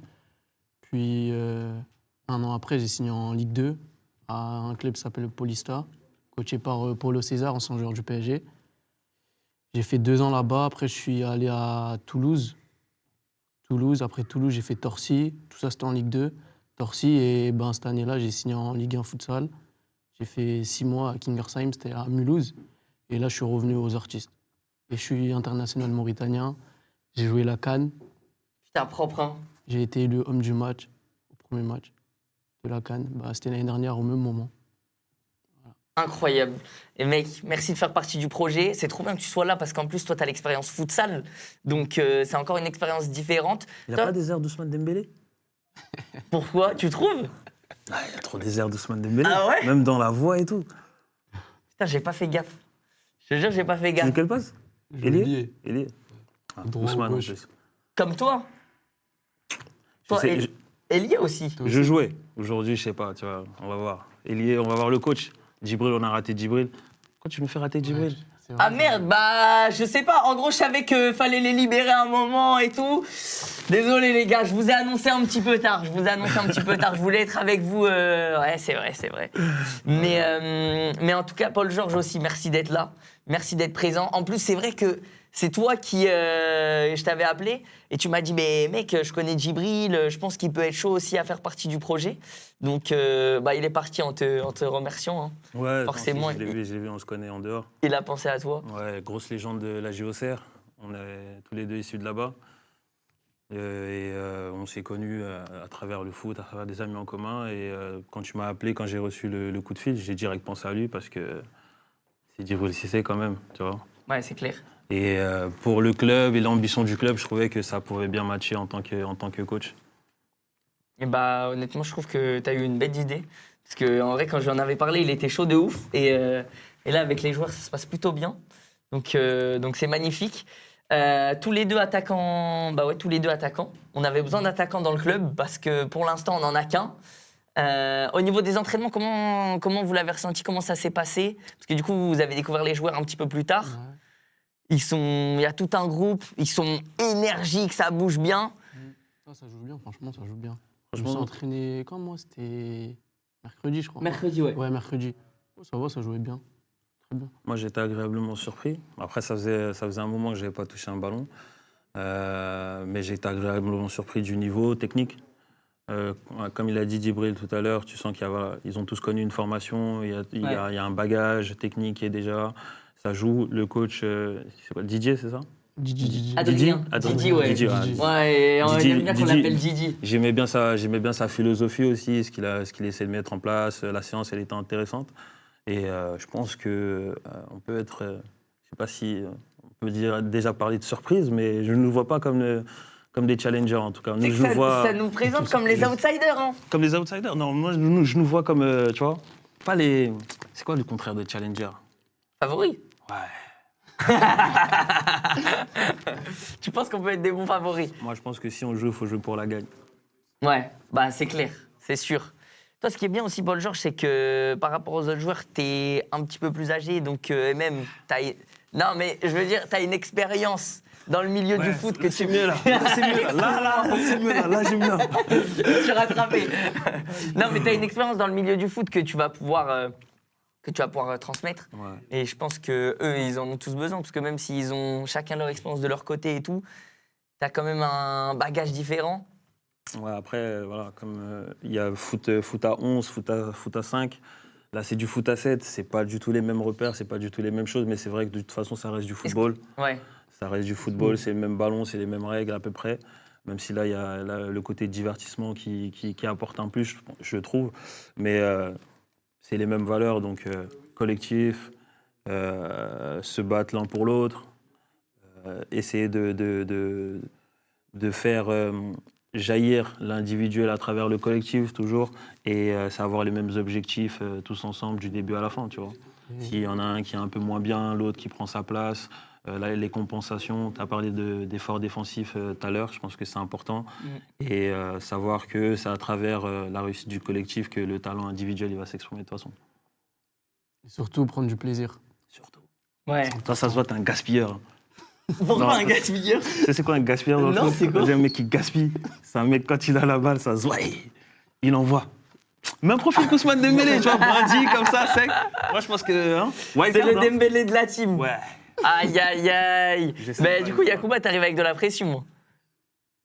Puis, 1 an après, j'ai signé en Ligue 2, à un club qui s'appelle Polista, coaché par Paulo César, ancien joueur du PSG. J'ai fait 2 ans là-bas, après je suis allé à Toulouse. Après Toulouse, j'ai fait Torcy, tout ça c'était en Ligue 2. Torcy, et ben, cette année-là, j'ai signé en Ligue 1 futsal. J'ai fait 6 mois à Kingersheim, c'était à Mulhouse. Et là, je suis revenu aux artistes. Et je suis international mauritanien. J'ai joué la CAN. Putain, propre, hein. J'ai été élu homme du match, au premier match de la CAN. Bah, c'était l'année dernière, au même moment. Voilà. Incroyable. Et mec, merci de faire partie du projet. C'est trop bien que tu sois là parce qu'en plus, toi, tu as l'expérience futsal. Donc, c'est encore une expérience différente. Il n'y a pas des airs d'Ousmane Dembélé? Pourquoi? Tu trouves? Il y a trop des airs d'Ousmane Dembélé. Ah ouais? Même dans la voix et tout. Putain, j'ai pas fait gaffe. Je te jure, j'ai pas fait gaffe. C'est quel poste? Ailier. Ah, Ousmane en gauche. plus. Comme toi? Toi, ailier aussi. Je jouais. Aujourd'hui, je sais pas, tu vois, on va voir. Ailier, on va voir le coach. Djibril, on a raté Djibril. Pourquoi tu nous fais rater Djibril? Ah merde, bah je sais pas, en gros je savais qu'il fallait les libérer un moment et tout. Désolé les gars, je vous ai annoncé un petit peu tard, je voulais être avec vous, ouais c'est vrai. Mais en tout cas, Paul Georges aussi, merci d'être là, merci d'être présent. En plus c'est vrai que c'est toi qui, je t'avais appelé et tu m'as dit, mais mec, je connais Djibril, je pense qu'il peut être chaud aussi à faire partie du projet. Donc, bah, il est parti en te remerciant. Hein. Ouais, forcément. Je l'ai vu, on se connaît en dehors. Il a pensé à toi. Ouais, grosse légende de la JOCR. On est tous les deux issus de là-bas. On s'est connus à travers le foot, à travers des amis en commun. Et quand tu m'as appelé, quand j'ai reçu le coup de fil, j'ai direct pensé à lui parce que c'est Djibril Cissé quand même, tu vois. Ouais, c'est clair. Et pour le club et l'ambition du club, je trouvais que ça pouvait bien matcher en tant que coach. Et bah honnêtement, je trouve que tu as eu une belle idée. Parce qu'en vrai, quand j'en avais parlé, il était chaud de ouf. Et là, avec les joueurs, ça se passe plutôt bien. Donc c'est magnifique. Tous les deux attaquants. Bah ouais, tous les deux attaquants. On avait besoin d'attaquants dans le club parce que pour l'instant, on n'en a qu'un. Au niveau des entraînements, comment vous l'avez ressenti? Comment ça s'est passé? Parce que du coup, vous avez découvert les joueurs un petit peu plus tard. Ouais. Il y a tout un groupe, ils sont énergiques, ça bouge bien. Ça joue bien, franchement, ça joue bien. Je me suis entraîné quand moi? C'était mercredi, je crois. Mercredi, ouais. Ouais, mercredi. Ça va, ça jouait bien. Très bien. Moi, j'étais agréablement surpris. Après, ça faisait un moment que je n'avais pas touché un ballon. Mais j'ai été agréablement surpris du niveau technique. Comme il a dit Djibril tout à l'heure, tu sens qu'ils ont tous connu une formation, il y a un bagage technique qui est déjà... Ça joue, le coach, c'est quoi, Didier, c'est ça? Didier. Didier, ouais. Ouais, on aime bien qu'on l'appelle Didier. J'aimais bien sa philosophie aussi, ce qu'il essaie de mettre en place. La séance, elle était intéressante. Et je pense qu'on peut être, je ne sais pas si on peut déjà parler de surprise, mais je ne nous vois pas comme des challengers en tout cas. Ça nous présente comme les outsiders. Hein. Comme les outsiders? Non, moi je nous vois comme, tu vois, pas les... C'est quoi le contraire de challenger? Favori? Ouais. Tu penses qu'on peut être des bons favoris? Moi, je pense que si on joue, il faut jouer pour la gagne. Ouais, bah c'est clair, c'est sûr. Toi, ce qui est bien aussi, Paul Georges, c'est que par rapport aux autres joueurs, t'es un petit peu plus âgé, donc même non, mais je veux dire, t'as une expérience dans le milieu du foot que c'est tu. mieux là. C'est mieux là. Là, c'est mieux là. Là, j'aime bien. Je suis rattrapé. Non, mais t'as une expérience dans le milieu du foot que tu vas pouvoir transmettre. Ouais. Et je pense que eux, ils en ont tous besoin, parce que même s'ils ont chacun leur expérience de leur côté et tout, t'as quand même un bagage différent. Ouais, après, voilà, comme il y a foot à 11, foot à 5. Là, c'est du foot à 7. C'est pas du tout les mêmes repères, c'est pas du tout les mêmes choses, mais c'est vrai que de toute façon, ça reste du football. Ouais. Ça reste du football, c'est le même ballon, c'est les mêmes règles à peu près. Même si là, il y a le côté divertissement qui apporte un plus, je trouve. Mais c'est les mêmes valeurs, donc collectif, se battre l'un pour l'autre, essayer de faire jaillir l'individuel à travers le collectif toujours, et avoir les mêmes objectifs tous ensemble du début à la fin, tu vois. S'il y en a un qui est un peu moins bien, l'autre qui prend sa place. Là, les compensations, tu as parlé d'efforts défensifs tout à l'heure, je pense que c'est important. Et savoir que c'est à travers la réussite du collectif que le talent individuel il va s'exprimer de toute façon. Et surtout, prendre du plaisir. Surtout. Ouais. Toi, ça se voit, t'es un gaspilleur. Pourquoi un gaspilleur? C'est quoi un gaspilleur dans le Non, foot? c'est quoi? J'ai un mec qui gaspille. C'est un mec, quand il a la balle, ça se voit, il envoie. Même profil qu'Ousmane Dembélé, tu vois, brandi comme ça, sec. Moi, je pense que... Hein, c'est le Dembélé de la team. Ouais. Aïe, aïe, aïe. Mais du coup, Yacouba, t'arrives avec de la pression.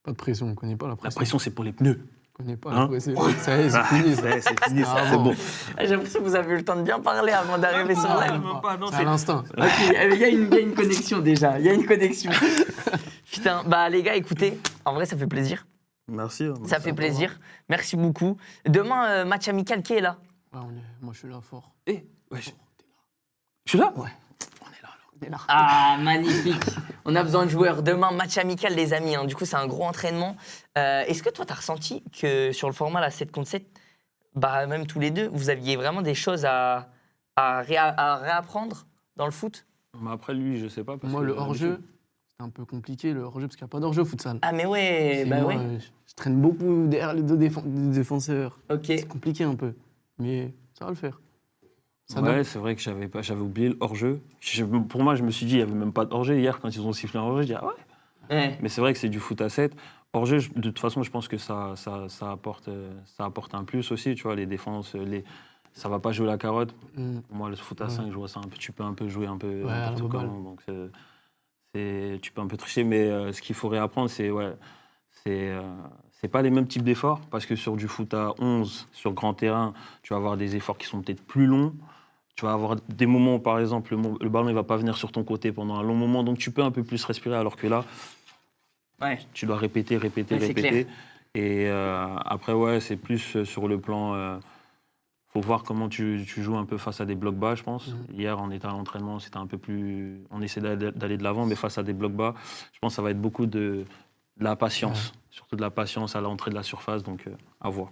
Pas de pression, on connaît pas la pression. La pression, c'est pour les pneus. On connaît pas Hein la pression. Ça y est, c'est fini. C'est fini, ça, c'est bon. bon. J'ai l'impression que vous avez eu le temps de bien parler avant d'arriver sur live. C'est à l'instinct. Ok, il y a une connexion déjà. Il y a une connexion. Putain, bah les gars, écoutez, en vrai, ça fait plaisir. Merci. Ça fait plaisir. Merci beaucoup. Demain, match amical, qui est là? Ouais, moi, je suis là fort. Ouais. Je suis là? Ouais. On est là. Ah, magnifique. On a besoin de joueurs. Demain, match amical, les amis. Hein. Du coup, c'est un gros entraînement. Est-ce que toi, tu as ressenti que sur le format là, 7 contre 7, bah, même tous les deux, vous aviez vraiment des choses à réapprendre dans le foot? Mais après, lui, je sais pas. Parce Moi, que le hors-jeu, c'est un peu compliqué, le hors-jeu, parce qu'il n'y a pas d'hors-jeu au futsal. Ah, mais ouais, Et bah moi, ouais. je traîne beaucoup derrière les deux défenseurs. Ok. C'est compliqué un peu, mais ça va le faire. Ça ouais, donne. c'est vrai que j'avais oublié le hors-jeu. Pour moi, je me suis dit, il n'y avait même pas de hors-jeu hier quand ils ont sifflé un hors-jeu. Je dis, ah ouais. Ouais. Mais c'est vrai que c'est du foot à 7. Hors-jeu, de toute façon, je pense que ça apporte un plus aussi. Tu vois, les défenses, ça va pas jouer la carotte. Pour moi, le foot à 5, je vois ça un peu. Tu peux un peu jouer un peu n'importe comment. Donc, tu peux un peu tricher. Mais ce qu'il faut réapprendre, c'est pas les mêmes types d'efforts. Parce que sur du foot à 11, sur grand terrain, tu vas avoir des efforts qui sont peut-être plus longs. Tu vas avoir des moments où, par exemple, le ballon ne va pas venir sur ton côté pendant un long moment, donc tu peux un peu plus respirer, alors que là, ouais. Tu dois répéter. Clair. Et après, ouais, c'est plus sur le plan... faut voir comment tu joues un peu face à des blocs bas, je pense. Hier, on était à l'entraînement, c'était un peu plus... On essaie d'aller de l'avant, mais face à des blocs bas, je pense que ça va être beaucoup de la patience. Surtout de la patience à l'entrée de la surface, donc à voir.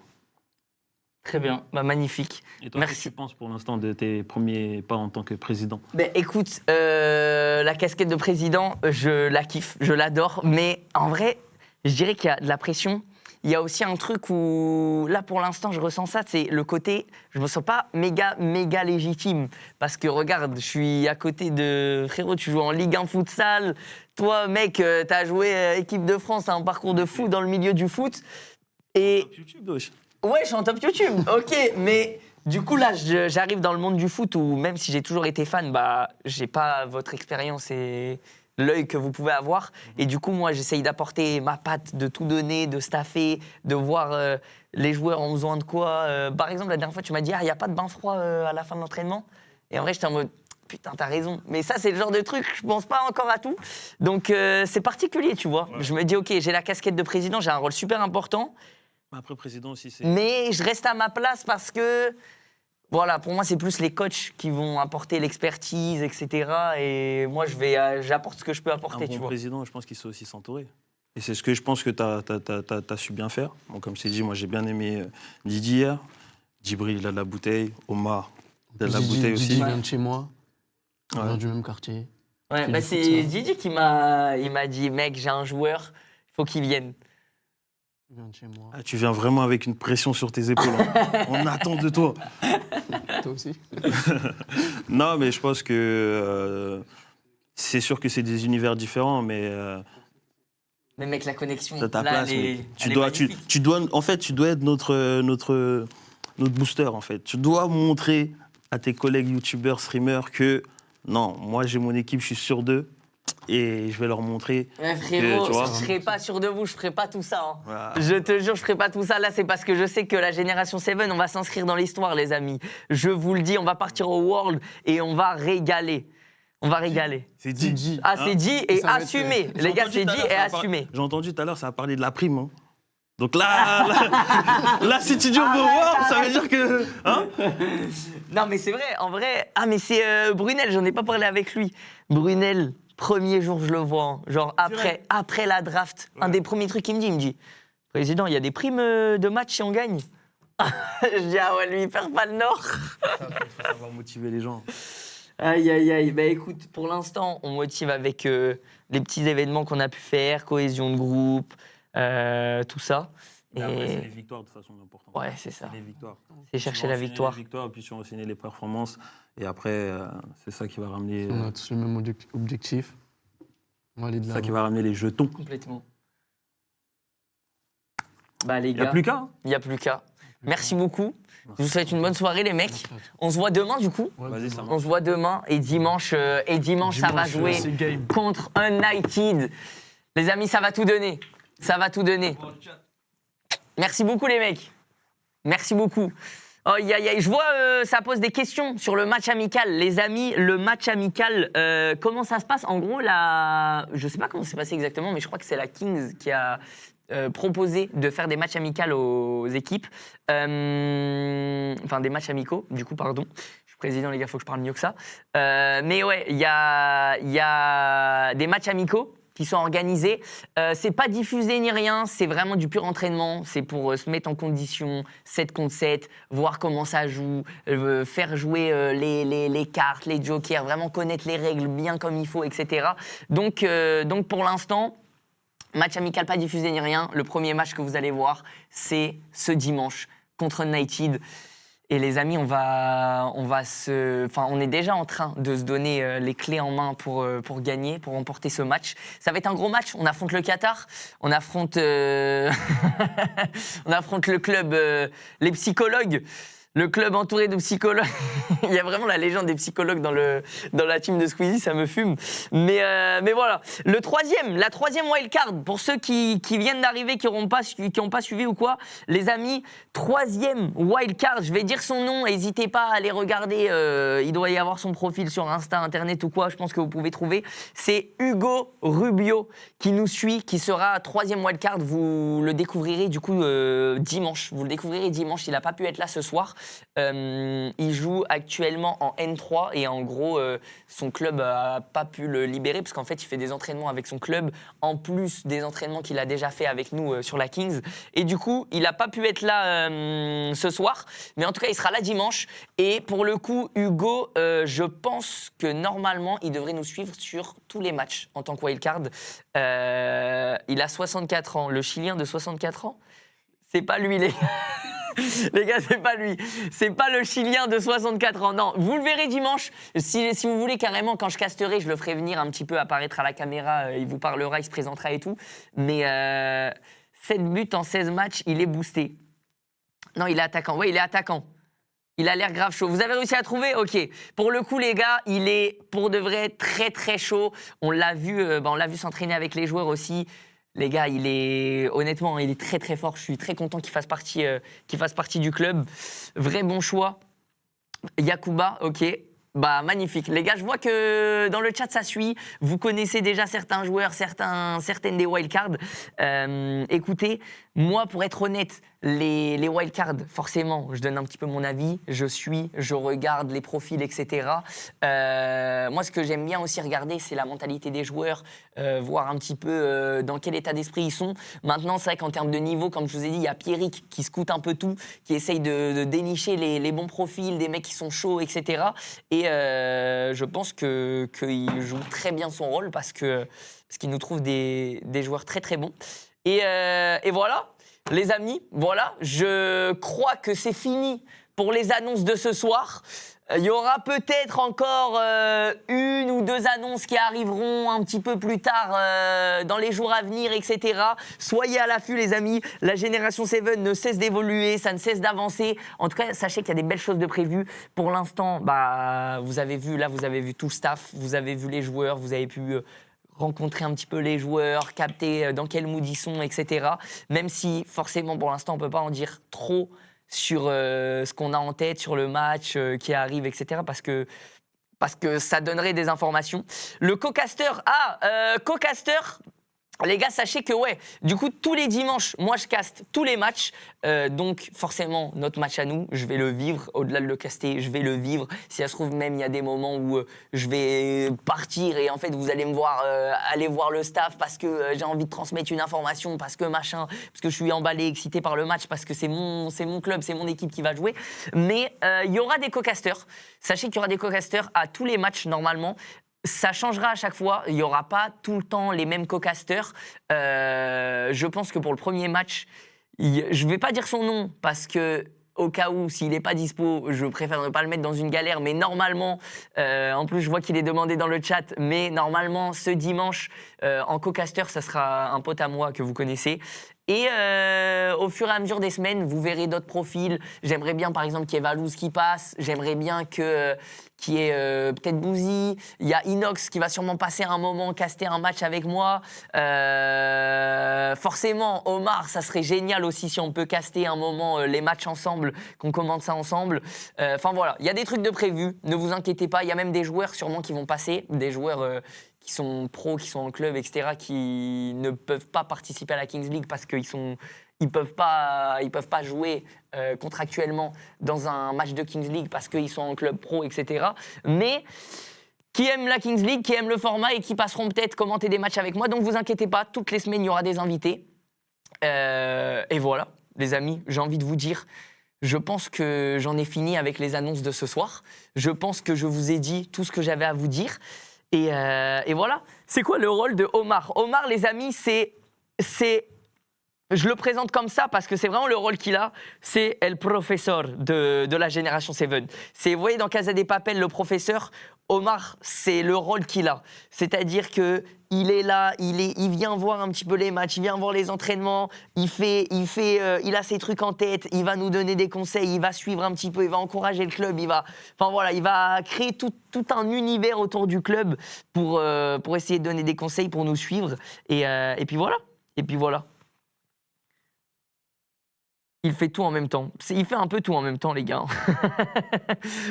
Très bien, bah, magnifique. Et toi, qu'est-ce que tu penses pour l'instant de tes premiers pas en tant que président? Ben, écoute, la casquette de président, je la kiffe, je l'adore, mais en vrai, je dirais qu'il y a de la pression. Il y a aussi un truc où, là pour l'instant, je ressens ça, c'est le côté, je me sens pas méga légitime. Parce que regarde, je suis à côté de, frérot, tu joues en Ligue 1 futsal. Toi, mec, t'as joué équipe de France, t'as un parcours de fou dans le milieu du foot. Et... YouTube, wesh. Ouais, je suis en top YouTube, ok, mais du coup là, j'arrive dans le monde du foot où même si j'ai toujours été fan, bah, j'ai pas votre expérience et l'œil que vous pouvez avoir. Et du coup, moi, j'essaye d'apporter ma patte, de tout donner, de staffer, de voir les joueurs ont besoin de quoi. Par exemple, la dernière fois, tu m'as dit, il n'y a pas de bain froid à la fin de l'entraînement. Et en vrai, j'étais en mode, putain, t'as raison. Mais ça, c'est le genre de truc, je pense pas encore à tout. Donc, c'est particulier, tu vois. Ouais. Je me dis, ok, j'ai la casquette de président, j'ai un rôle super important. Après, président aussi, c'est... Mais je reste à ma place parce que, voilà, pour moi, c'est plus les coachs qui vont apporter l'expertise, etc. Et moi, j'apporte ce que je peux apporter, tu vois. Président, je pense qu'il sait aussi s'entourer. Et c'est ce que je pense que t'as su bien faire. Bon, comme je t'ai dit, moi, j'ai bien aimé Didier hier. Djibril, il a de la bouteille. Omar, Il y a de la bouteille aussi. Didi vient de chez moi. On Ouais. vient du même quartier. Ouais, Fait bah du foot, c'est ça. Didi qui m'a dit, mec, j'ai un joueur, il faut qu'il vienne. Il vient de chez moi. Ah, tu viens vraiment avec une pression sur tes épaules. Hein. On attend de toi. Toi aussi. Non, mais je pense que c'est sûr que c'est des univers différents, mais Mais mec, la connexion, t'as ta là, place. elle Mais est, tu elle est dois, magnifique. tu dois, en fait, tu dois être notre booster, en fait. Tu dois montrer à tes collègues youtubeurs, streamers que non, moi j'ai mon équipe, je suis sûr d'eux et je vais leur montrer. Ouais, frérot, tu vois. je serais pas sûr de vous, je ferais pas tout ça. Hein. Voilà. Je te jure, je ferais pas tout ça. Là, c'est parce que je sais que la génération 7, on va s'inscrire dans l'histoire, les amis. Je vous le dis, on va partir au World et on va régaler. On va régaler. C'est dit. Ah, c'est dit et Ça va être assumé. J'ai Les gars, entendu c'est tout à dit l'heure, et ça va assumé. J'ai entendu tout à l'heure, ça a parlé de la prime. Hein. Donc là, si tu dis au revoir, ça veut dire que. Hein. Non, mais c'est vrai, en vrai. Ah, mais c'est Brunel, j'en ai pas parlé avec lui. Brunel, premier jour, je le vois. Hein. Genre, après la draft, un des premiers trucs qu'il me dit, Président, il y a des primes de match si on gagne. Je dis, ah ouais, lui, il perd pas le nord. Ça va motiver les gens. Aïe, aïe, aïe. Bah écoute, pour l'instant, on motive avec les petits événements qu'on a pu faire, cohésion de groupe, tout ça. Mais après, c'est les victoires de toute façon l'important. Ouais, c'est ça. Les victoires. C'est chercher la victoire. Les victoires, puis tu vas enchaîner les performances. Et après, c'est ça qui va ramener. On a tous le même objectif. On va aller de ça l'avant. qui va ramener les jetons. Complètement. Bah les Il n'y a gars, plus qu'à. il n'y a plus qu'à. Merci beaucoup. Je vous souhaite une bonne soirée, les mecs. On se voit demain, du coup. Vas-y, ça On marche. se voit demain. Et dimanche, ça va jouer contre United. Les amis, ça va tout donner. Ça va tout donner. Merci beaucoup, les mecs. Merci beaucoup. Oh, je vois, ça pose des questions sur le match amical. Les amis, le match amical, comment ça se passe? En gros, je sais pas comment c'est passé exactement, mais je crois que c'est la Kings qui a proposé de faire des matchs amicaux aux équipes. Enfin, des matchs amicaux, du coup, pardon. Je suis président, les gars, faut que je parle mieux que ça. Mais ouais, il y a des matchs amicaux qui sont organisés. C'est pas diffusé ni rien, c'est vraiment du pur entraînement. C'est pour se mettre en condition, 7 contre 7, voir comment ça joue, faire jouer les cartes, les jokers, vraiment connaître les règles bien comme il faut, etc. Donc pour l'instant, match amical pas diffusé ni rien. Le premier match que vous allez voir, c'est ce dimanche contre United. Et les amis, on est déjà en train de se donner les clés en main pour gagner, pour remporter ce match. Ça va être un gros match. On affronte le Qatar, on affronte le club, les psychologues. Le club entouré de psychologues. Il y a vraiment la légende des psychologues dans la team de Squeezie, ça me fume. Mais voilà. La troisième wildcard, pour ceux qui viennent d'arriver, qui n'ont pas suivi ou quoi, les amis, troisième wildcard, je vais dire son nom, n'hésitez pas à aller regarder, il doit y avoir son profil sur Insta, Internet ou quoi, je pense que vous pouvez trouver. C'est Hugo Rubio qui nous suit, qui sera troisième wildcard, vous le découvrirez du coup dimanche. Vous le découvrirez dimanche, il n'a pas pu être là ce soir. Il joue actuellement en N3 et en gros son club n'a pas pu le libérer parce qu'en fait il fait des entraînements avec son club en plus des entraînements qu'il a déjà fait avec nous sur la Kings et du coup il n'a pas pu être là ce soir mais en tout cas il sera là dimanche et pour le coup Hugo je pense que normalement il devrait nous suivre sur tous les matchs en tant que wildcard. Il a 64 ans, le Chilien de 64 ans, c'est pas lui les gars. Les gars, c'est pas lui. C'est pas le Chilien de 64 ans. Non, vous le verrez dimanche. Si vous voulez, carrément, quand je casterai, je le ferai venir un petit peu apparaître à la caméra. Il vous parlera, il se présentera et tout. Mais 7 buts en 16 matchs, il est boosté. Non, il est attaquant. Oui, il est attaquant. Il a l'air grave chaud. Vous avez réussi à trouver? Ok. Pour le coup, les gars, il est pour de vrai très, très chaud. On l'a vu s'entraîner avec les joueurs aussi. Les gars, honnêtement, il est très très fort. Je suis très content qu'il fasse partie du club. Vrai bon choix. Yakuba, ok. Bah magnifique. Les gars, je vois que dans le chat ça suit. Vous connaissez déjà certains joueurs, certaines des wildcards. Écoutez, moi pour être honnête, les wildcards, forcément, je donne un petit peu mon avis, je regarde les profils, etc. Moi, ce que j'aime bien aussi regarder, c'est la mentalité des joueurs, voir un petit peu dans quel état d'esprit ils sont. Maintenant, c'est vrai qu'en termes de niveau, comme je vous ai dit, il y a Pierrick qui scoute un peu tout, qui essaye de dénicher les bons profils, des mecs qui sont chauds, etc. Et je pense qu'il joue très bien son rôle parce qu'il nous trouve des joueurs très très bons. Et voilà. Les amis, voilà, je crois que c'est fini pour les annonces de ce soir. Il y aura peut-être encore une ou deux annonces qui arriveront un petit peu plus tard dans les jours à venir, etc. Soyez à l'affût, les amis. La génération 7 ne cesse d'évoluer, ça ne cesse d'avancer. En tout cas, sachez qu'il y a des belles choses de prévues. Pour l'instant, vous avez vu tout le staff, vous avez vu les joueurs, vous avez pu... rencontrer un petit peu les joueurs, capter dans quel mood ils sont, etc. Même si, forcément, pour l'instant, on ne peut pas en dire trop sur ce qu'on a en tête, sur le match qui arrive, etc. Parce que ça donnerait des informations. Le co-caster, co-caster, les gars, sachez que du coup, tous les dimanches, moi, je caste tous les matchs. Donc, forcément, notre match à nous, je vais le vivre. Au-delà de le caster, je vais le vivre. Si ça se trouve, même, il y a des moments où je vais partir et en fait, vous allez me voir aller voir le staff parce que j'ai envie de transmettre une information, parce que machin, parce que je suis emballé, excité par le match, parce que c'est mon club, c'est mon équipe qui va jouer. Mais il y aura des co-casters. Sachez qu'il y aura des co-casters à tous les matchs, normalement. Ça changera à chaque fois, il n'y aura pas tout le temps les mêmes co-casters. Je pense que pour le premier match, je ne vais pas dire son nom parce que au cas où, s'il n'est pas dispo, je préfère ne pas le mettre dans une galère. Mais normalement, en plus je vois qu'il est demandé dans le chat, mais normalement ce dimanche, en co-caster, ça sera un pote à moi que vous connaissez. Et au fur et à mesure des semaines, vous verrez d'autres profils. J'aimerais bien, par exemple, qu'il y ait Valouz qui passe. J'aimerais bien qu'il y ait peut-être Bouzy. Il y a Inox qui va sûrement passer un moment, caster un match avec moi. Forcément, Omar, ça serait génial aussi si on peut caster un moment les matchs ensemble, qu'on commente ça ensemble. Enfin voilà, il y a des trucs de prévus. Ne vous inquiétez pas. Il y a même des joueurs sûrement qui vont passer, des joueurs... qui sont pros, qui sont en club, etc., qui ne peuvent pas participer à la Kings League parce qu'ils peuvent pas jouer contractuellement dans un match de Kings League parce qu'ils sont en club pro, etc. Mais qui aiment la Kings League, qui aiment le format et qui passeront peut-être commenter des matchs avec moi. Donc vous inquiétez pas, toutes les semaines, il y aura des invités. Et voilà, les amis, j'ai envie de vous dire... Je pense que j'en ai fini avec les annonces de ce soir. Je pense que je vous ai dit tout ce que j'avais à vous dire. Et voilà. C'est quoi le rôle de Omar ? Omar, les amis, c'est... Je le présente comme ça parce que c'est vraiment le rôle qu'il a. C'est el professeur de la génération 7. Vous voyez, dans Casa de Papel, le professeur, Omar, c'est le rôle qu'il a. C'est-à-dire que il est là, il vient voir un petit peu les matchs, il vient voir les entraînements, il a ses trucs en tête, il va nous donner des conseils, il va suivre un petit peu, il va encourager le club, il va créer tout un univers autour du club pour essayer de donner des conseils, pour nous suivre. Et puis voilà. Il fait tout en même temps. Il fait un peu tout en même temps, les gars.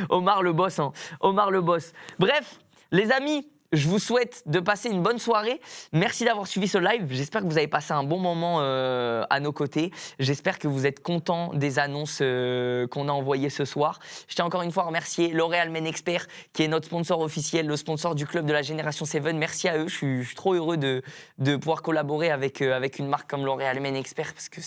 Omar le boss. Omar le boss. Bref, les amis, je vous souhaite de passer une bonne soirée. Merci d'avoir suivi ce live. J'espère que vous avez passé un bon moment à nos côtés. J'espère que vous êtes contents des annonces qu'on a envoyées ce soir. Je tiens encore une fois à remercier L'Oréal Men Expert, qui est notre sponsor officiel, le sponsor du club de la Génération 7. Merci à eux. Je suis trop heureux de pouvoir collaborer avec une marque comme L'Oréal Men Expert parce que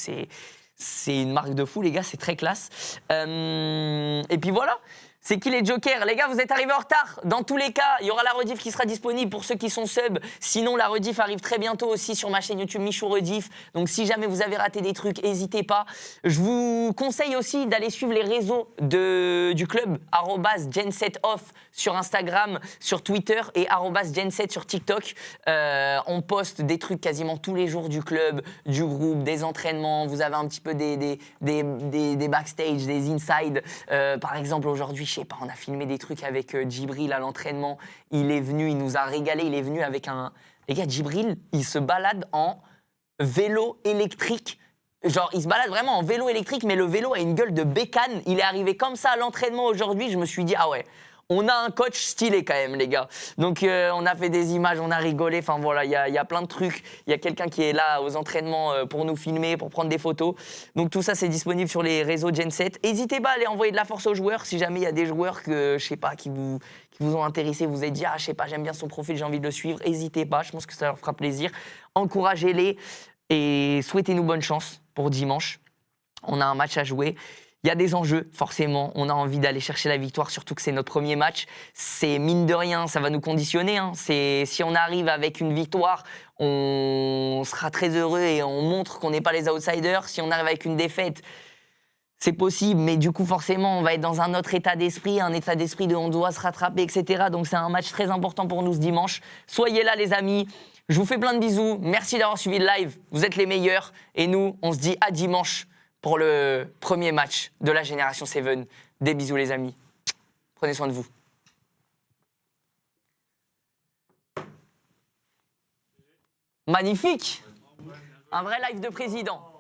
c'est une marque de fou, les gars, c'est très classe. Et puis voilà, c'est qui les jokers ? Les gars, vous êtes arrivés en retard. Dans tous les cas, il y aura la rediff qui sera disponible pour ceux qui sont sub. Sinon, la rediff arrive très bientôt aussi sur ma chaîne YouTube Michou Rediff. Donc si jamais vous avez raté des trucs, n'hésitez pas. Je vous conseille aussi d'aller suivre les réseaux du club, @Gen7off sur Instagram, sur Twitter et @Gen7 sur TikTok. On poste des trucs quasiment tous les jours du club, du groupe, des entraînements. Vous avez un petit peu des backstage, des inside. Par exemple, aujourd'hui, je sais pas, on a filmé des trucs avec Djibril à l'entraînement. Il est venu, il nous a régalé. Il est venu avec Les gars, Djibril, il se balade en vélo électrique. Genre, il se balade vraiment en vélo électrique, mais le vélo a une gueule de bécane. Il est arrivé comme ça à l'entraînement aujourd'hui. Je me suis dit, ah ouais, On a un coach stylé quand même, les gars. Donc, on a fait des images, on a rigolé. Enfin, voilà, il y a plein de trucs. Il y a quelqu'un qui est là aux entraînements pour nous filmer, pour prendre des photos. Donc, tout ça, c'est disponible sur les réseaux Gen7. N'hésitez pas à aller envoyer de la force aux joueurs. Si jamais il y a des joueurs que, je sais pas, qui vous ont intéressé, vous avez dit, ah, je sais pas, j'aime bien son profil, j'ai envie de le suivre. N'hésitez pas, je pense que ça leur fera plaisir. Encouragez-les et souhaitez-nous bonne chance pour dimanche. On a un match à jouer. Il y a des enjeux, forcément. On a envie d'aller chercher la victoire, surtout que c'est notre premier match. C'est mine de rien, ça va nous conditionner. Hein. Si on arrive avec une victoire, on sera très heureux et on montre qu'on n'est pas les outsiders. Si on arrive avec une défaite, c'est possible, mais du coup, forcément, on va être dans un autre état d'esprit, un état d'esprit de on doit se rattraper, etc. Donc, c'est un match très important pour nous ce dimanche. Soyez là, les amis. Je vous fais plein de bisous. Merci d'avoir suivi le live. Vous êtes les meilleurs. Et nous, on se dit à dimanche pour le premier match de la Génération 7. Des bisous les amis. Prenez soin de vous. Magnifique. Un vrai live de président.